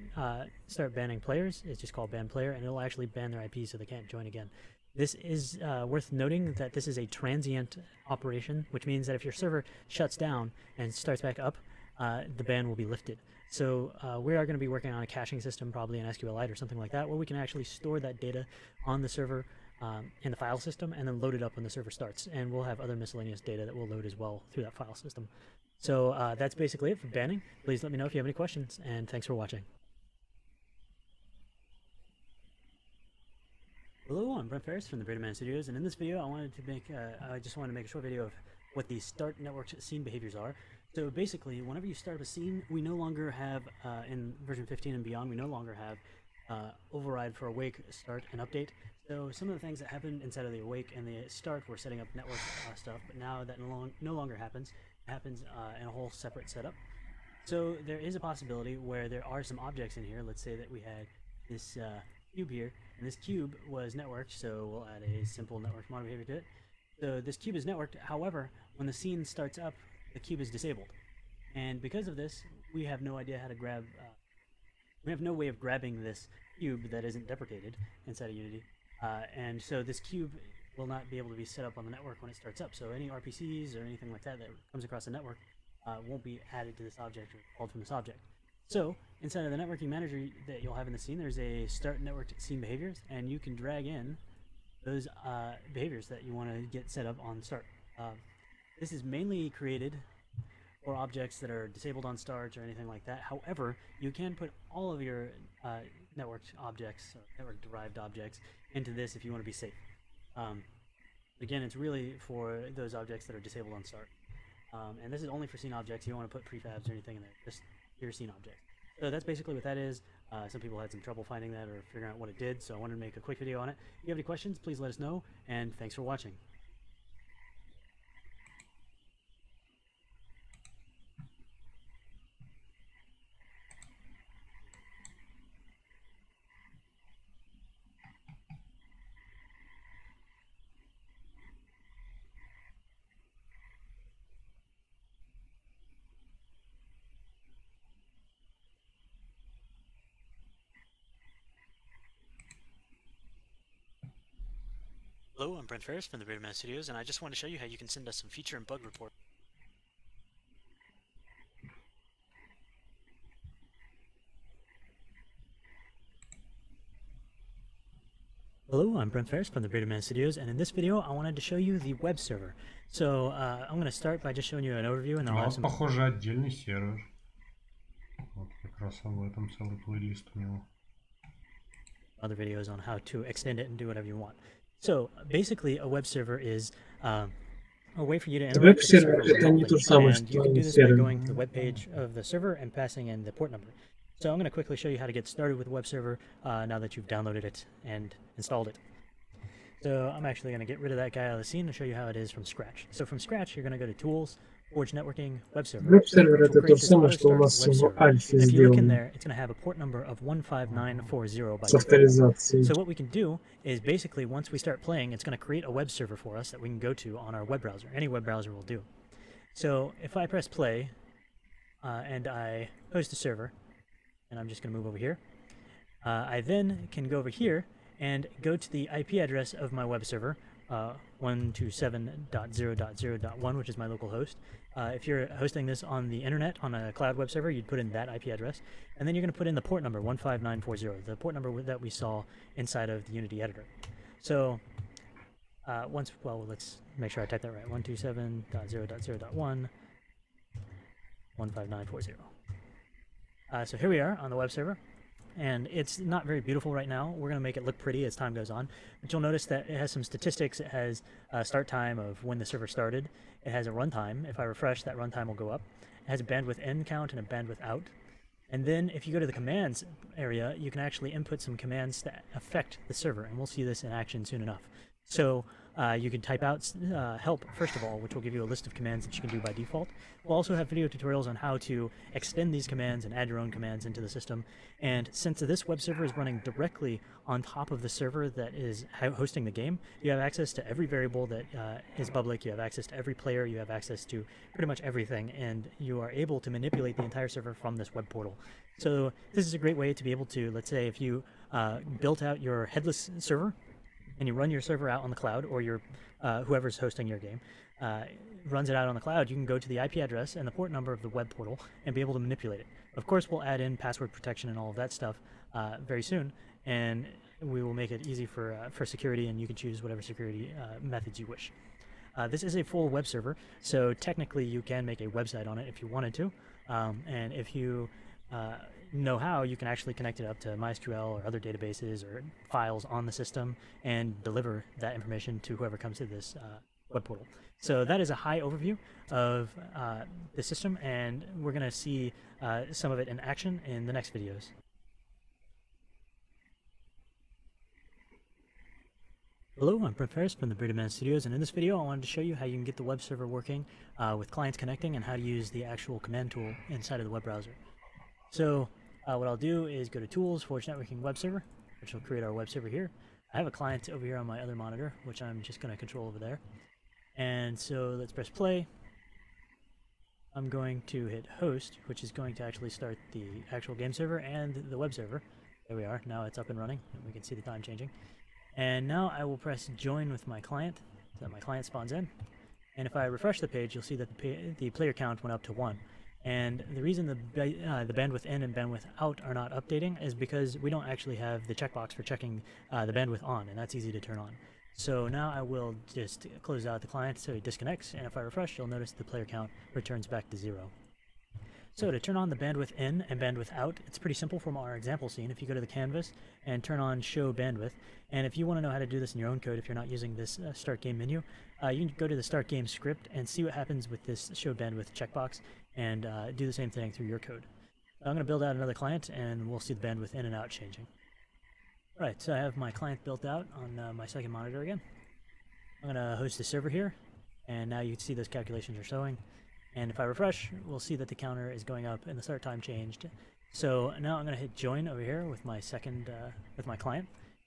[SPEAKER 3] start banning players. It's just called ban player, and it'll actually ban their IP so they can't join again. This is worth noting that this is a transient operation, which means that if your server shuts down and starts back up, the ban will be lifted. So we are going to be working on a caching system, probably an SQLite or something like that, where we can actually store that data on the server in the file system and then load it up when the server starts. And we'll have other miscellaneous data that will load as well through that file system. So that's basically it for banning. Please let me know if you have any questions, and thanks for watching. Hello, I'm Brent Ferris from the Bearded Man Studios, and in this video I just wanted to make a short video of what the start network scene behaviors are. So basically, whenever you start up a scene, we no longer have, in version 15 and beyond, we no longer have override for awake, start, and update. So some of the things that happen inside of the awake and the start were setting up network stuff, but now that no longer happens. It happens in a whole separate setup. So there is a possibility where there are some objects in here. Let's say that we had this cube here, and this cube was networked, so we'll add a simple network mono behavior to it. So this cube is networked, however, when the scene starts up, the cube is disabled. And because of this, we have no idea how to grab, we have no way of grabbing this cube that isn't deprecated inside of Unity. And so this cube will not be able to be set up on the network when it starts up. So any RPCs or anything like that that comes across the network won't be added to this object or called from this object. So inside of the networking manager that you'll have in the scene, there's a start networked scene behaviors, and you can drag in those behaviors that you want to get set up on start. This is mainly created for objects that are disabled on start or anything like that. However, you can put all of your networked objects, or network derived objects, into this if you want to be safe. Again, it's really for those objects that are disabled on start. And this is only for scene objects. You don't want to put prefabs or anything in there. Just your scene object. So that's basically what that is. Some people had some trouble finding that or figuring out what it did, so I wanted to make a quick video on it. If you have any questions, please let us know, and thanks for watching.
[SPEAKER 2] Hello, I'm Brent Ferris from the Privateers.Life Studios, and I just want to show you how you can send us some feature and bug reports.
[SPEAKER 3] Hello, I'm Brent Ferris from the Privateers.Life Studios, and in this video I wanted to show you the web server. So I'm going to start by just showing you an overview, and then I'll have some...
[SPEAKER 1] Похоже, отдельный сервер. Вот как раз об этом целый плейлист у него.
[SPEAKER 3] Other videos on how to extend it and do whatever you want. So basically, a web server is a way for you to interact with the server remotely, and you can do this by going to the web page of the server and passing in the port number. So I'm going to quickly show you how to get started with a web server now that you've downloaded it and installed it. So I'm actually going to get rid of that guy out of the scene and show you how it is from scratch. So from scratch, you're going to go to Tools, Forge Networking, Web Server.
[SPEAKER 4] Веб-сервер это то же самое, что у нас в альфе
[SPEAKER 3] If you look in
[SPEAKER 4] сделано
[SPEAKER 3] there, it's going to have a port number of 15940 by
[SPEAKER 4] с авторизацией.
[SPEAKER 3] So what we can do is basically once we start playing, it's going to create a web server for us that we can go to on our web browser. Any web browser will do. So if I press play and I host a server, and I'm just going to move over here, I then can go over here and go to the IP address of my web server, 127.0.0.1, which is my local host. If you're hosting this on the internet, on a cloud web server, you'd put in that IP address, and then you're going to put in the port number, 15940, the port number that we saw inside of the Unity editor. So let's make sure I type that right, 127.0.0.1, 15940. So here we are on the web server, and it's not very beautiful right now. We're going to make it look pretty as time goes on, but you'll notice that it has some statistics. It has a start time of when the server started. It has a runtime. If I refresh, that runtime will go up. It has a bandwidth in count and a bandwidth out. And then if you go to the commands area, you can actually input some commands that affect the server, and we'll see this in action soon enough. So you can type out help, first of all, which will give you a list of commands that you can do by default. We'll also have video tutorials on how to extend these commands and add your own commands into the system. And since this web server is running directly on top of the server that is hosting the game, you have access to every variable that is public, you have access to every player, you have access to pretty much everything, and you are able to manipulate the entire server from this web portal. So this is a great way to be able to, let's say if you built out your headless server, and you run your server out on the cloud, or your whoever's hosting your game runs it out on the cloud, you can go to the IP address and the port number of the web portal and be able to manipulate it. Of course, we'll add in password protection and all of that stuff very soon, and we will make it easy for security, and you can choose whatever security methods you wish. This is a full web server, so technically you can make a website on it if you wanted to, and if you know how, you can actually connect it up to MySQL or other databases or files on the system and deliver that information to whoever comes to this web portal. So that is a high overview of the system, and we're going to see some of it in action in the next videos. Hello, I'm Brent Ferris from the Privateers.Life Studios, and in this video I wanted to show you how you can get the web server working with clients connecting and how to use the actual command tool inside of the web browser. So what I'll do is go to Tools, Forge Networking, Web Server, which will create our web server here. I have a client over here on my other monitor, which I'm just going to control over there. And so let's press play. I'm going to hit host, which is going to actually start the actual game server and the web server. There we are. Now it's up and running, and we can see the time changing. And now I will press join with my client, so that my client spawns in. And if I refresh the page, you'll see that the player count went up to 1. And the reason the bandwidth in and bandwidth out are not updating is because we don't actually have the checkbox for checking the bandwidth on, and that's easy to turn on. So now I will just close out the client so it disconnects, and if I refresh, you'll notice the player count returns back to 0. So to turn on the bandwidth in and bandwidth out, it's pretty simple from our example scene. If you go to the canvas and turn on show bandwidth, and if you want to know how to do this in your own code, if you're not using this start game menu, you can go to the start game script and see what happens with this show bandwidth checkbox, and do the same thing through your code. I'm going to build out another client, and we'll see the bandwidth in and out changing. Alright, so I have my client built out on my second monitor again. I'm going to host the server here, and now you can see those calculations are showing. And if I refresh, we'll see that the counter is going up and the start time changed. So now I'm going to hit join over here with my with my client.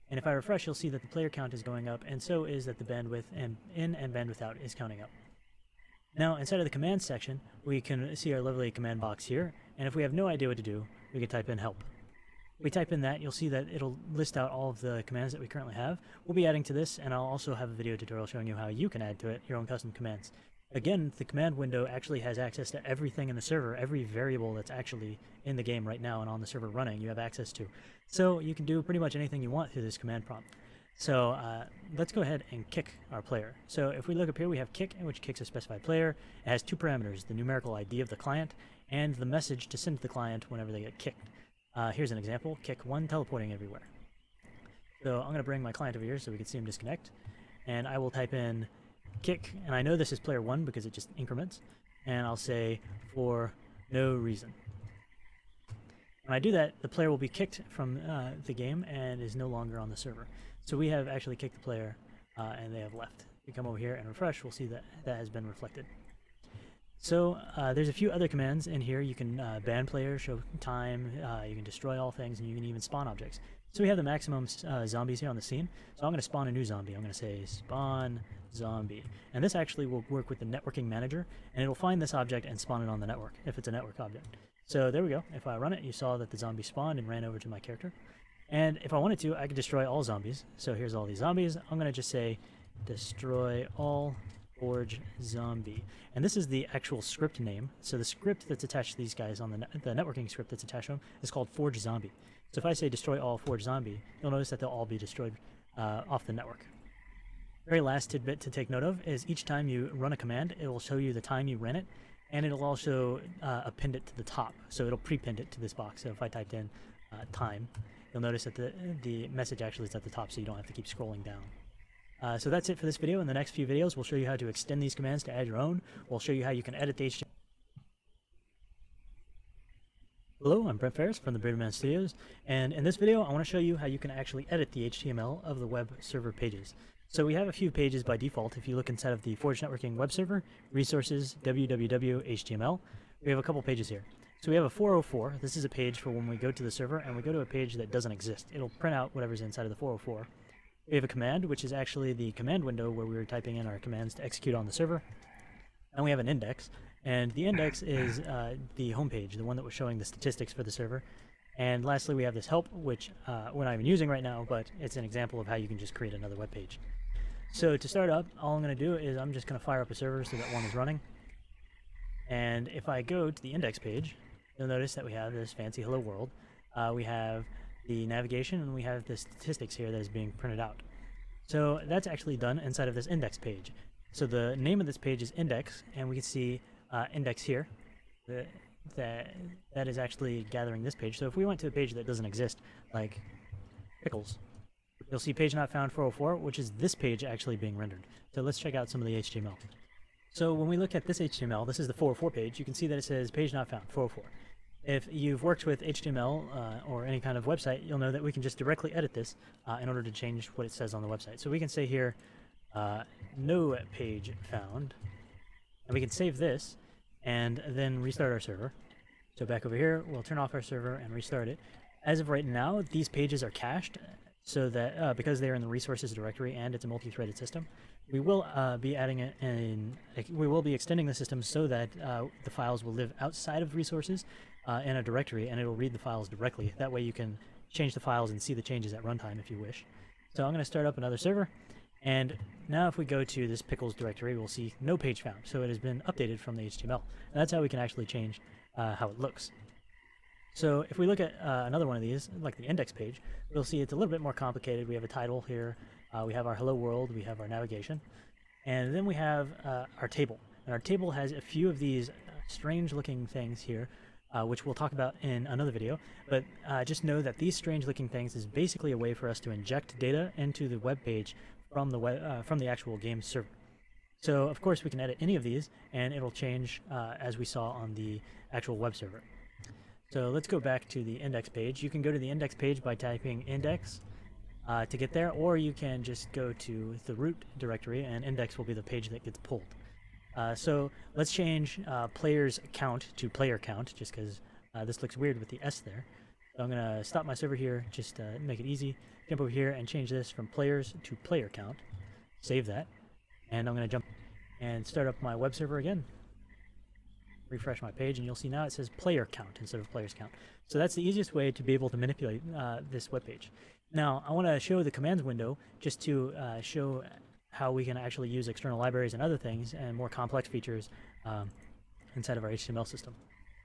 [SPEAKER 3] And if I refresh, you'll see that the player count is going up, and so is that the bandwidth in and bandwidth out is counting up. Now, inside of the commands section, we can see our lovely command box here, and if we have no idea what to do, we can type in help. we type in that, you'll see that it'll list out all of the commands that we currently have. We'll be adding to this, and I'll also have a video tutorial showing you how you can add to it your own custom commands. Again, the command window actually has access to everything in the server, every variable that's actually in the game right now and on the server running, you have access to. So you can do pretty much anything you want through this command prompt. So let's go ahead and kick our player. So if we look up here, we have kick, which kicks a specified player. It has two parameters, the numerical ID of the client and the message to send to the client whenever they get kicked. Here's an example, kick 1, teleporting everywhere. So I'm going to bring my client over here so we can see him disconnect. And I will type in kick, and I know this is player 1 because it just increments, and I'll say for no reason. When I do that, the player will be kicked from the game and is no longer on the server. So we have actually kicked the player and they have left. If we come over here and refresh, we'll see that that has been reflected. So there's a few other commands in here. You can ban players, show time, you can destroy all things, and you can even spawn objects. So we have the maximum zombies here on the scene. So I'm going to spawn a new zombie. I'm going to say spawn zombie. And this actually will work with the networking manager, and it'll find this object and spawn it on the network, if it's a network object. So there we go. If I run it, you saw that the zombie spawned and ran over to my character. And if I wanted to, I could destroy all zombies. So here's all these zombies. I'm going to just say destroy all forge zombie. And this is the actual script name. So the script that's attached to these guys on the networking script that's attached to them is called forge zombie. So if I say destroy all forge zombie, you'll notice that they'll all be destroyed off the network. Very last tidbit to take note of is each time you run a command, it will show you the time you ran it, and it'll also append it to the top. So it'll prepend it to this box. So if I typed in time, you'll notice that the message actually is at the top, so you don't have to keep scrolling down. So that's it for this video. In the next few videos, we'll show you how to extend these commands to add your own. We'll show you how you can edit the HTML. Hello, I'm Brent Ferris from the Privateers.Life Studios, and in this video I want to show you how you can actually edit the HTML of the web server pages. So we have a few pages by default. If you look inside of the Forge Networking web server, resources, www, HTML, we have a couple pages here. So we have a 404. This is a page for when we go to the server and we go to a page that doesn't exist. It'll print out whatever's inside of the 404. We have a command, which is actually the command window where we were typing in our commands to execute on the server. And we have an index, and the index is the home page, the one that was showing the statistics for the server. And lastly, we have this help, which we're not even using right now, but it's an example of how you can just create another web page. So to start up, all I'm going to do is I'm just going to fire up a server so that one is running. And if I go to the index page, you'll notice that we have this fancy hello world. We have the navigation, and we have the statistics here that is being printed out. So that's actually done inside of this index page. So the name of this page is index, and we can see index here. That is actually gathering this page. So if we went to a page that doesn't exist, like pickles, you'll see page not found 404, which is this page actually being rendered. So let's check out some of the HTML. So when we look at this HTML, this is the 404 page, you can see that it says page not found 404. If you've worked with HTML or any kind of website, you'll know that we can just directly edit this in order to change what it says on the website. So we can say here, no page found, and we can save this and then restart our server. So back over here, we'll turn off our server and restart it. As of right now, these pages are cached, so that because they're in the resources directory and it's a multi-threaded system, we will be adding it in. We will be extending the system so that the files will live outside of resources in a directory, and it'll read the files directly. That way, you can change the files and see the changes at runtime if you wish. So I'm going to start up another server. And now if we go to this pickles directory, we'll see no page found. So it has been updated from the HTML. And that's how we can actually change how it looks. So if we look at another one of these, like the index page, we'll see it's a little bit more complicated. We have a title here. We have our hello world. We have our navigation. And then we have our table. And our table has a few of these strange looking things here, which we'll talk about in another video. But just know that these strange looking things is basically a way for us to inject data into the web page from the actual game server. So of course we can edit any of these, and it'll change as we saw on the actual web server. So let's go back to the index page. You can go to the index page by typing index to get there, or you can just go to the root directory, and index will be the page that gets pulled. So let's change players count to player count, just because this looks weird with the S there. So I'm going to stop my server here, just to make it easy. Jump over here and change this from players to player count. Save that. And I'm going to jump and start up my web server again. refresh my page, and you'll see now it says player count instead of players count. So that's the easiest way to be able to manipulate this web page. Now, I want to show the commands window just to show how we can actually use external libraries and other things and more complex features inside of our HTML system.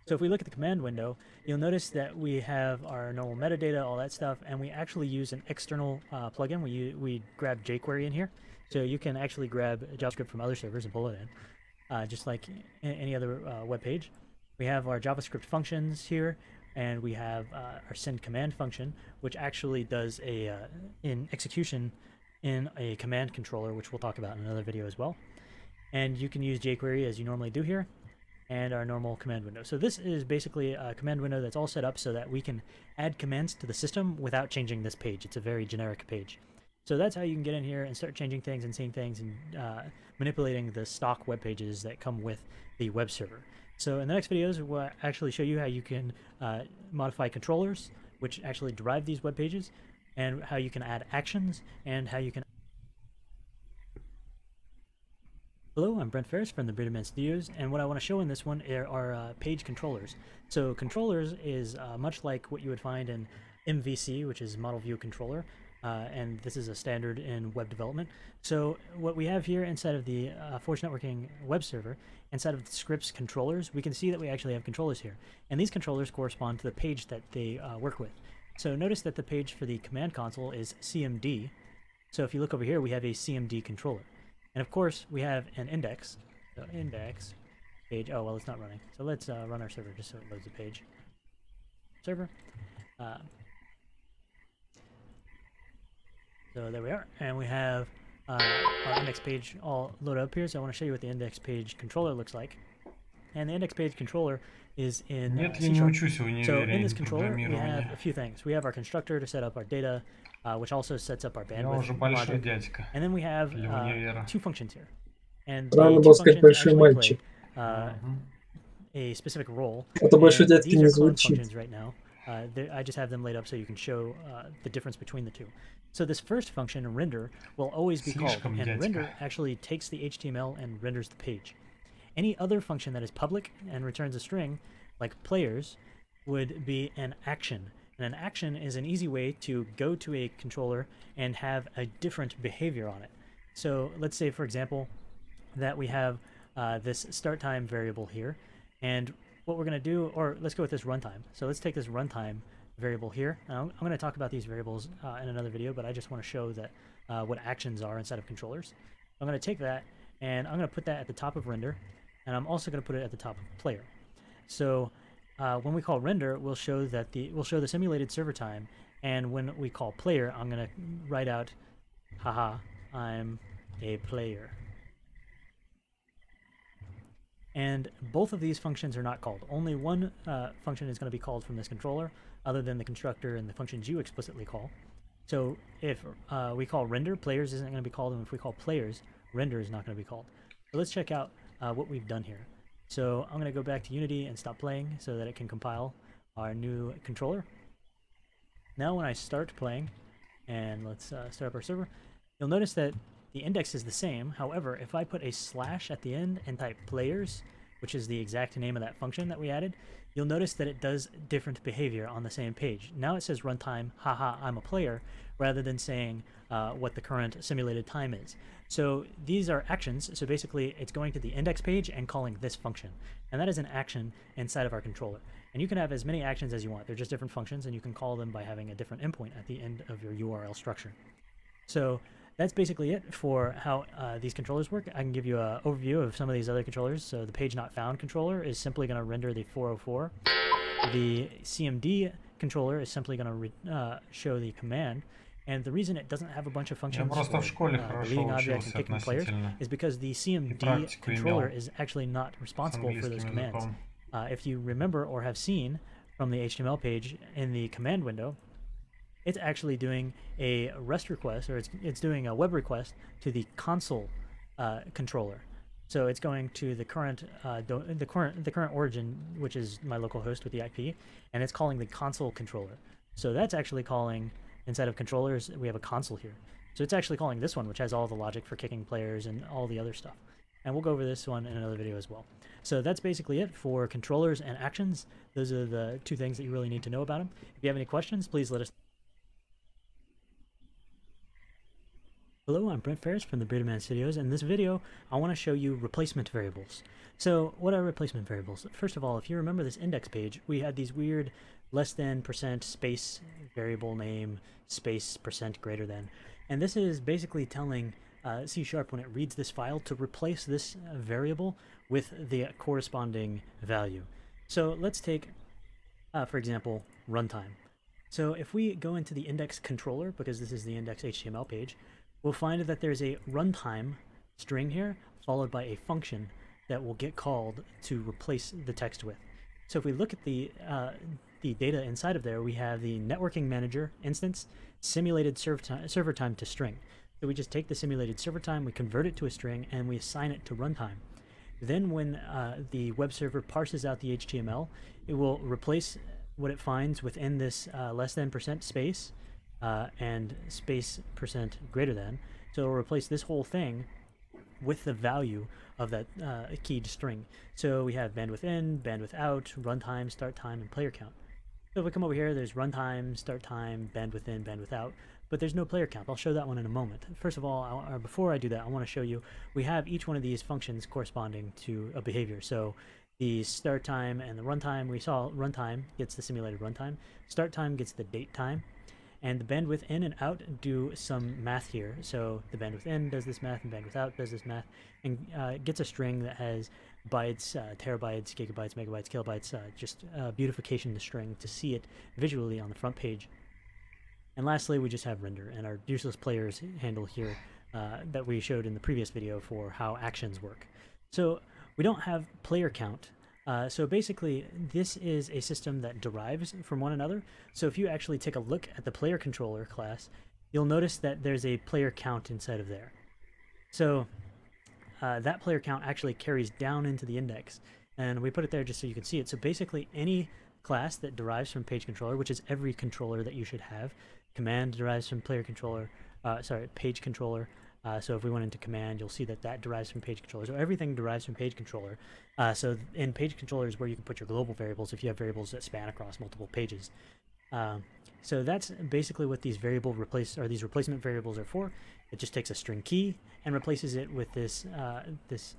[SPEAKER 3] So if we look at the command window, you'll notice that we have our normal metadata, all that stuff, and we actually use an external plugin. We grab jQuery in here. So you can actually grab JavaScript from other servers and pull it in, just like any other web page. We have our JavaScript functions here, and we have our send command function, which actually does a in execution in a command controller, which we'll talk about in another video as well. And you can use jQuery as you normally do here, and our normal command window. So this is basically a command window that's all set up so that we can add commands to the system without changing this page. It's a very generic page. So that's how you can get in here and start changing things and seeing things and manipulating the stock web pages that come with the web server. So in the next videos, we'll actually show you how you can modify controllers, which actually derive these web pages, and how you can add actions, and how you can... Hello, I'm Brent Ferris from the Breederman Studios, and what I want to show in this one are page controllers. So controllers is much like what you would find in MVC, which is Model View Controller, and this is a standard in web development. So what we have here inside of the Forge Networking web server, inside of the scripts controllers, we can see that we actually have controllers here. And these controllers correspond to the page that they work with. So notice that the page for the command console is CMD. So if you look over here, we have a CMD controller. And of course, we have an index. So index page. Oh, well, it's not running. So let's run our server just so it loads the page. Server. So there we are. And we have our index page all loaded up here. So I want to show you what the index page controller looks like. And the index page controller is in C#. So in this controller, we have a few things. We have our constructor to set up our data, which also sets up our bandwidth logic. And then we have two functions here. And the two functions actually play a specific role. These are clone functions right now. I just have them laid up so you can show the difference between the two. So this first function, render, will always be called. And render actually takes the HTML and renders the page. Any other function that is public and returns a string, like players, would be an action. And an action is an easy way to go to a controller and have a different behavior on it. So let's say, for example, that we have this start time variable here. And what we're going to do, or let's go with this runtime. So let's take this runtime variable here. Now, I'm going to talk about these variables in another video, but I just want to show that what actions are inside of controllers. I'm going to take that, and I'm going to put that at the top of render. And I'm also going to put it at the top of player. So when we call render, we'll show the simulated server time, and when we call player, I'm going to write out, haha, I'm a player. And both of these functions are not called. Only one function is going to be called from this controller, other than the constructor and the functions you explicitly call. So if we call render, players isn't going to be called, and if we call players, render is not going to be called. So let's check out what we've done here. So I'm going to go back to Unity and stop playing so that it can compile our new controller. Now when I start playing, and let's start up our server, you'll notice that the index is the same. However, if I put a slash at the end and type players, which is the exact name of that function that we added, you'll notice that it does different behavior on the same page. Now it says runtime, haha, I'm a player, rather than saying what the current simulated time is. So these are actions. So basically it's going to the index page and calling this function. And that is an action inside of our controller. And you can have as many actions as you want. They're just different functions, and you can call them by having a different endpoint at the end of your URL structure. So that's basically it for how these controllers work. I can give you an overview of some of these other controllers. So the page not found controller is simply going to render the 404. The CMD controller is simply going to show the command. And the reason it doesn't have a bunch of functions for deleting objects and kicking players is because the CMD controller is actually not responsible for those commands. If you remember or have seen from the HTML page in the command window, it's actually doing a REST request, or it's doing a web request to the console controller. So it's going to the current origin, which is my local host with the IP, and it's calling the console controller. So that's actually calling, inside of controllers, we have a console here. So it's actually calling this one, which has all the logic for kicking players and all the other stuff. and we'll go over this one in another video as well. So that's basically it for controllers and actions. Those are the two things that you really need to know about them. If you have any questions, please let us. Hello, I'm Brent Ferris from the Bearded Man Studios, and in this video I want to show you replacement variables. So what are replacement variables? First of all, if you remember this index page, we had these weird less than % space variable name space % greater than, and this is basically telling C# when it reads this file to replace this variable with the corresponding value. So let's take, for example, runtime. So if we go into the index controller, because this is the index HTML page, we'll find that there's a runtime string here followed by a function that will get called to replace the text with. So if we look at the data inside of there, we have the networking manager instance simulated server time to string. So we just take the simulated server time, we convert it to a string, and we assign it to runtime. Then when the web server parses out the HTML, it will replace what it finds within this less than % space and space % greater than. So it'll replace this whole thing with the value of that keyed string. So we have bandwidth in, bandwidth out, runtime, start time, and player count. So if we come over here, there's runtime, start time, bandwidth in, bandwidth out, but there's no player count. I'll show that one in a moment. First of all, before I do that, I want to show you, we have each one of these functions corresponding to a behavior. So the start time and the runtime, we saw runtime gets the simulated runtime, start time gets the date time, and the bandwidth in and out do some math here. So the bandwidth in does this math and bandwidth out does this math, and gets a string that has bytes, terabytes, gigabytes, megabytes, kilobytes, just beautification the string to see it visually on the front page. And lastly, we just have render and our useless players handle here that we showed in the previous video for how actions work. So we don't have player count. So basically, this is a system that derives from one another. So if you actually take a look at the player controller class, you'll notice that there's a player count inside of there. So that player count actually carries down into the index, and we put it there just so you can see it. So basically, any class that derives from page controller, which is every controller that you should have, command derives from player controller, page controller. So if we went into command, you'll see that that derives from page controller. So everything derives from page controller. So in page controller is where you can put your global variables if you have variables that span across multiple pages. So that's basically what these these replacement variables are for. It just takes a string key and replaces it with this this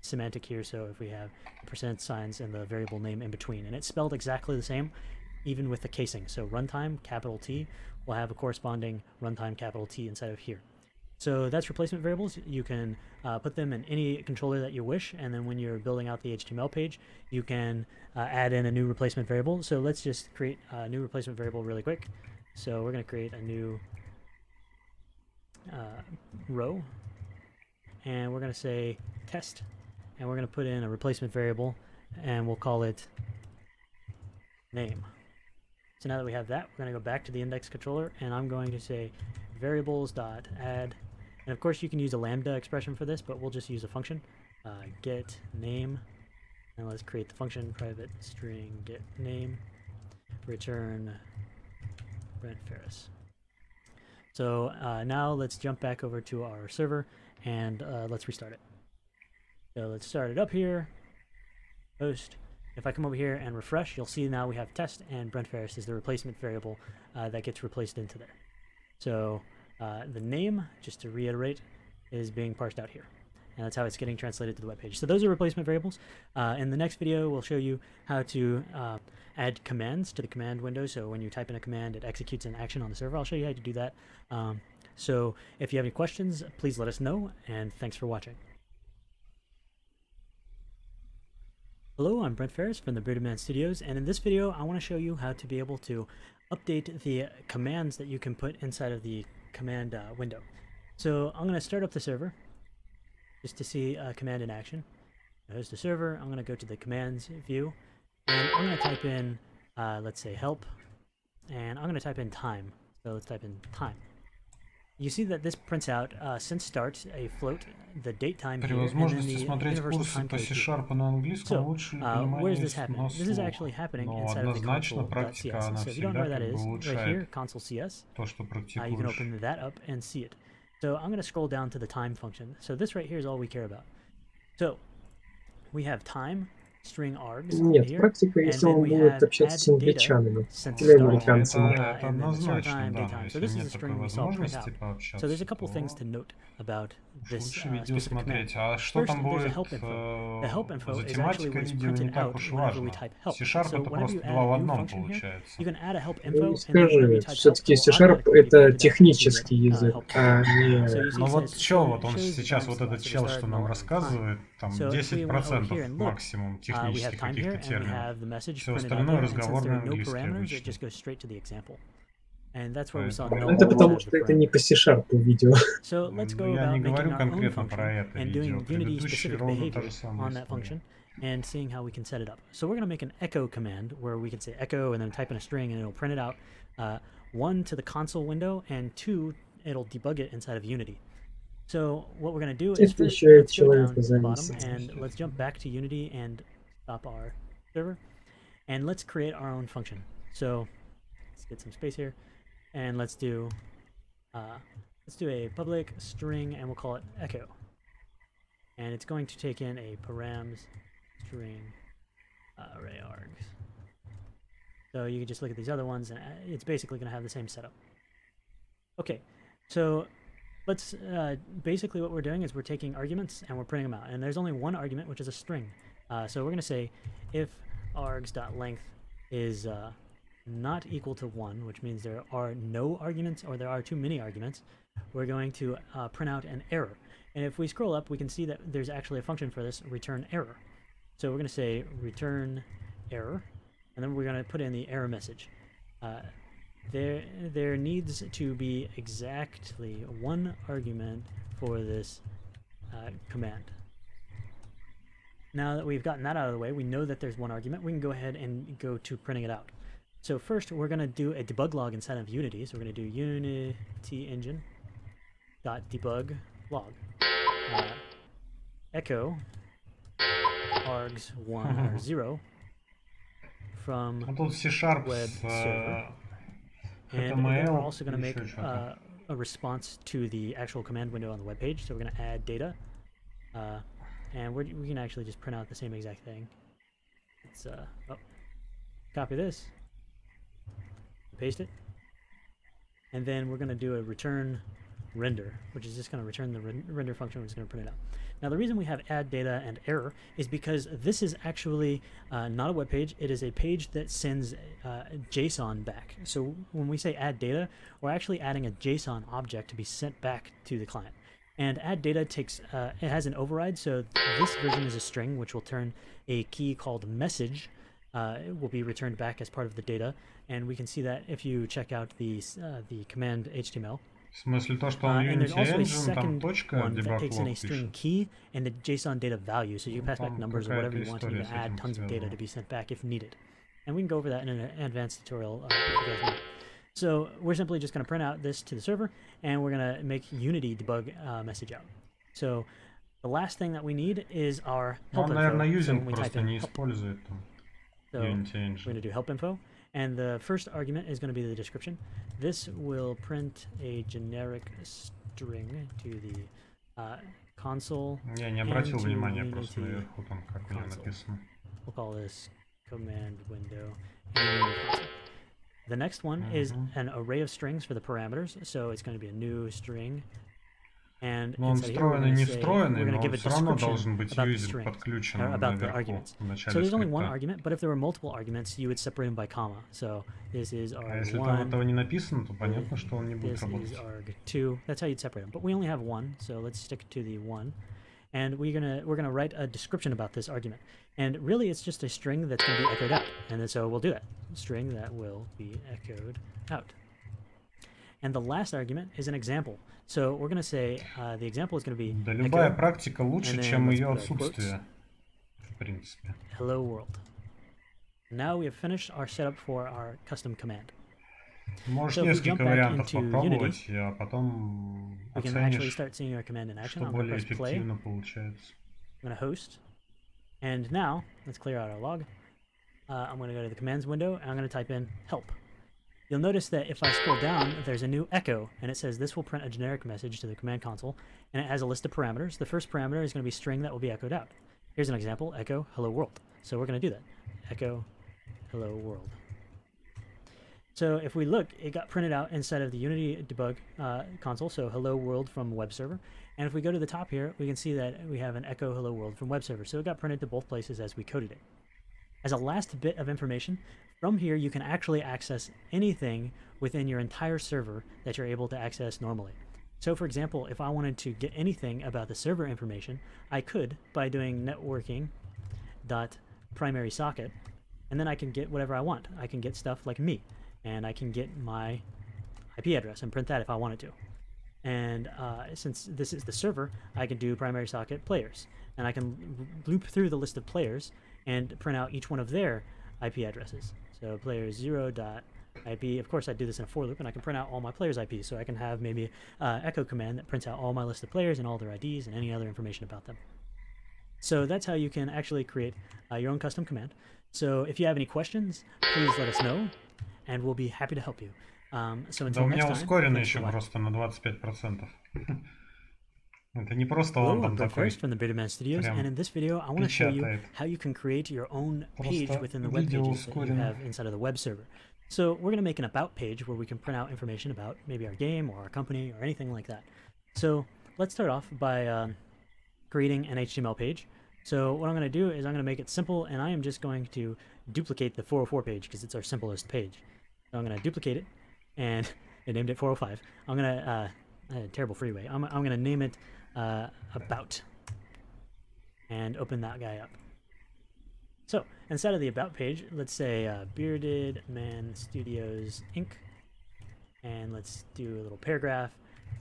[SPEAKER 3] semantic here. So if we have % signs and the variable name in between, and it's spelled exactly the same, even with the casing. So runtime capital T will have a corresponding runtime capital T inside of here. So that's replacement variables. You can put them in any controller that you wish, and then when you're building out the HTML page, you can add in a new replacement variable. So let's just create a new replacement variable really quick. So we're going to create a new row, and we're going to say test, and we're going to put in a replacement variable, and we'll call it name. So now that we have that, we're going to go back to the index controller, and I'm going to say variables.add. And of course you can use a lambda expression for this, but we'll just use a function, get name, and let's create the function private string get name, return Brent Ferris. So now let's jump back over to our server and let's restart it. So let's start it up here, host. If I come over here and refresh, you'll see now we have test, and Brent Ferris is the replacement variable that gets replaced into there. So the name, just to reiterate, is being parsed out here. And that's how it's getting translated to the web page. So those are replacement variables. In the next video, we'll show you how to add commands to the command window. So when you type in a command, it executes an action on the server. I'll show you how to do that. So if you have any questions, please let us know, and thanks for watching. Hello, I'm Brent Ferris from the Bearded Man Studios, and in this video I want to show you how to be able to update the commands that you can put inside of the command window. So I'm going to start up the server just to see a command in action. There's the server. I'm going to go to the commands view, and I'm going to type in, let's say help, and I'm going to type in time. So let's type in time. You see that this prints out since start a float, the date time here, and then the universal time code here. So where is this happening? This is actually happening inside of the console.cs. So if you don't know where that is, right here, console.cs, you can open that up and see it. So I'm going to scroll down to the time function. So this right here is all we care about. So we have time, string args
[SPEAKER 4] Нет,
[SPEAKER 3] here,
[SPEAKER 4] практика,
[SPEAKER 3] and
[SPEAKER 4] если
[SPEAKER 3] then
[SPEAKER 4] он
[SPEAKER 3] we
[SPEAKER 4] будет
[SPEAKER 3] have
[SPEAKER 4] общаться с
[SPEAKER 3] add data
[SPEAKER 4] англичанами
[SPEAKER 3] since
[SPEAKER 4] или
[SPEAKER 3] it's starting,
[SPEAKER 4] американцами.
[SPEAKER 1] Это
[SPEAKER 3] and then the server
[SPEAKER 1] однозначно,
[SPEAKER 3] time,
[SPEAKER 1] да, но
[SPEAKER 3] daytime. So
[SPEAKER 1] если
[SPEAKER 3] this is
[SPEAKER 1] нет
[SPEAKER 3] a
[SPEAKER 1] такой
[SPEAKER 3] string we saw print
[SPEAKER 1] возможности
[SPEAKER 3] out.
[SPEAKER 1] пообщаться,
[SPEAKER 3] So there's a couple
[SPEAKER 1] то
[SPEAKER 3] things to note about this
[SPEAKER 1] лучше видео
[SPEAKER 3] specific command.
[SPEAKER 1] смотреть. А что
[SPEAKER 3] First,
[SPEAKER 1] там
[SPEAKER 3] there's a
[SPEAKER 1] будет
[SPEAKER 3] help info. The help info
[SPEAKER 1] за
[SPEAKER 3] is actually
[SPEAKER 1] тематика
[SPEAKER 3] what is
[SPEAKER 1] видео, не
[SPEAKER 3] printed
[SPEAKER 1] так
[SPEAKER 3] out
[SPEAKER 1] уж
[SPEAKER 3] whenever we
[SPEAKER 1] важно.
[SPEAKER 3] type help.
[SPEAKER 1] C-Sharp
[SPEAKER 3] So
[SPEAKER 1] это
[SPEAKER 3] whenever you
[SPEAKER 1] просто
[SPEAKER 3] add
[SPEAKER 1] два в
[SPEAKER 3] a new
[SPEAKER 1] одном
[SPEAKER 3] function here,
[SPEAKER 1] получается.
[SPEAKER 3] you can add a help
[SPEAKER 4] Ну,
[SPEAKER 3] info, and then whenever
[SPEAKER 4] скажи,
[SPEAKER 3] you type help,
[SPEAKER 4] все-таки
[SPEAKER 3] it will
[SPEAKER 4] C-Sharp
[SPEAKER 3] automatically be
[SPEAKER 4] это
[SPEAKER 3] printed out
[SPEAKER 4] технический
[SPEAKER 3] to the
[SPEAKER 4] язык,
[SPEAKER 3] help
[SPEAKER 4] а
[SPEAKER 3] function.
[SPEAKER 4] не...
[SPEAKER 3] So you see,
[SPEAKER 1] Ну
[SPEAKER 3] it
[SPEAKER 1] вот
[SPEAKER 3] says,
[SPEAKER 1] чё,
[SPEAKER 3] it
[SPEAKER 1] вот он
[SPEAKER 3] shows
[SPEAKER 1] сейчас,
[SPEAKER 3] time
[SPEAKER 1] вот этот
[SPEAKER 3] slice, so we
[SPEAKER 1] чел,
[SPEAKER 3] start
[SPEAKER 1] что нам
[SPEAKER 3] null and time.
[SPEAKER 1] рассказывает, там
[SPEAKER 3] So if we went over
[SPEAKER 1] 10%
[SPEAKER 3] here and look,
[SPEAKER 1] максимум
[SPEAKER 3] we have
[SPEAKER 1] технических
[SPEAKER 3] time here,
[SPEAKER 1] каких-то
[SPEAKER 3] and we
[SPEAKER 1] терминов.
[SPEAKER 3] have the message
[SPEAKER 1] Все
[SPEAKER 3] printed out
[SPEAKER 1] остальное
[SPEAKER 3] there, and since there
[SPEAKER 1] разговорный
[SPEAKER 3] are no
[SPEAKER 1] английский
[SPEAKER 3] parameters, it
[SPEAKER 1] обычно.
[SPEAKER 3] just goes straight to the example. And that's where we saw
[SPEAKER 1] Поэтому-
[SPEAKER 3] no
[SPEAKER 4] Это потому,
[SPEAKER 3] parameters
[SPEAKER 4] что
[SPEAKER 3] of
[SPEAKER 4] это не
[SPEAKER 3] parameter.
[SPEAKER 4] по C-Sharp видео.
[SPEAKER 3] So let's go
[SPEAKER 1] Я не
[SPEAKER 3] about making
[SPEAKER 1] говорю
[SPEAKER 3] our own
[SPEAKER 1] конкретно про
[SPEAKER 3] function
[SPEAKER 1] это
[SPEAKER 3] and
[SPEAKER 1] видео.
[SPEAKER 3] doing
[SPEAKER 1] Предыдущий
[SPEAKER 3] Unity-specific
[SPEAKER 1] ровно та же
[SPEAKER 3] behavior
[SPEAKER 1] самая
[SPEAKER 3] on that
[SPEAKER 1] история.
[SPEAKER 3] function and seeing how we can set it up. So we're going to make an echo command where we can say echo and then type in a string and it'll print it out. 1 to the console window and 2, it'll debug it inside of Unity. So what we're going to do is
[SPEAKER 4] Это
[SPEAKER 3] first,
[SPEAKER 4] еще и от
[SPEAKER 3] let's go down
[SPEAKER 4] человека
[SPEAKER 3] to the bottom
[SPEAKER 4] зависит.
[SPEAKER 3] and let's jump back to Unity and stop our server. And let's create our own function. So let's get some space here. And let's do a public string and we'll call it echo. And it's going to take in a params string array args. So you can just look at these other ones and it's basically going to have the same setup. Okay, so let's basically what we're doing is we're taking arguments and we're printing them out. And there's only one argument, which is a string. So we're going to say if args.length is not equal to 1, which means there are no arguments or there are too many arguments, we're going to print out an error. And if we scroll up, we can see that there's actually a function for this, return error. So we're going to say return error, and then we're going to put in the error message. There needs to be exactly one argument for this command. Now that we've gotten that out of the way, we know that there's one argument. We can go ahead and go to printing it out. So first, we're going to do a debug log inside of Unity. So we're going to do Unity engine.debug log. Echo args1 or 0 from
[SPEAKER 1] Ну тут C-Sharp
[SPEAKER 3] web
[SPEAKER 1] с
[SPEAKER 3] server. And then
[SPEAKER 1] HTML
[SPEAKER 3] we're also going to make
[SPEAKER 1] еще что-то.
[SPEAKER 3] a response to the actual command window on the web page. So we're going to add data. And we can actually just print out the same exact thing. It's copy this, paste it, and then we're going to do a return render, which is just going to return the render function. We're just going to print it out. Now the reason we have add data and error is because this is actually not a web page. It is a page that sends JSON back. So when we say add data, we're actually adding a JSON object to be sent back to the client. And add data takes, it has an override, so this version is a string, which will turn a key called message. It will be returned back as part of the data, and we can see that if you check out the command HTML.
[SPEAKER 1] В смысле то, что он
[SPEAKER 3] And there's
[SPEAKER 1] Unity
[SPEAKER 3] also a
[SPEAKER 1] Engine, там
[SPEAKER 3] second
[SPEAKER 1] точка,
[SPEAKER 3] one that
[SPEAKER 1] debug
[SPEAKER 3] takes in a
[SPEAKER 1] log
[SPEAKER 3] string
[SPEAKER 1] пишет.
[SPEAKER 3] key and the JSON data value, so you can pass back
[SPEAKER 1] Там
[SPEAKER 3] numbers or whatever you want, and you
[SPEAKER 1] какая-то
[SPEAKER 3] can add
[SPEAKER 1] история с
[SPEAKER 3] tons of
[SPEAKER 1] этим
[SPEAKER 3] data
[SPEAKER 1] связана.
[SPEAKER 3] to be sent back if needed. And we can go over that in an advanced tutorial if you guys want. So we're simply just going to print out this to the server, and we're going to make Unity debug message out. So the last thing that we need is our help
[SPEAKER 1] Он,
[SPEAKER 3] info.
[SPEAKER 1] наверное,
[SPEAKER 3] So
[SPEAKER 1] using
[SPEAKER 3] when we type
[SPEAKER 1] просто
[SPEAKER 3] in
[SPEAKER 1] не
[SPEAKER 3] help,
[SPEAKER 1] использует там
[SPEAKER 3] so
[SPEAKER 1] Unity
[SPEAKER 3] we're going
[SPEAKER 1] Engine.
[SPEAKER 3] to do help info, and the first argument is going to be the description. This will print a generic string to the console.
[SPEAKER 1] Я не обратил
[SPEAKER 3] and to
[SPEAKER 1] внимания просто
[SPEAKER 3] Unity
[SPEAKER 1] наверху там, как у него
[SPEAKER 3] console.
[SPEAKER 1] написано.
[SPEAKER 3] We'll call this command window. And Unity console. The next one is an array of strings for the parameters, so it's going to be a new string. And
[SPEAKER 1] Но он
[SPEAKER 3] inside here, we're
[SPEAKER 1] встроенный,
[SPEAKER 3] going
[SPEAKER 1] не
[SPEAKER 3] to say, we're
[SPEAKER 1] встроенный,
[SPEAKER 3] going to
[SPEAKER 1] но
[SPEAKER 3] give
[SPEAKER 1] он
[SPEAKER 3] a
[SPEAKER 1] все равно
[SPEAKER 3] description
[SPEAKER 1] должен быть
[SPEAKER 3] about the
[SPEAKER 1] юзер
[SPEAKER 3] string,
[SPEAKER 1] подключен
[SPEAKER 3] or about the
[SPEAKER 1] наверху,
[SPEAKER 3] arguments.
[SPEAKER 1] в начале
[SPEAKER 3] So there's only one
[SPEAKER 1] скрипта.
[SPEAKER 3] argument, but if there were multiple arguments, you would separate them by comma. So this is
[SPEAKER 1] А если там этого
[SPEAKER 3] arg1,
[SPEAKER 1] не написано, то понятно, что он не будет
[SPEAKER 3] this is
[SPEAKER 1] работать.
[SPEAKER 3] arg2. That's how you'd separate them. But we only have one, so let's stick to the one. And we're gonna write a description about this argument. And really, it's just a string that's going to be echoed out. And then so we'll do that. String that will be echoed out. And the last argument is an example. So we're going to say the example is going to be
[SPEAKER 1] Да любая
[SPEAKER 3] echo,
[SPEAKER 1] практика лучше,
[SPEAKER 3] and then
[SPEAKER 1] чем
[SPEAKER 3] let's
[SPEAKER 1] ее
[SPEAKER 3] put our quotes.
[SPEAKER 1] отсутствие, в принципе.
[SPEAKER 3] Hello world. Now we have finished our setup for our custom command.
[SPEAKER 1] Можешь
[SPEAKER 3] So if we jump
[SPEAKER 1] несколько
[SPEAKER 3] back
[SPEAKER 1] вариантов
[SPEAKER 3] into
[SPEAKER 1] попробовать, а потом
[SPEAKER 3] We can actually
[SPEAKER 1] оценишь,
[SPEAKER 3] start seeing our command in action.
[SPEAKER 1] что
[SPEAKER 3] I'm going to
[SPEAKER 1] более
[SPEAKER 3] press play.
[SPEAKER 1] эффективно получается.
[SPEAKER 3] I'm going to host. And now, let's clear out our log. I'm going to go to the commands window, and I'm going to type in help. you'll notice that if I scroll down, there's a new echo, and it says this will print a generic message to the command console, and it has a list of parameters. The first parameter is going to be string that will be echoed out. Here's an example, echo hello world. So we're going to do that. Echo hello world. So if we look, it got printed out inside of the Unity debug console, so hello world from web server. And if we go to the top here, we can see that we have an echo hello world from web server. So it got printed to both places as we coded it. As a last bit of information, from here you can actually access anything within your entire server that you're able to access normally. So for example, if I wanted to get anything about the server information, I could by doing networking.primary socket, and then I can get whatever I want. I can get stuff like me, and I can get my IP address and print that if I wanted to. And since this is the server, I can do primary socket players, and I can loop through the list of players and print out each one of their IP addresses. So players 0.IP, of course I do this in a for loop, and I can print out all my players' IPs, so I can have maybe echo command that prints out all my list of players and all their IDs and any other information about them. So that's how you can actually create your own custom command. So if you have any questions, please let us know, and we'll be happy to help you. So
[SPEAKER 1] да у меня ускорено еще просто на 25%. Это не просто он там такой.
[SPEAKER 3] From the Birdman Studios, and in this video, I want to show you how you can create your own page within the web pages that you have inside of the web server. So we're going to make an about page where we can print out information about maybe our game or our company or anything like that. So let's start off by creating an HTML page. So what I'm going to do is I'm going to make it simple, and I am just going to duplicate the 404 page because it's our simplest page. So I'm going to duplicate it, and I named it 405. I'm going to terrible freeway. I'm going to name it about, and open that guy up. So inside of the about page, let's say Bearded Man Studios Inc. And let's do a little paragraph.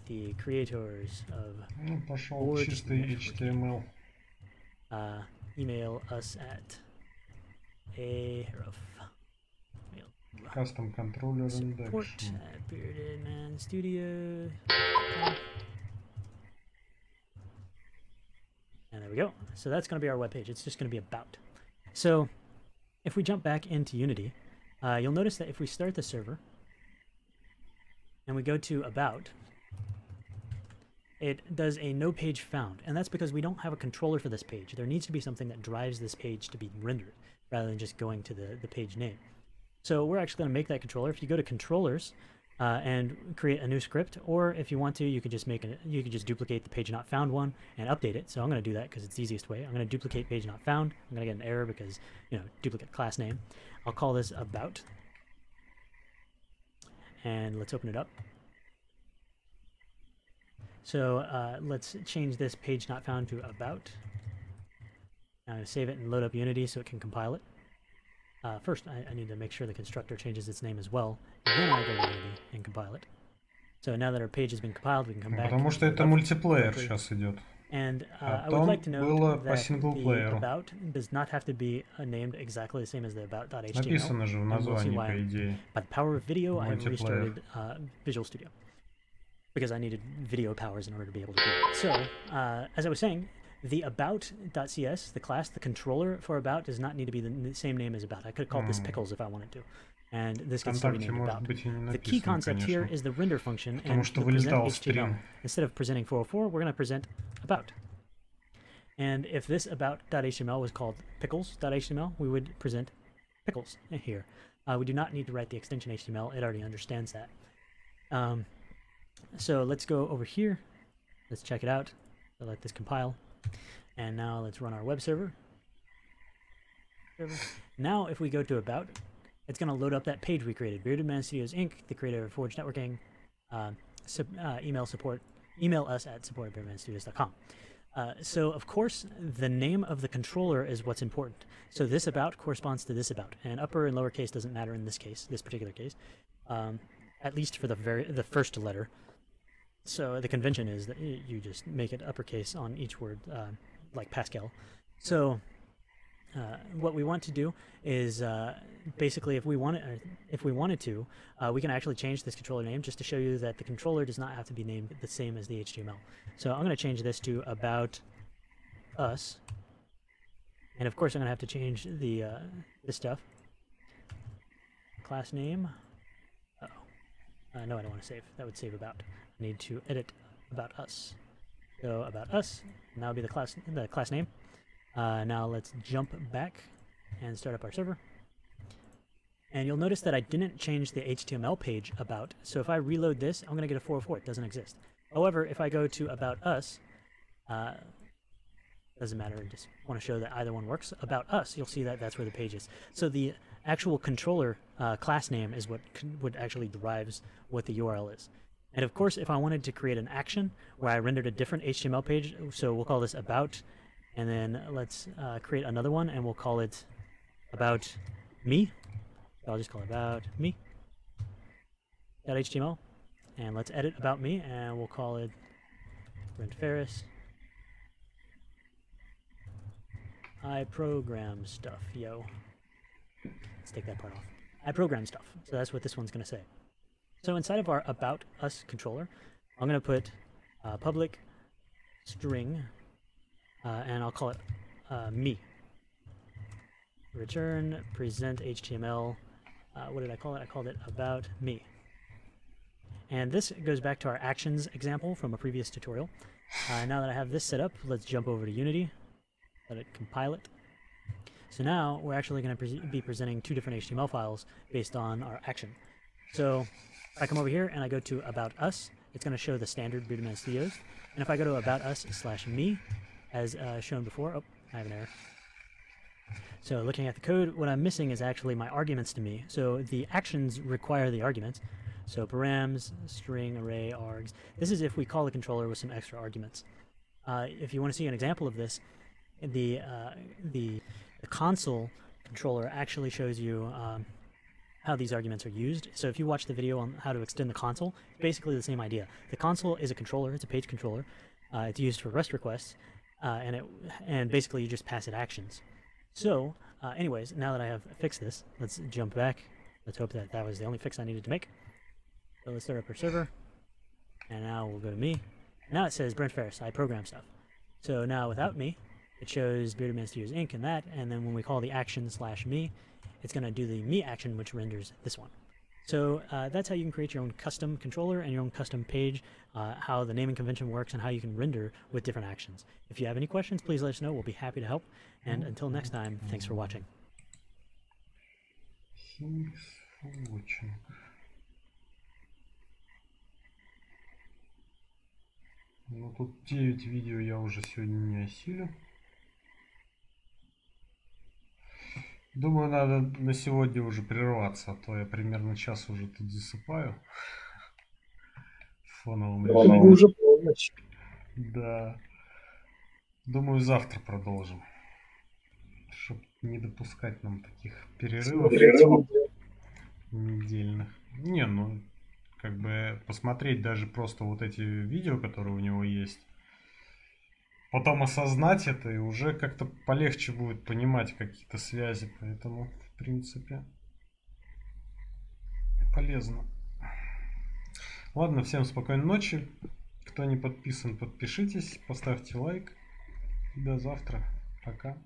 [SPEAKER 3] The creators of
[SPEAKER 1] HTML.
[SPEAKER 3] Email us at
[SPEAKER 1] Custom controller
[SPEAKER 3] support at Bearded Man Studios. And there we go. So that's going to be our web page. It's just going to be about. So if we jump back into Unity, you'll notice that if we start the server and we go to about, it does a no page found, and that's because we don't have a controller for this page. There needs to be something that drives this page to be rendered rather than just going to the page name. So we're actually going to make that controller. If you go to controllers and create a new script, or if you want to, you could just you could just duplicate the page not found one and update it. So I'm going to do that because it's the easiest way. I'm going to duplicate page not found. I'm going to get an error because, you know, duplicate class name. I'll call this about, and let's open it up. So let's change this page not found to about. Now I'm going to save it and load up Unity so it can compile it. First, I need to make sure the constructor changes its name as well. And then I go to Unity and compile it. So now that our page has been compiled, we can come back.
[SPEAKER 1] Потому что это мультиплеер сейчас идет.
[SPEAKER 3] And I would like to note that the about does not have to be named exactly the same as the about.html.
[SPEAKER 1] Написано же в названии, по идее.
[SPEAKER 3] By the power of video, I have restarted Visual Studio, because I needed video powers in order to be able to do it. So, as I was saying, the about.cs, the class, the controller for about, does not need to be the same name as about. I could have called this pickles if I wanted to. And this can still be named about. The key concept here is the render function and the present HTML. Instead of presenting 404, we're going to present about. And if this about.html was called pickles.html, we would present pickles here. We do not need to write the extension HTML. It already understands that. So let's go over here. Let's check it out. I'll let this compile. And now let's run our web server. Now if we go to about, it's going to load up that page we created. Bearded Man Studios Inc., the creator of Forge Networking. Email us at support@beardedmanstudios.com. So of course the name of the controller is what's important. So this about corresponds to this about, and upper and lowercase doesn't matter in this case, this particular case, at least for the first letter. So the convention is that you just make it uppercase on each word, like Pascal. So what we want to do is basically, if we wanted to, we can actually change this controller name just to show you that the controller does not have to be named the same as the HTML. So I'm going to change this to about us, and of course I'm going to have to change the this stuff. Class name No, I don't want to save. That would save about. I need to edit about us. So about us, now will be the class name. Now let's jump back and start up our server. And you'll notice that I didn't change the HTML page about. So if I reload this, I'm going to get a 404. It doesn't exist. However, if I go to about us, doesn't matter. I just want to show that either one works. About us, you'll see that that's where the page is. So the actual controller class name is what actually derives what the URL is. And of course, if I wanted to create an action where I rendered a different HTML page, so we'll call this about, and then let's create another one, and we'll call it about me. I'll just call it about me. .html, and let's edit about me, and we'll call it Brent Ferris. I program stuff, yo. Let's take that part off. I program stuff. So that's what this one's going to say. So inside of our about us controller, I'm going to put public string, and I'll call it me. Return present HTML. What did I call it? I called it about me. And this goes back to our actions example from a previous tutorial. Now that I have this set up, let's jump over to Unity. Let it compile it. So now we're actually going to be presenting two different HTML files based on our action. So if I come over here and I go to About Us, it's going to show the standard Bearded Studios. And if I go to About Us/me, as shown before, oh, I have an error. So looking at the code, what I'm missing is actually my arguments to me. So the actions require the arguments. So params, string, array, args. This is if we call the controller with some extra arguments. If you want to see an example of this, the console controller actually shows you how these arguments are used. So if you watch the video on how to extend the console, it's basically the same idea. The console is a controller, it's a page controller. It's used for REST requests, and basically you just pass it actions. So anyways, now that I have fixed this, let's jump back. Let's hope that that was the only fix I needed to make. So let's start up our server, and now we'll go to me. Now it says Brent Ferris, I program stuff. So now without me, it shows Bearded Man Studios Inc. and that, and then when we call the action/me, it's going to do the me action, which renders this one. So that's how you can create your own custom controller and your own custom page, how the naming convention works, and how you can render with different actions. If you have any questions, please let us know. We'll be happy to help. And until next time, thanks for watching.
[SPEAKER 1] Thanks for watching. Ну, тут 9 видео я уже сегодня не осилю. Думаю, надо на сегодня уже прерваться, а то я примерно час уже тут засыпаю. В фоновом режиме.
[SPEAKER 4] Уже полночь.
[SPEAKER 1] Да. Думаю, завтра продолжим. Чтобы не допускать нам таких перерывов недельных. Не, ну, как бы посмотреть даже просто вот эти видео, которые у него есть. Потом осознать это, и уже как-то полегче будет понимать какие-то связи. Поэтому, в принципе, полезно. Ладно, всем спокойной ночи. Кто не подписан, подпишитесь, поставьте лайк. До завтра. Пока.